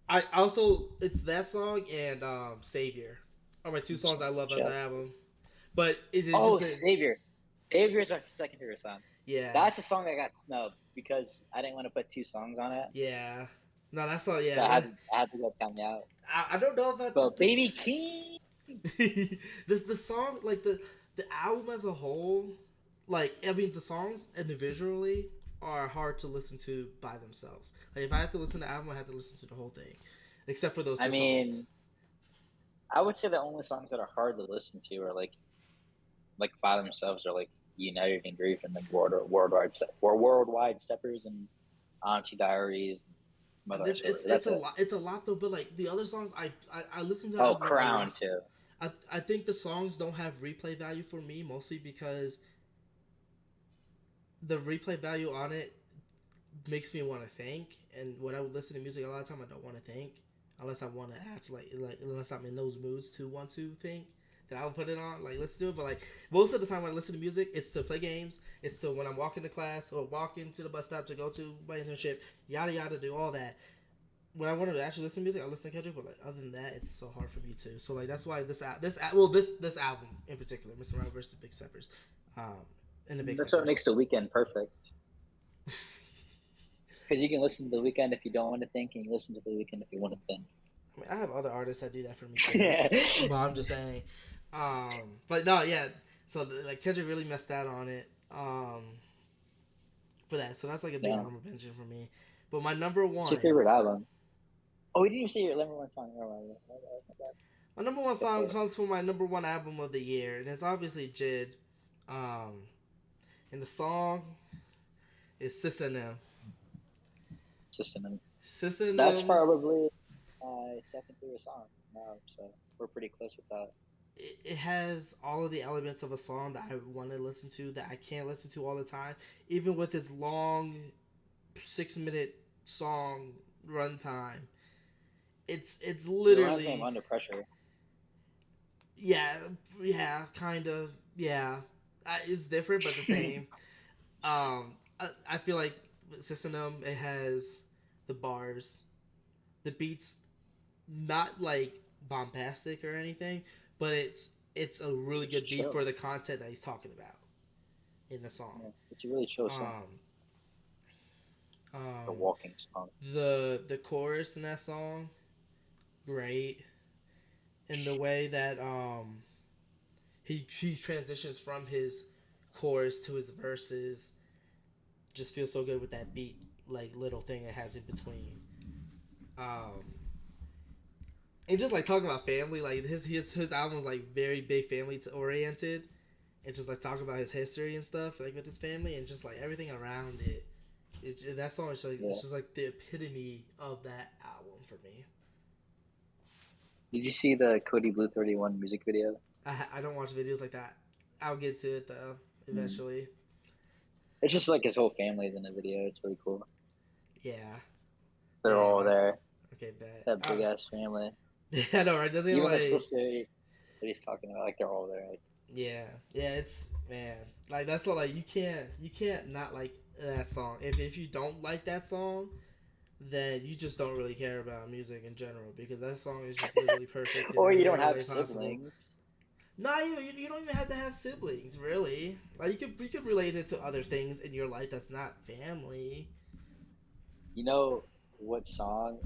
I also it's that song and Savior are my two songs I love of the Shut. album. But it is just Oh, that Savior. Savior is my second favorite song. yeah, That's a song that got snubbed because I didn't want to put two songs on it, yeah. No, that's all. so Yeah, that I had to go count me out. I don't know about But Baby King, this the song like the album as a whole. Like I mean, the songs individually are hard to listen to by themselves. Like if I had to listen to the album, I had to listen to the whole thing, except for those I two songs. mean, I would say the only songs that are hard to listen to are like by themselves are like United in Grief and then Worldwide Steppers and Auntie Diaries and Mother I Sober. It's That's a it. lot. It's a lot though. But like the other songs, I listen to the Oh, album a Crown lot. too. I think the songs don't have replay value for me mostly because the replay value on it makes me want to think, and when I would listen to music, a lot of time I don't want to think unless I want to act like unless I'm in those moods to want to think. Then I'll put it on, like let's do it. But like most of the time when I listen to music, it's to play games. It's to when I'm walking to class or walking to the bus stop to go to my internship. Yada yada, do all that. When I wanted to actually listen to music, I listen to Kendrick. But like other than that, it's so hard for me too. So like that's why this album in particular, Mr. Round versus Big Steppers, um, and the Big That's what makes Steppers. the weekend perfect. Because you can listen to the weekend if you don't want to think, and you listen to the weekend if you want to think. I mean, I have other artists that do that for me too, Yeah. but I'm just saying. But no, yeah. So like Kendrick really messed out on it for that. So that's like a big Yeah. honorable mention for me. But my number What's your one, favorite album? Oh, we didn't even say your number one song. my number one song Okay. comes from my number one album of the year, and it's obviously Jid. Um, and the song is System M. System. System That's M. probably my second favorite song now, so we're pretty close with that. It has all of the elements of a song that I want to listen to that I can't listen to all the time, even with its long 6 minute song runtime. It's It reminds me of literally Under Pressure. yeah, yeah, kind of, yeah. It's different but the same. I feel like System it has the bars, the beats, not like bombastic or anything, but it's a really It's good beat chill. for the content that he's talking about in the song. Yeah, it's a really chill song. Um, A um, walking song. the chorus in that song, great, in the way that he transitions from his chorus to his verses, just feels so good with that beat, like little thing it has in between. Um, and just like talking about family, like his album is like very big family oriented, and just like talk about his history and stuff like with his family and just like everything around it. That song is like Yeah. it's just like the epitome of that album for me. Did you see the Cody Blue 31 music video? I don't watch videos like that. I'll get to it though Mm. eventually. It's just like his whole family's in the video. It's really cool. Yeah, They're dang. all there. Okay, bet. That big ass family. I know, right? Doesn't Even the like sister that he's talking about, like they're all there. Like, yeah, yeah. It's man, like that's not like you can't not like that song. If you don't like that song, then you just don't really care about music in general because that song is just literally perfect in or you every don't other have way possible. siblings. Not even you don't even have to have siblings, really. Like you could relate it to other things in your life that's not family. You know what song?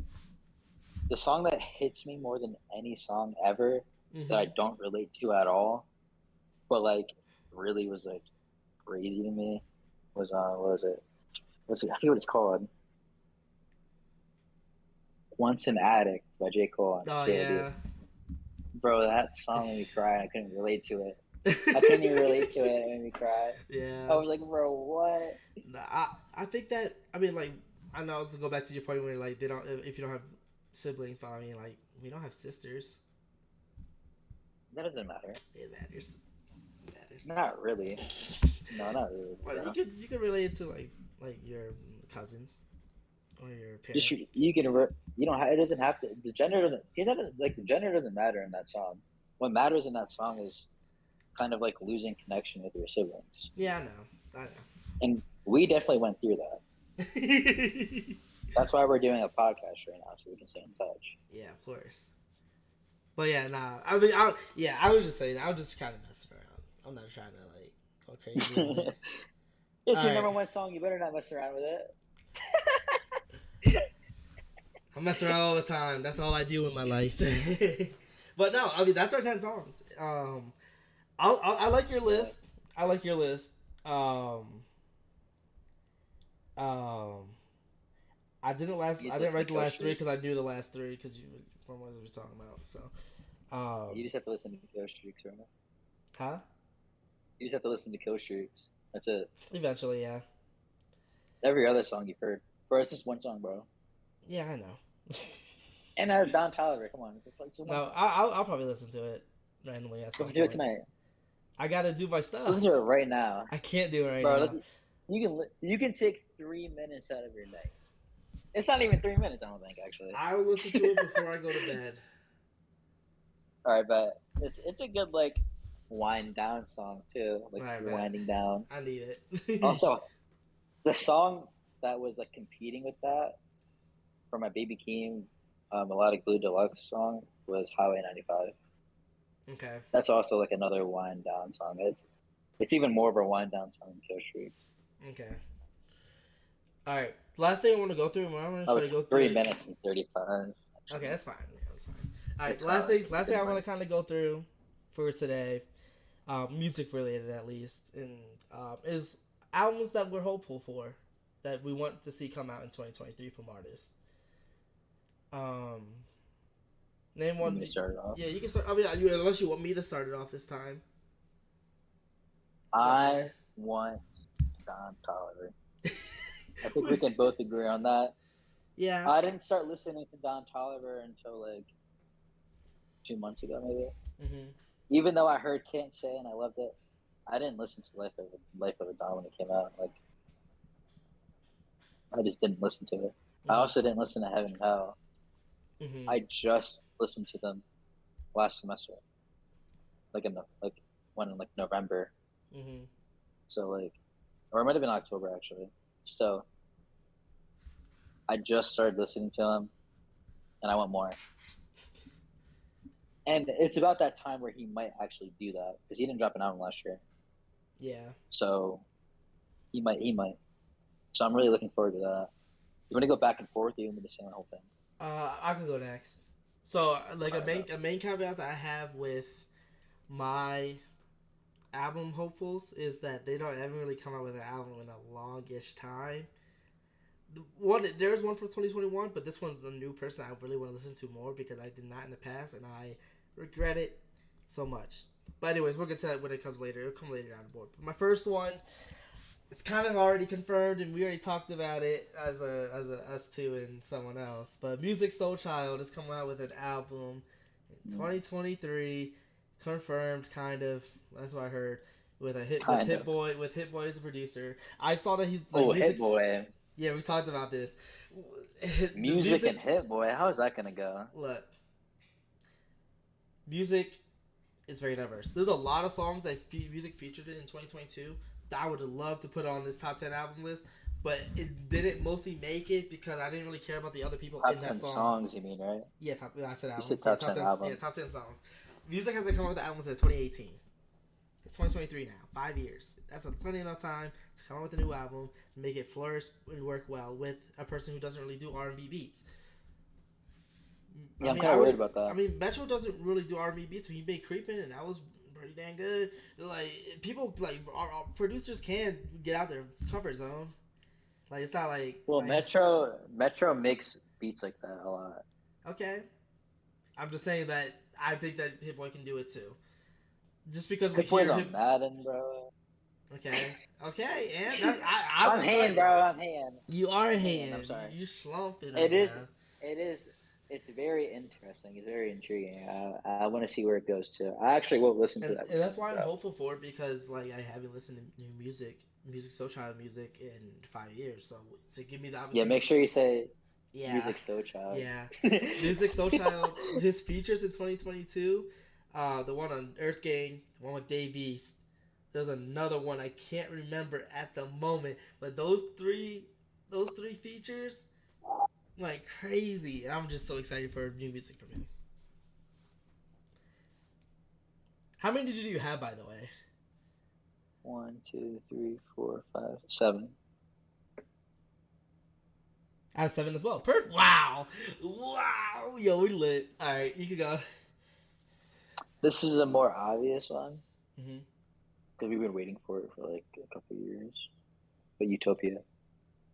The song that hits me more than any song ever that I Mm-hmm. don't relate to at all, but like really was like crazy to me was what was it? What's it? I forget what it's called. Once an Addict by J. Cole and Oh KOD. yeah. Bro, that song made me cry. I couldn't relate to it. I couldn't even relate to it. It made me cry. I Yeah. was like, bro, what? Nah, I think that I mean like I know I was to go back to your point where like they don't if you don't have siblings, but I mean like we don't have sisters. That doesn't matter. It matters. It matters. Not really. No, not really. Well, Bro. you could relate it to like your cousins or your Just parents. you can you don't have, it doesn't have to the gender doesn't it doesn't like the gender doesn't matter in that song. What matters in that song is kind of like losing connection with your siblings. Yeah, I know. And we definitely went through that. That's why we're doing a podcast right now, so we can stay in touch. Yeah, of course. But yeah, nah. I mean, I was just saying, I was just kind of messing around. I'm not trying to like go crazy. It's your number one song. You better not mess around with it. I mess around all the time. That's all I do in my life. But no, I mean that's our 10 songs. I like your list. I like your list. I didn't write the last three because I knew the last three because you from what we were talking about. So, You just have to listen to Kill Streaks right now. huh? You just have to listen to Kill Streaks. That's it. Eventually, yeah. Every other song you've heard, bro. It's just one song, bro. Yeah, I know. And that's Don Toliver. Come on, it's just one No, song. I'll probably listen to it randomly at some Listen to it point. tonight. I gotta do my stuff. Listen to it right now. I can't do it right Bro, now. listen, you can take 3 minutes out of your night. It's not even 3 minutes, I don't think, actually. I will listen to it before I go to bed. All right, but it's a good like wind down song too. Like Right, you're right. winding down. I need it. Also, the song that was like competing with that for my Baby Keem, Melodic Blue Deluxe song was Highway 95. Okay. That's also like another wind down song. It's even more of a wind down song than Kill Streak. Okay. All right. Last thing I want to go through. I'm going to try it's to go 3 through. minutes and 35. Okay, that's fine. Yeah, that's fine. All right. It's Last solid. thing I want to kind of go through for today, music related at least, and is albums that we're hopeful for, that we want to see come out in 2023 from artists. Name one. Let me start it off. Yeah, you can start. I mean, unless you want me to start it off this time. I want Don Toliver. I think we can both agree on that. Yeah. I didn't start listening to Don Toliver until like 2 months ago, maybe. Mm-hmm. Even though I heard "Can't Say" and I loved it, I didn't listen to Life of a Don when it came out. Like, I just didn't listen to it. Mm-hmm. I also didn't listen to Heaven and Hell. Mm-hmm. I just listened to them last semester, like in November. Mm-hmm. So like, or it might have been October actually. So I just started listening to him, and I want more. And it's about that time where he might actually do that because he didn't drop an album last year. Yeah. So he might. So I'm really looking forward to that. You want to go back and forth, or you want me to say the whole thing? I can go next. So, like Alright, a main caveat that I have with my album hopefuls is that they haven't really come out with an album in a longish time. There's one from 2021, but this one's a new person I really want to listen to more because I did not in the past, and I regret it so much. But anyways, we'll get to that when it comes later. It'll come later down the board. But my first one, it's kind of already confirmed, and we already talked about it as us two and someone else. But Music Soul Child is coming out with an album in 2023, confirmed, kind of. That's what I heard. With Hit Boy as a producer. I saw that he's like Hit Boy. Yeah, we talked about this. Music and Hit Boy. How is that gonna go? Look, music is very diverse. There's a lot of songs that music featured in 2022 that I would have loved to put on this top 10 album list, but it didn't mostly make it because I didn't really care about the other people top in that 10 song. songs, you mean, right? Yeah, I said albums. You said top 10 albums. Yeah, top 10 songs. Music hasn't come out with the album since 2018. It's 2023 now. 5 years. That's plenty enough time to come out with a new album, make it flourish and work well with a person who doesn't really do R&B beats. Yeah, I'm kind of worried about that. I mean, Metro doesn't really do R&B beats, but he made "Creepin'" and that was pretty dang good. Like people, like our producers can get out their comfort zone. Like it's not like Metro makes beats like that a lot. Okay, I'm just saying that I think that Hit Boy can do it too. Just because we Hit Boy's hear on him. Madden, bro. Okay, Okay, and I'm I'm hating, excited. bro. I'm hating. You are I'm hating. I'm hating. sorry. You slumping It right is. now. It is. It's very interesting. It's very intriguing. I want to see where it goes to. I actually will listen to that And when that's it why I'm drops. hopeful for it because like I haven't listened to new music so child music in 5 years. So to give me the Yeah, opportunity, make sure you say yeah, Music So Child. yeah, music so child. His features in 2022, the one on Earth Gang, the one with Dave East. There's another one I can't remember at the moment, but those three features, like crazy, and I'm just so excited for new music from him. How many did you have, by the way? One, two, three, four, five, seven. I have seven as well. Perfect. Wow, wow. Yo, we lit. All right, you can go. This is a more obvious one Hmm. because we've been waiting for it for like a couple of years. But Utopia,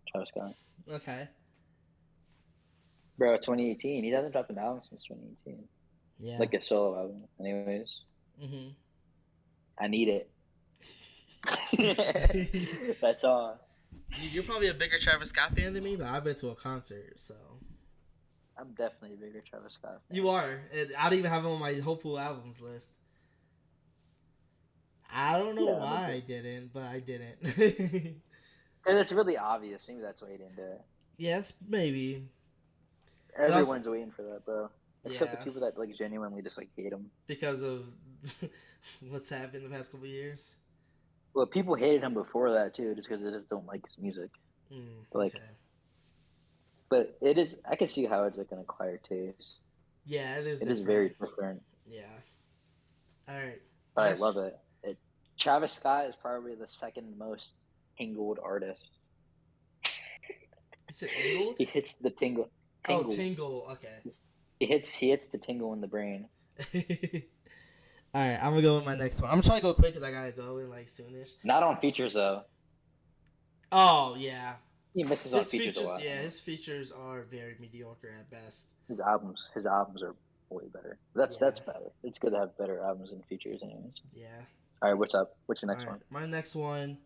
Travis Scott. Okay. Bro, 2018. He hasn't dropped an album since 2018. Yeah. Like a solo album. Anyways, Hmm. I need it. That's all. You're probably a bigger Travis Scott fan than me, but I've been to a concert, so I'm definitely a bigger Travis Scott you fan. are. And I don't even have him on my hopeful albums list. I don't know Yeah, I'm a why I bit. didn't, but I didn't. Because it's really obvious. Maybe that's why he didn't do it. Yes, maybe. But also, Everyone's waiting for that, bro. Except the yeah, people that like genuinely just like hate him. because of what's happened the past couple years. Well, people hated him before that too, just because they just don't like his music. Like, Okay. but it is. I can see how it's like an acquired taste. Yeah, it is It is different. very different, Yeah. All right. but I Next. love it. Travis Scott is probably the second most tingled artist. Is it angled? He hits the tingle, Oh, tingle. tingle. Okay. He hits the tingle in the brain. All right, I'm gonna go with my next one. I'm gonna try to go quick because I gotta go in like soonish. Not on features though. Oh yeah, He misses on his features a features. lot. Yeah, his features are very mediocre at best. His albums are way better. Yeah, That's better. It's good to have better albums and features, anyways. yeah. All right, what's up? What's your All next right, one? my next one.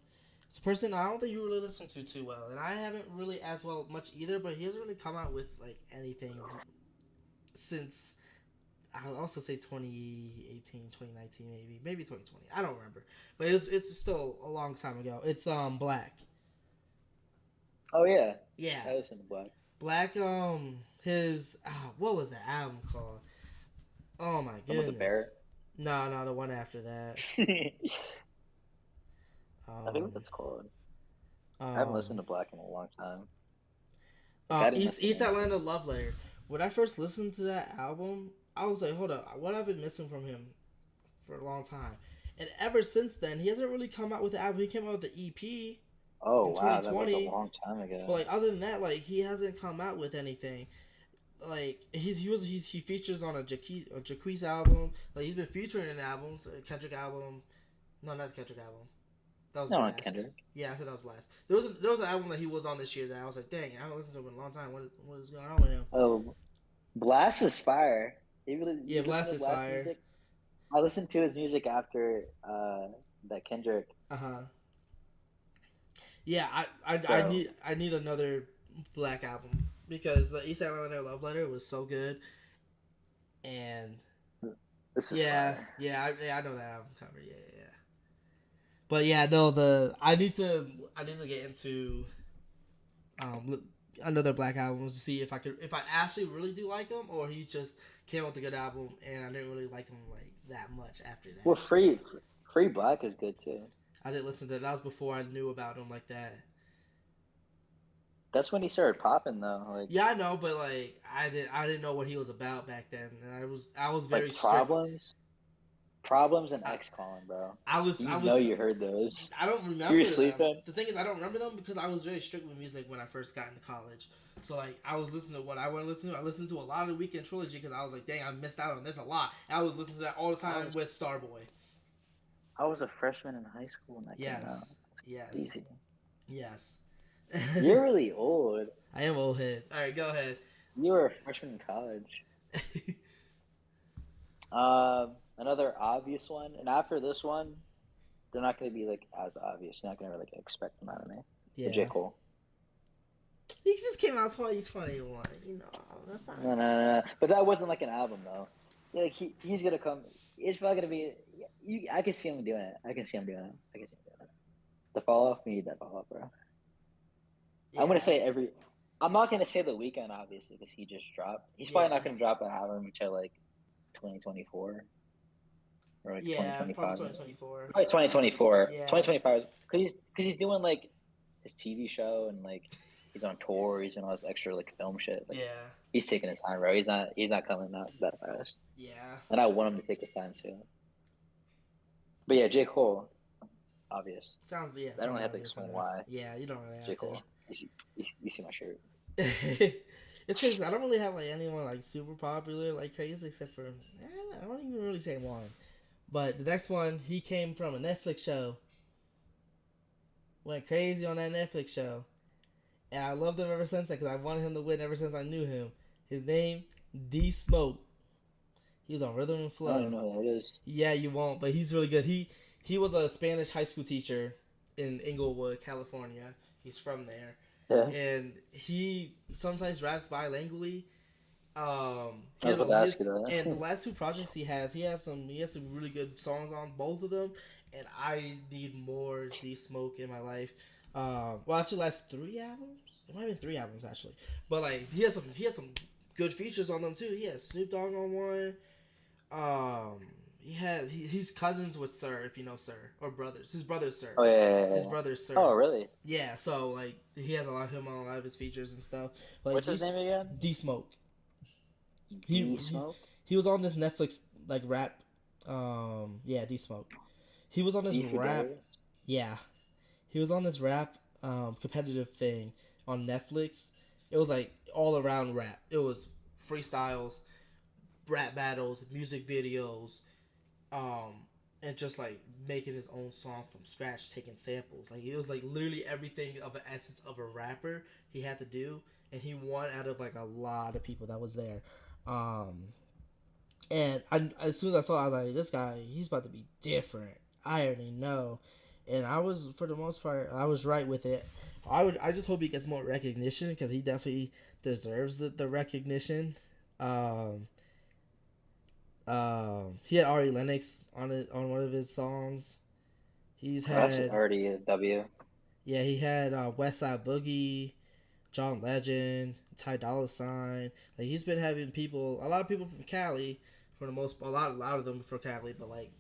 It's a person I don't think you really listen to too well, and I haven't really as well much either. But he hasn't really come out with like anything since I'll also say 2018, 2019, maybe 2020. I don't remember, but it's still a long time ago. It's Black. Oh yeah, Yeah, I listen to Black. Black. His what was the album called? Oh my Some of the goodness. Barrett. No, no, the one after that. I think what Um, that's called. I haven't listened um, to Black in a long time. Like I didn't listen East to him. Atlanta Love Letter. When I first listened to that album, I was like, hold up, what have I been missing from him for a long time? And ever since then, he hasn't really come out with the album. He came out with the EP Oh in wow, that was a 2020, long time but ago. like other than that, like he hasn't come out with anything. Like he features on a Jaquez album. Like he's been featuring in albums, a Kendrick album. No, not the Kendrick album. That was No, not Blast. Kendrick. Yeah, I said that was Blast. There was an album that he was on this year that I was like, dang, I haven't listened to him in a long time. What is going on with him? Oh, Blast is fire. Yeah, You listen Blast to is Blast fire. music? I listened to his music after that Kendrick. Uh huh. Yeah, So I need another Black album because the East Atlanta Love Letter was so good, and this is yeah, fire. yeah, I know that album cover. Yeah, yeah, yeah. But yeah, no, I need to get into um another Black album to see if I actually really do like him or he just came out with a good album and I didn't really like him like that much after Well, that. Free Black is good too. I didn't listen to that. That was before I knew about him like that. That's when he started popping though. Yeah, I know, but like I didn't know what he was about back then, and I was very Like strict. problems, and I, X Calling, bro. I You know was you heard those. I don't You were remember them. sleeping. The thing is, I don't remember them because I was very strict with music when I first got into college. So like, I was listening to what I want to listen to. I listened to a lot of the Weekend Trilogy because I was like, dang, I missed out on this a lot. And I was listening to that all the I time was with Starboy. I was a freshman in high school when that came out. Yes, yes, Easy. yes. You're really old. I am old head. All right, go ahead. You were a freshman in college. Another obvious one, and after this one, they're not going to be like as obvious. You're not going to like expect them out of me. But J Yeah. Cole. He just came out 2021. You know, that's not. No. But that wasn't like an album though. Like he's gonna come. It's probably gonna be. I can see him doing it. I can see him doing it. The fall off, we need that fall off, bro. I'm gonna Yeah. say every. I'm not gonna say the weekend obviously because he just dropped. He's probably not gonna drop an album until like 2024 or like Yeah, probably 2025. 2024. Probably 2024. Yeah. 2025 because he's doing like his TV show and like he's on tour. He's doing all this extra like film shit. Like Yeah. he's taking his time, bro. He's not coming out that fast. Yeah. And I want him to take his time too. But yeah, J Cole, obvious. Sounds I don't really have to obvious explain enough. why. Yeah, you don't really J have to. Cole. You see my shirt. It's crazy. I don't really have like anyone like super popular like crazy except for I don't even really say one. But the next one, he came from a Netflix show. Went crazy on that Netflix show, and I loved him ever since then because I wanted him to win ever since I knew him. His name, D Smoke. He was on Rhythm and I don't even Flow. know who that is. Yeah, you won't, but he's really good. He was a Spanish high school teacher in Inglewood, California. He's from there, Yeah. and he sometimes raps bilingually. I was about to ask you that. And the last two projects he has some really good songs on both of them, and I need more D Smoke in my life. Well, actually, last 3 albums. It might have been 3 albums actually, but like he has some good features on them too. He has Snoop Dogg on one. He's cousins with Sir, if you know Sir, or brothers. His brother's Sir. Oh yeah. His brother's Sir. Oh really? Yeah, so like he has a lot of him on a lot of his features and stuff. Like, What's his name again? D Smoke. D Smoke. He was on this Netflix like rap. Yeah, D Smoke. He was on this rap. Yeah, he was on this rap competitive thing on Netflix. It was like all around rap. It was freestyles, rap battles, music videos, and just like making his own song from scratch, taking samples. Like it was like literally everything of an essence of a rapper he had to do, and he won out of like a lot of people that was there. And as soon as I saw it, I was like, this guy, he's about to be different. I already know. And I was, for the most part, I was right with it. I just hope he gets more recognition because he definitely deserves the recognition. He had Ari Lennox on one of his songs. That's already a W. Yeah, he had West Side Boogie, John Legend, Ty Dolla Sign. Like he's been having a lot of people from Cali, for the most, a lot of them from Cali, but like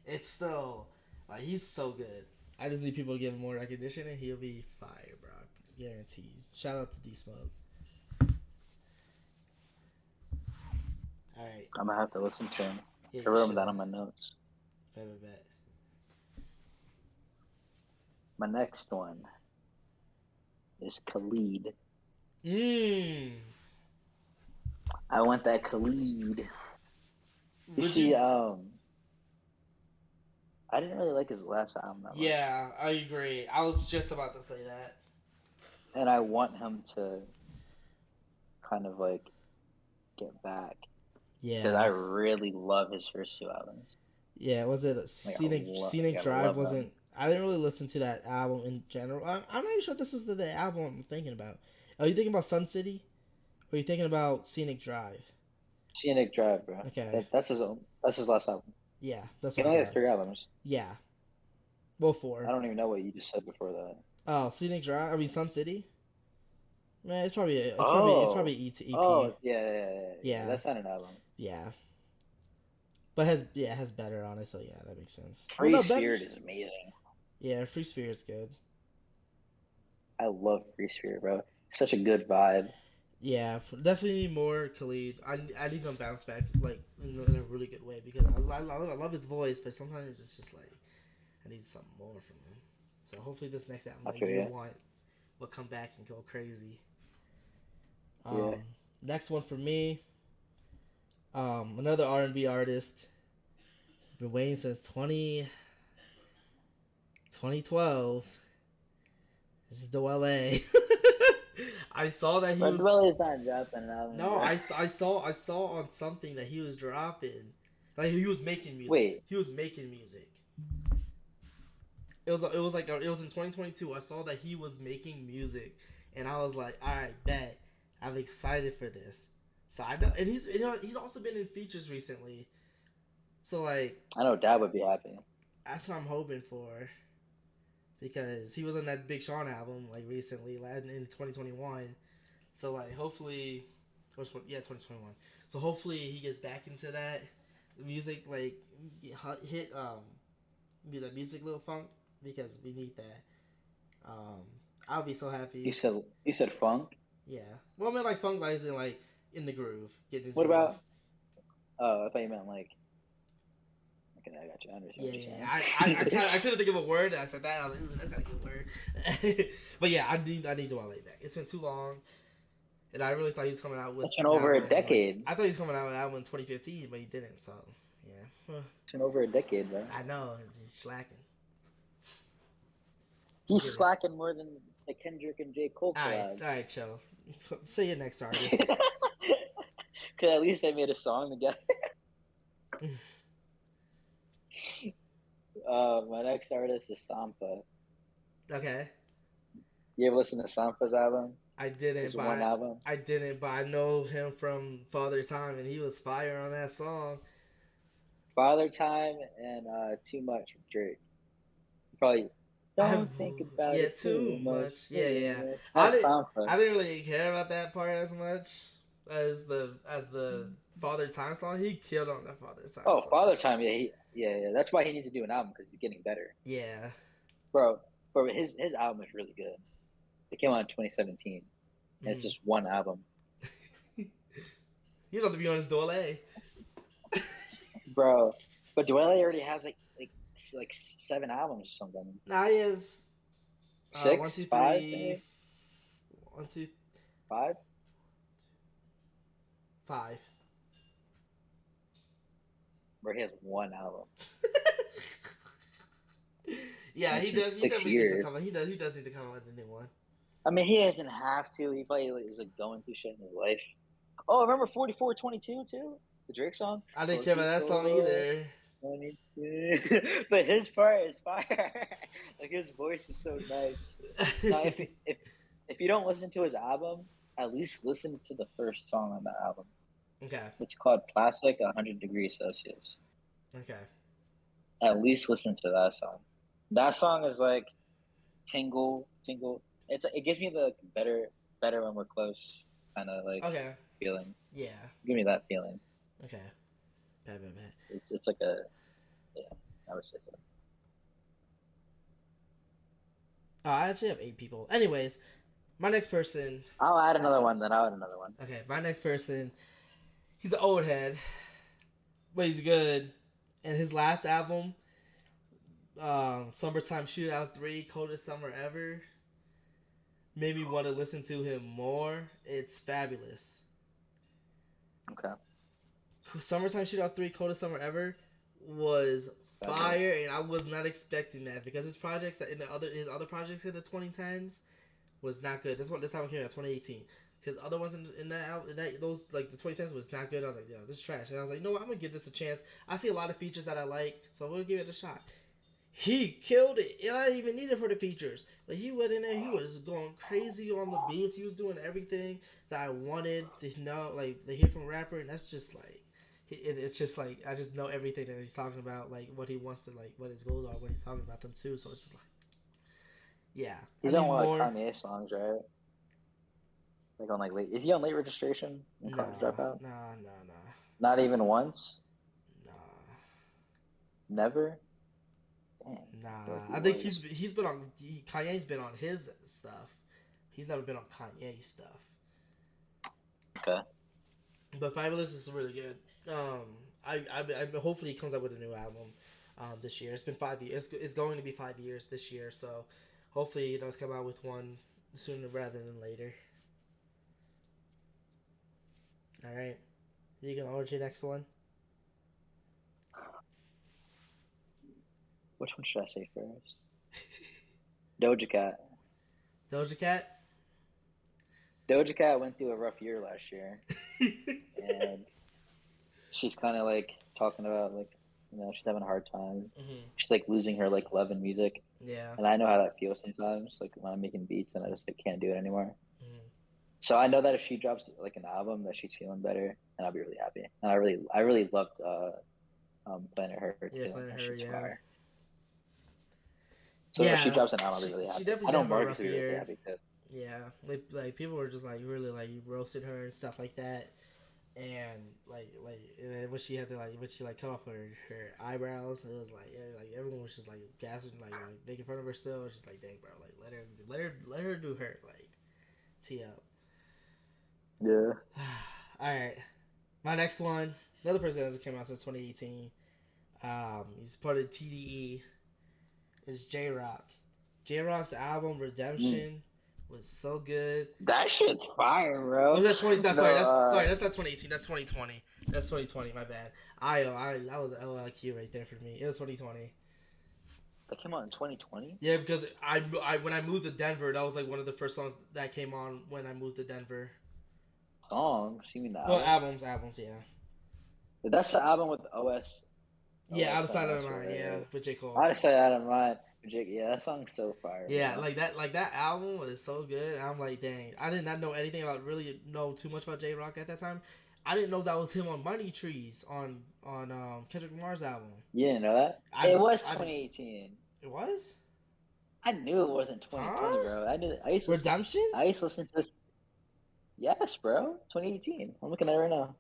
it's still like he's so good. I just need people to give him more recognition, and he'll be fire, bro. Guaranteed. Shout out to D Smoke. All right. I'm gonna have to listen to him. Yeah, I wrote that on my notes. Bet. My next one is Khalid. I want that Khalid. You see, I didn't really like his last album that much. Yeah, I agree. I was just about to say that. And I want him to kind of like get back. Yeah. Because I really love his first 2 albums. Yeah, was it Scenic Drive? Wasn't I didn't really listen to that album in general. I'm not even sure this is the album I'm thinking about. Are you thinking about Sun City? Or are you thinking about Scenic Drive? Scenic Drive, bro. Okay. That's his last album. Yeah, that's he what only has 3 albums. Yeah. Well, 4. I don't even know what you just said before that. Oh, Scenic Drive? I mean, Sun City? Man, it's probably EP. Oh, yeah. That's not an album. Yeah. But it has better on it, so yeah, that makes sense. Free Spirit is amazing. Yeah, Free Spirit's good. I love Free Spirit, bro. Such a good vibe. Yeah, definitely need more Khalid. I need him to bounce back like in a really good way because I love his voice, but sometimes it's just like I need something more from him. So hopefully this next album that you want will come back and go crazy. Next one for me. Another R&B artist. Been waiting since 2012. This is Dwele. I saw that he was. Dwele's not dropping an album. No, I saw on something that he was dropping. Like he was making music. Wait. He was making music. it was in 2022. I saw that he was making music, and I was like, all right, bet. I'm excited for this. So I know, and he's also been in features recently. So like I know Dad would be happy. that's what I'm hoping for, because he was on that Big Sean album like recently, like in 2021. So like hopefully, yeah, 2021. So hopefully he gets back into that music, like hit be the music little funk, because we need that. Um, I'll be so You happy. said you said funk. Yeah. Well, I mean, like funk, like, is like in the groove, getting his What groove. about? Oh, I thought you meant like. Okay, I got you. I understand Yeah, what yeah. you're I saying. couldn't think of a word. I said that. I was like, ooh, that's not a good word. But yeah, I need Dwale back. It's been too long, and I really thought he was coming out with It's been an over a album. Like decade. I thought he was coming out with an album in 2015, but he didn't. So yeah, It's been over a decade, bro. I know he's slacking. He's Get it. slacking more than the Kendrick and J. Cole collab. All right, Joe. Say your next artist. Cause at least they made a song together. My next artist is Sampha. Okay. You ever listen to Sampha's album? I didn't, His one album? but I know him from Father Time, and he was fire on that song. Father Time and Too Much with Drake. Probably I have, don't think about yeah, it too too much. much. Yeah, yeah. That's Sampha. I didn't really care about that part as much as the Father Time song. He killed on that Father Time Oh, song. Father Time, yeah. That's why he needs to do an album because he's getting better, Yeah. bro. Bro, his album is really good. It came out in 2017, and it's Mm. just one album, He's about to be on his Dole. bro. But Dwele already has like 7 albums or something. Now he has one, Six, two, five, three, maybe 1, 2, five. 5. Where he has one album. Yeah, It's he been does. He 6 definitely needs to years. come. He does. He does need to come out with a new one. I mean, he doesn't have to. He probably is like going through shit in his life. Oh, remember 4422 too? The Drake song? I didn't care about that song 44, either. 22. But his part is fire. Like his voice is so nice. Now if you don't listen to his album, at least listen to the first song on the album. Okay. It's called Plastic 100 Degrees Celsius. Okay. At least listen to that song. That song is like tingle. It gives me the better when we're close kind of like Okay. feeling. Yeah. Give me that feeling. Okay. Bad. It's like a yeah. I would say so. Oh, I actually have 8 people. Anyways, my next person. I'll add another one. Then I'll add another one. Okay, my next person. He's an old head, but he's good. And his last album, "Summertime Shootout 3," coldest summer ever, made me want to listen to him more. It's fabulous. Okay. "Summertime Shootout 3," coldest summer ever, was Fabulous. fire, and I was not expecting that, because his projects that his other projects in the 2010s was not good. This album came out 2018. His other ones in that those like the 2010s was not good. I was like, yo, this is trash. And I was like, no, I'm gonna give this a chance. I see a lot of features that I like, so I'm gonna give it a shot. He killed it, and I didn't even need it for the features. Like, he went in there, he was going crazy on the beats. He was doing everything that I wanted to know, like to hear from a rapper, and that's just like. It's just like I just know everything that he's talking about, like what he wants to, like what his goals are, what he's talking about them too. So it's just like, yeah, I He's on need a lot of more. Kanye songs, right? Like on like late. Is he on Late Registration in Nah, College Dropout? nah. Not even once. Nah, Never. Damn. I feel like nah. he I think was. he's been on Kanye's been on his stuff. He's never been on Kanye's stuff. Okay. But Fabulous is really good. I hopefully he comes out with a new album this year. It's been 5 years. It's going to be 5 years this year. So hopefully he does come out with one sooner rather than later. All right, you can order your next one. Which one should I say first? Doja Cat. Doja Cat. Doja Cat went through a rough year last year, and she's kind of like talking about like You know, she's having a hard time. Mm-hmm. She's like losing her like love in music, Yeah. and I know how that feels sometimes. Like when I'm making beats and I just like can't do it anymore. Mm-hmm. So I know that if she drops like an album, that she's feeling better, and I'll be really happy. And I really loved Planet Her Yeah, too. Planet That Her. shit's Yeah. fire. So if she Yeah. drops an album, I'll be really She happy. definitely I did know have a Marcus rough will be really year. happy too. Yeah. Like people were just like really like roasting her and stuff like that. And and then when she had to when she cut off her eyebrows, it was like everyone was just like gassing like making fun of her still. It's just like dang bro, like let her do her like tee up. Yeah. All right, my next one, another person that hasn't came out since 2018. He's part of TDE. Is J Rock. J Rock's album Redemption was so good. That shit's fire, bro. Was that 20? No, That's not 2018. That's 2020. That's 2020. My bad. That was LLQ right there for me. It was 2020. that came out in 2020. Yeah, because when I moved to Denver, that was like one of the first songs that came on when I moved to Denver. Songs? You mean the Well, album? albums, yeah. That's the album with OS. Yeah, out of sight, out of Master, mind. right? Yeah, with J Cole. I say out of mind. Jake, yeah, that song's so fire. Yeah, Bro. like that album was so good. I'm like, dang, I did not know anything about really know too much about J Rock at that time. I didn't know that was him on Money Trees on Kendrick Lamar's album. You didn't know that? It was 2018. It was? I knew it wasn't 2020, Huh? bro. I used to Redemption? I used to listen to this. Yes, bro. 2018. I'm looking at it right now.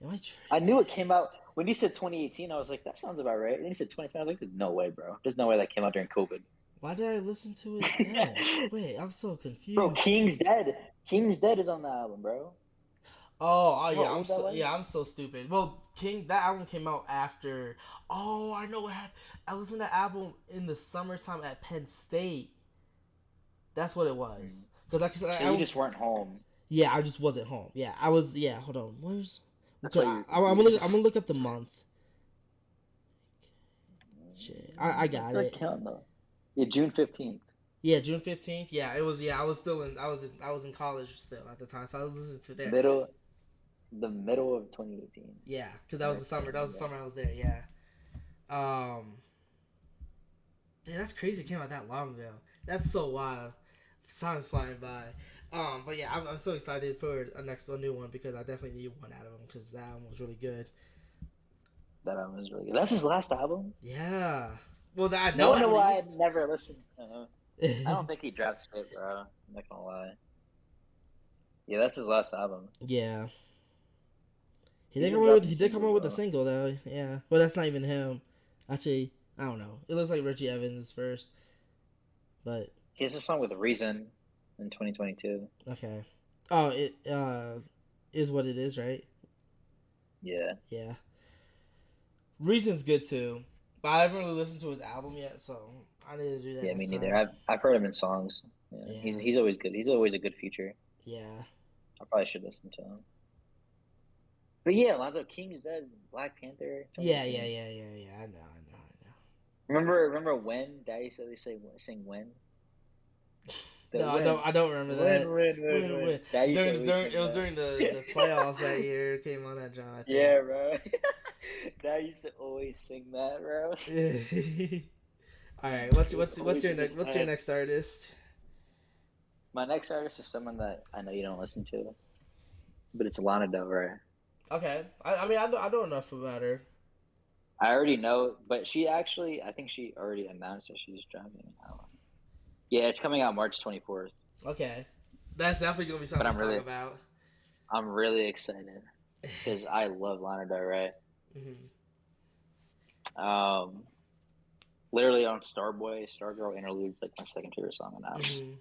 Am I I knew it came out when you said 2018. I was like, that sounds about right. And then you said 2020. I was like, there's no way, bro. There's no way that came out during COVID. Why did I listen to it then? Wait, I'm so confused. Bro, King's Dead. King's Dead is on the album, bro. Oh yeah, I'm so stupid. Well, that album came out after. Oh, I know what happened. I listened to that album in the summertime at Penn State. That's what it was. Because You just weren't home. Yeah, I just wasn't home. Yeah, I was. Yeah, hold on. Where's? That's why I'm gonna look up the month. Shit, I got it. Yeah, June 15th. Yeah, June 15th. Yeah, it was. Yeah, I was in college still at the time, so I was listening to it there. The middle of 2018. Yeah, because that was the summer. That was the summer I was there. Yeah. Man, that's crazy. It came out that long ago. That's so wild. Time's flying by. But yeah, I'm so excited for a new one because I definitely need one out of him because that one was really good. That album is really good. That's his last album. Yeah. Well, I know why I never listened. I don't think he dropped shit, bro. I'm not gonna lie. Yeah, that's his last album. Yeah. He did come up with a single though. Yeah. Well, that's not even him. Actually, I don't know. It looks like Richie Evans is first. But he has a song with Reason in 2022. Okay. Oh, it is what it is, right? Yeah. Yeah. Reason's good too, but I haven't really listened to his album yet, so I need to do that. Yeah, me neither. I've heard him in songs. Yeah. He's always good. He's always a good feature. Yeah. I probably should listen to him. But yeah, Lonzo King's Dead, Black Panther. Yeah. I know. Remember when Daddy said they sing when? No, I don't remember that. When. It was during the playoffs that year. It came on that John. I think. Yeah, bro. Dad used to always sing that, bro. All right, what's your next artist? My next artist is someone that I know you don't listen to, but it's Lana Del Rey. Okay, I mean I know enough about her. I already know, but I think she already announced that she's dropping an album. Yeah, it's coming out March 24th. Okay, that's definitely gonna be something to talk about. I'm really excited because I love Lana Del Rey. Mm-hmm. Literally on Stargirl Interlude's like my second favorite song on the album.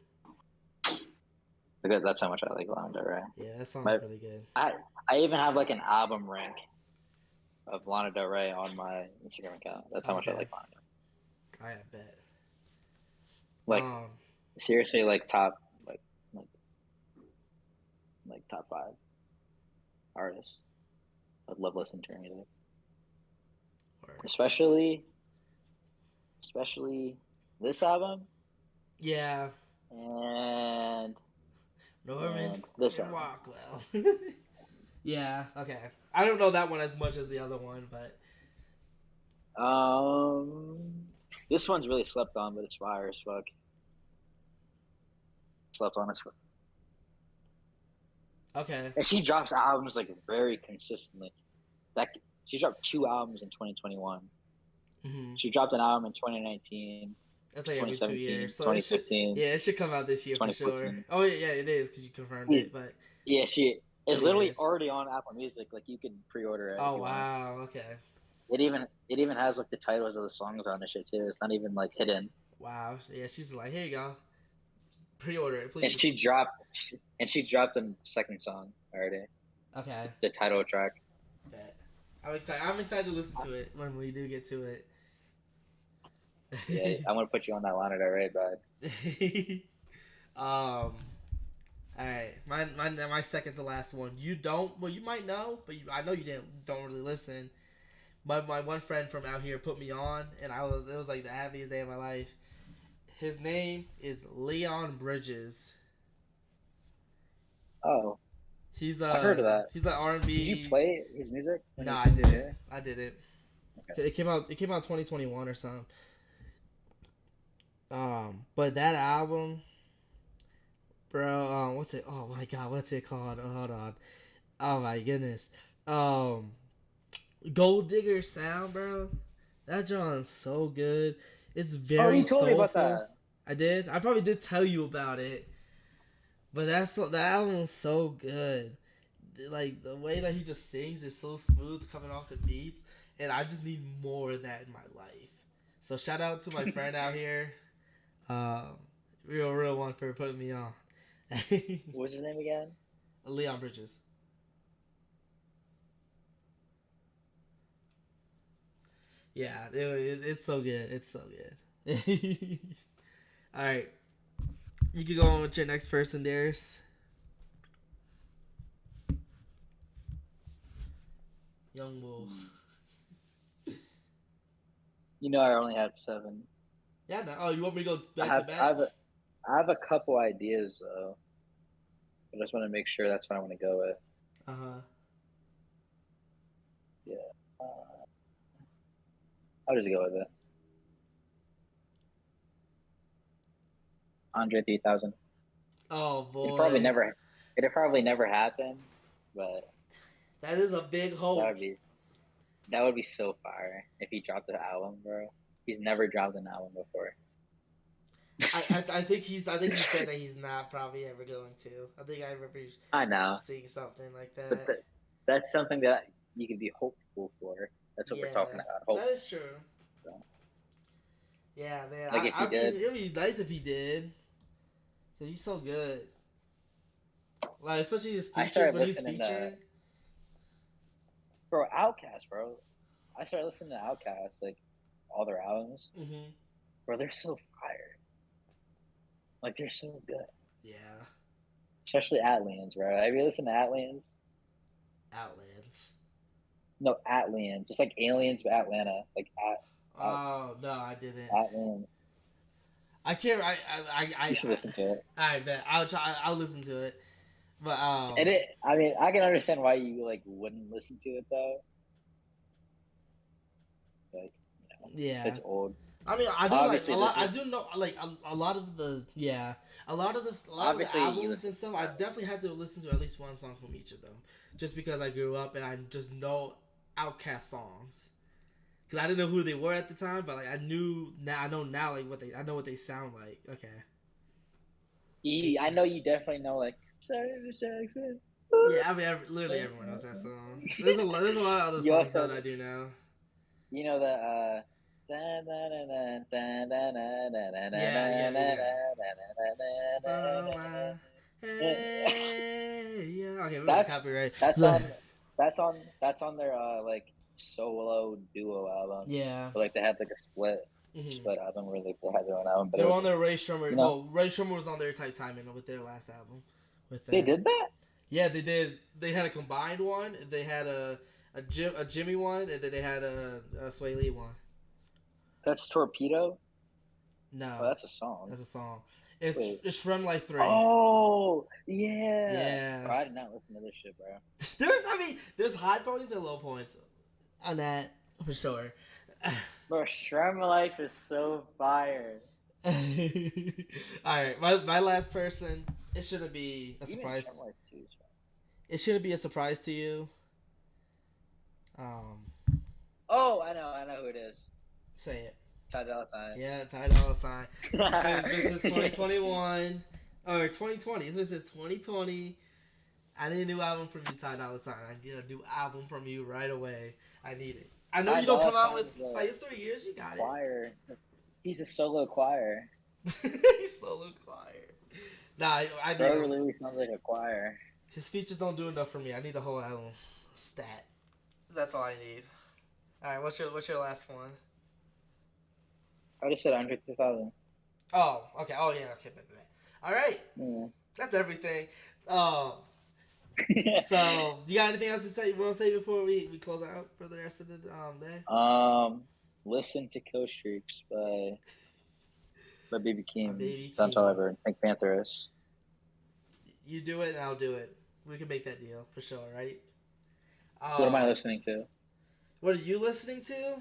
Because that's how much I like Lana Del Rey. Yeah, that song's really good. I even have like an album rank of Lana Del Rey on my Instagram account. That's how much I like Lana Del Rey. I bet. Like seriously, like top top 5 artists. I'd love listening to her music. Especially this album. Yeah. And Norman this album. Rockwell. Yeah, okay. I don't know that one as much as the other one, but This one's really slept on, but it's fire as fuck. Slept on as fuck. Okay. And she drops albums like very consistently. That she dropped 2 albums in 2021. Mm-hmm. She dropped an album in 2019, That's like every 2017, years. So it should, 2015, yeah, it should come out this year for sure. 2014. Oh yeah, yeah, it is because you confirmed He's, it. But yeah, she is 2 years. literally already on Apple Music. Like you can pre-order it if Oh you want. wow. Okay. It even has like the titles of the songs on the shit too. It's not even like hidden. Wow. Yeah, she's like, here you go. Pre-order it, And please. she dropped the second song already. Okay. The title track. Bet. I'm excited. I'm excited to listen to it when we do get to it. Yeah, I'm gonna put you on that monitor, right, bud? All right, my second to last one. You don't, well, you might know, but I know you don't really listen. My one friend from out here put me on, and it was like the happiest day of my life. His name is Leon Bridges. Oh, He's I heard of that. he's like R and Did you B. play his music when No, you I came didn't. here? I didn't. Okay. It came out 2021 or something. But that album, bro. What's it? Oh my god, what's it called? Oh, hold on. Oh my goodness. Um, Gold Digger Sound, bro. That John's so good. It's Oh, very you told me about soulful. that. I did. I probably did tell you about it, but that album's so good. Like the way that he just sings is so smooth coming off the beats, and I just need more of that in my life. So shout out to my friend out here, um, real one for putting me on. What's his name again? Leon Bridges. Yeah, it's so good. It's so good. All right, you can go on with your next person, Darius. Young Bull. You know, I only have 7. Yeah. No, oh, you want me to go I back to have I back? have a, I have a couple ideas though. I just want to make sure that's what I want to go with. Uh huh. Yeah. I'll just go with it. Andre 3000. Oh It'd probably boy, never. It'd probably never happen, but that is a big that hope. would be that would be so fire if he dropped an album, bro. He's never dropped an album before. I think I think he said that he's not probably ever going to. I think I remember I know, seeing something like but that. that's something that you could be hopeful for. That's what we're Yeah, talking about. Hope. that is true. So, Yeah, man. like if he I mean, did, it'd be nice if he did. Cause he's so good. Like especially his I features started when he's listening to featuring. bro Outcast, bro. I started listening to Outcast, like all their albums, Mm-hmm. bro. They're so fire. Like they're so good, Yeah. especially Atlians, bro. Have you listened to Atlians? Outlands. No, Atlians. It's like aliens, but Atlanta. Like Oh no, I didn't. Atlians. I can't. You should listen to it. I bet I'll try. I'll listen to it. But And I mean, I can understand why you like wouldn't listen to it though. Like, yeah. it's old. I mean, I do like Obviously, a lot. this I is do know like a lot of the a lot of the obviously you albums listen and stuff. to I that. definitely had to listen to at least one song from each of them, just because I grew up and I just know Outkast songs. Because I didn't know who they were at the time, but like I knew now. I know now like I know what they sound like. Okay. I know you definitely know like Cyrus Jackson. Yeah, I mean, literally everyone knows that song. There's a lot of other You songs also that I do know. you know the Yeah, yeah, yeah. Oh, hey, yeah. Okay, we're gonna that's copyright. that's on that's on their like solo duo album. Yeah. But like they had like a Mm-hmm. split album where they had their own album, but They it were was on their Ray Shrummer. you know Well, Ray Shrummer was on their Type Timing with their last album. With they that, did that. yeah, they did. They had a combined one. They had a Jimmy one, and then they had a Sway Lee one. That's Torpedo. Oh, No, that's a song. that's a song. Wait. It's from like 3. Oh yeah. Yeah. Bro, I did not listen to this shit, bro. There's high points and low points on that for sure. Bro, Shrem Life is so fire. All right, my last person. It shouldn't be a Even surprise. Shrem Life 2 is fire. It shouldn't be a surprise to you. Um, Oh, I know who it is. say it. Ty Dolla $ign. Yeah, Ty Dolla $ign. It's been since 2021 or 2020. It's been since 2020. I need a new album from you, Ty Dolla $ign. I need a new album from you right away. I need it. I know Ty you don't Dolla come out $ign with is a like it's 3 years. You got choir. He's a solo choir. it. He's solo choir. Nah, I need Bro him. really sounds like a choir. His features don't do enough for me. I need the whole album. Stat. That's all I need. All right, what's your last one? I just said Andre 3000. Oh, okay. Oh yeah, okay. All right, Yeah. that's everything. So do you got anything else to say? You want to say before we close out for the rest of the day? Listen to Kill Streaks by BB My King, baby Don King. Toliver, and Pink Panthers. You do it, and I'll do it. We can make that deal for sure, right? What am I listening to? What are you listening to?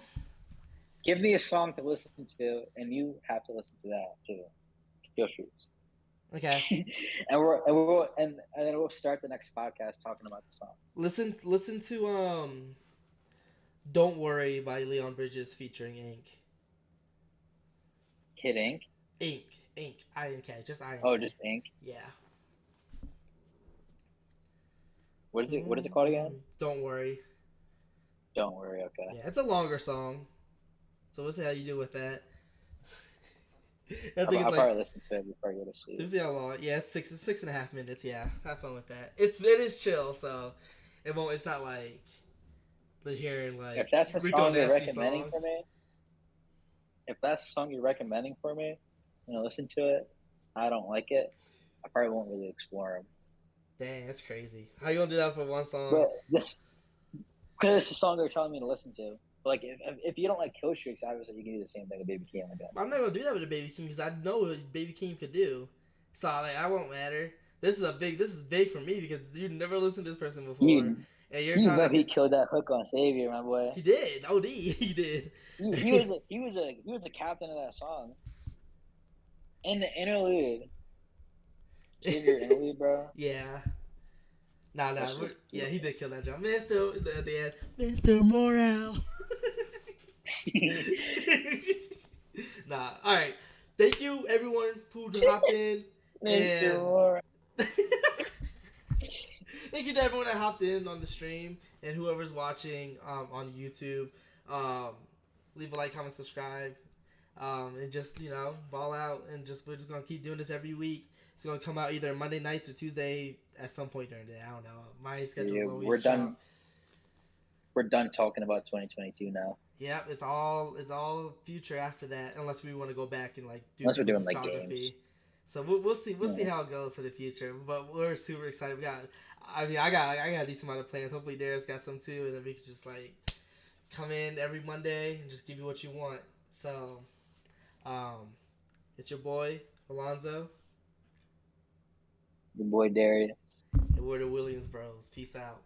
Give me a song to listen to, and you have to listen to that too. Kill Streaks. Okay. and then we'll start the next podcast talking about the song. Listen to "Don't Worry" by Leon Bridges featuring Ink. Kid Ink. Ink. INK. Just INK. Oh, just Ink. Yeah. What is it? What is it called again? Don't Worry. Don't worry. Okay. Yeah, it's a longer song. So we'll see how you do with that. I think I'll it's probably like. listen to it before I go to sleep. Let's see how long. Yeah, it's 6.5 minutes. Yeah, have fun with that. It is chill, so it won't. It's not like the hearing like If that's the Rico song you're Nasty recommending songs. for me, if that's the song you're recommending for me, and I listen to it, I don't like it. I probably won't really explore them. Dang, that's crazy. How you gonna do that for one song? But because it's the song they're telling me to listen to. But like if you don't like Kill Streaks, obviously you can do the same thing with Baby King. I'm not gonna do that with a Baby King because I know what Baby King could do. So like, I won't matter. This is big for me because you never listened to this person before, and you're You kind know of he killed that hook on Savior, my boy. He did. OD. He did. He was the captain of that song. In the interlude. Savior interlude, bro. Yeah. Nah. Yeah, he did kill that jump. Mr. At the end, Mr. Morale. Nah. All right. Thank you, everyone, who hopped in. Mr. Morale. Thank you to everyone that hopped in on the stream and whoever's watching on YouTube. Leave a like, comment, subscribe, and just ball out. And we're just gonna keep doing this every week. It's gonna come out either Monday nights or Tuesday at some point during the day. I don't know. My schedule's always we're shot. done. We're done talking about 2022 now. Yeah, it's all future after that, unless we want to go back and like do Unless we're doing discography. like games. So we'll see how it goes for the future. But we're super excited. I got a decent amount of plans. Hopefully Darius got some too, and then we can just like come in every Monday and just give you what you want. So, it's your boy Alonzo. Your boy Darius. And we're the Williams Bros. Peace out.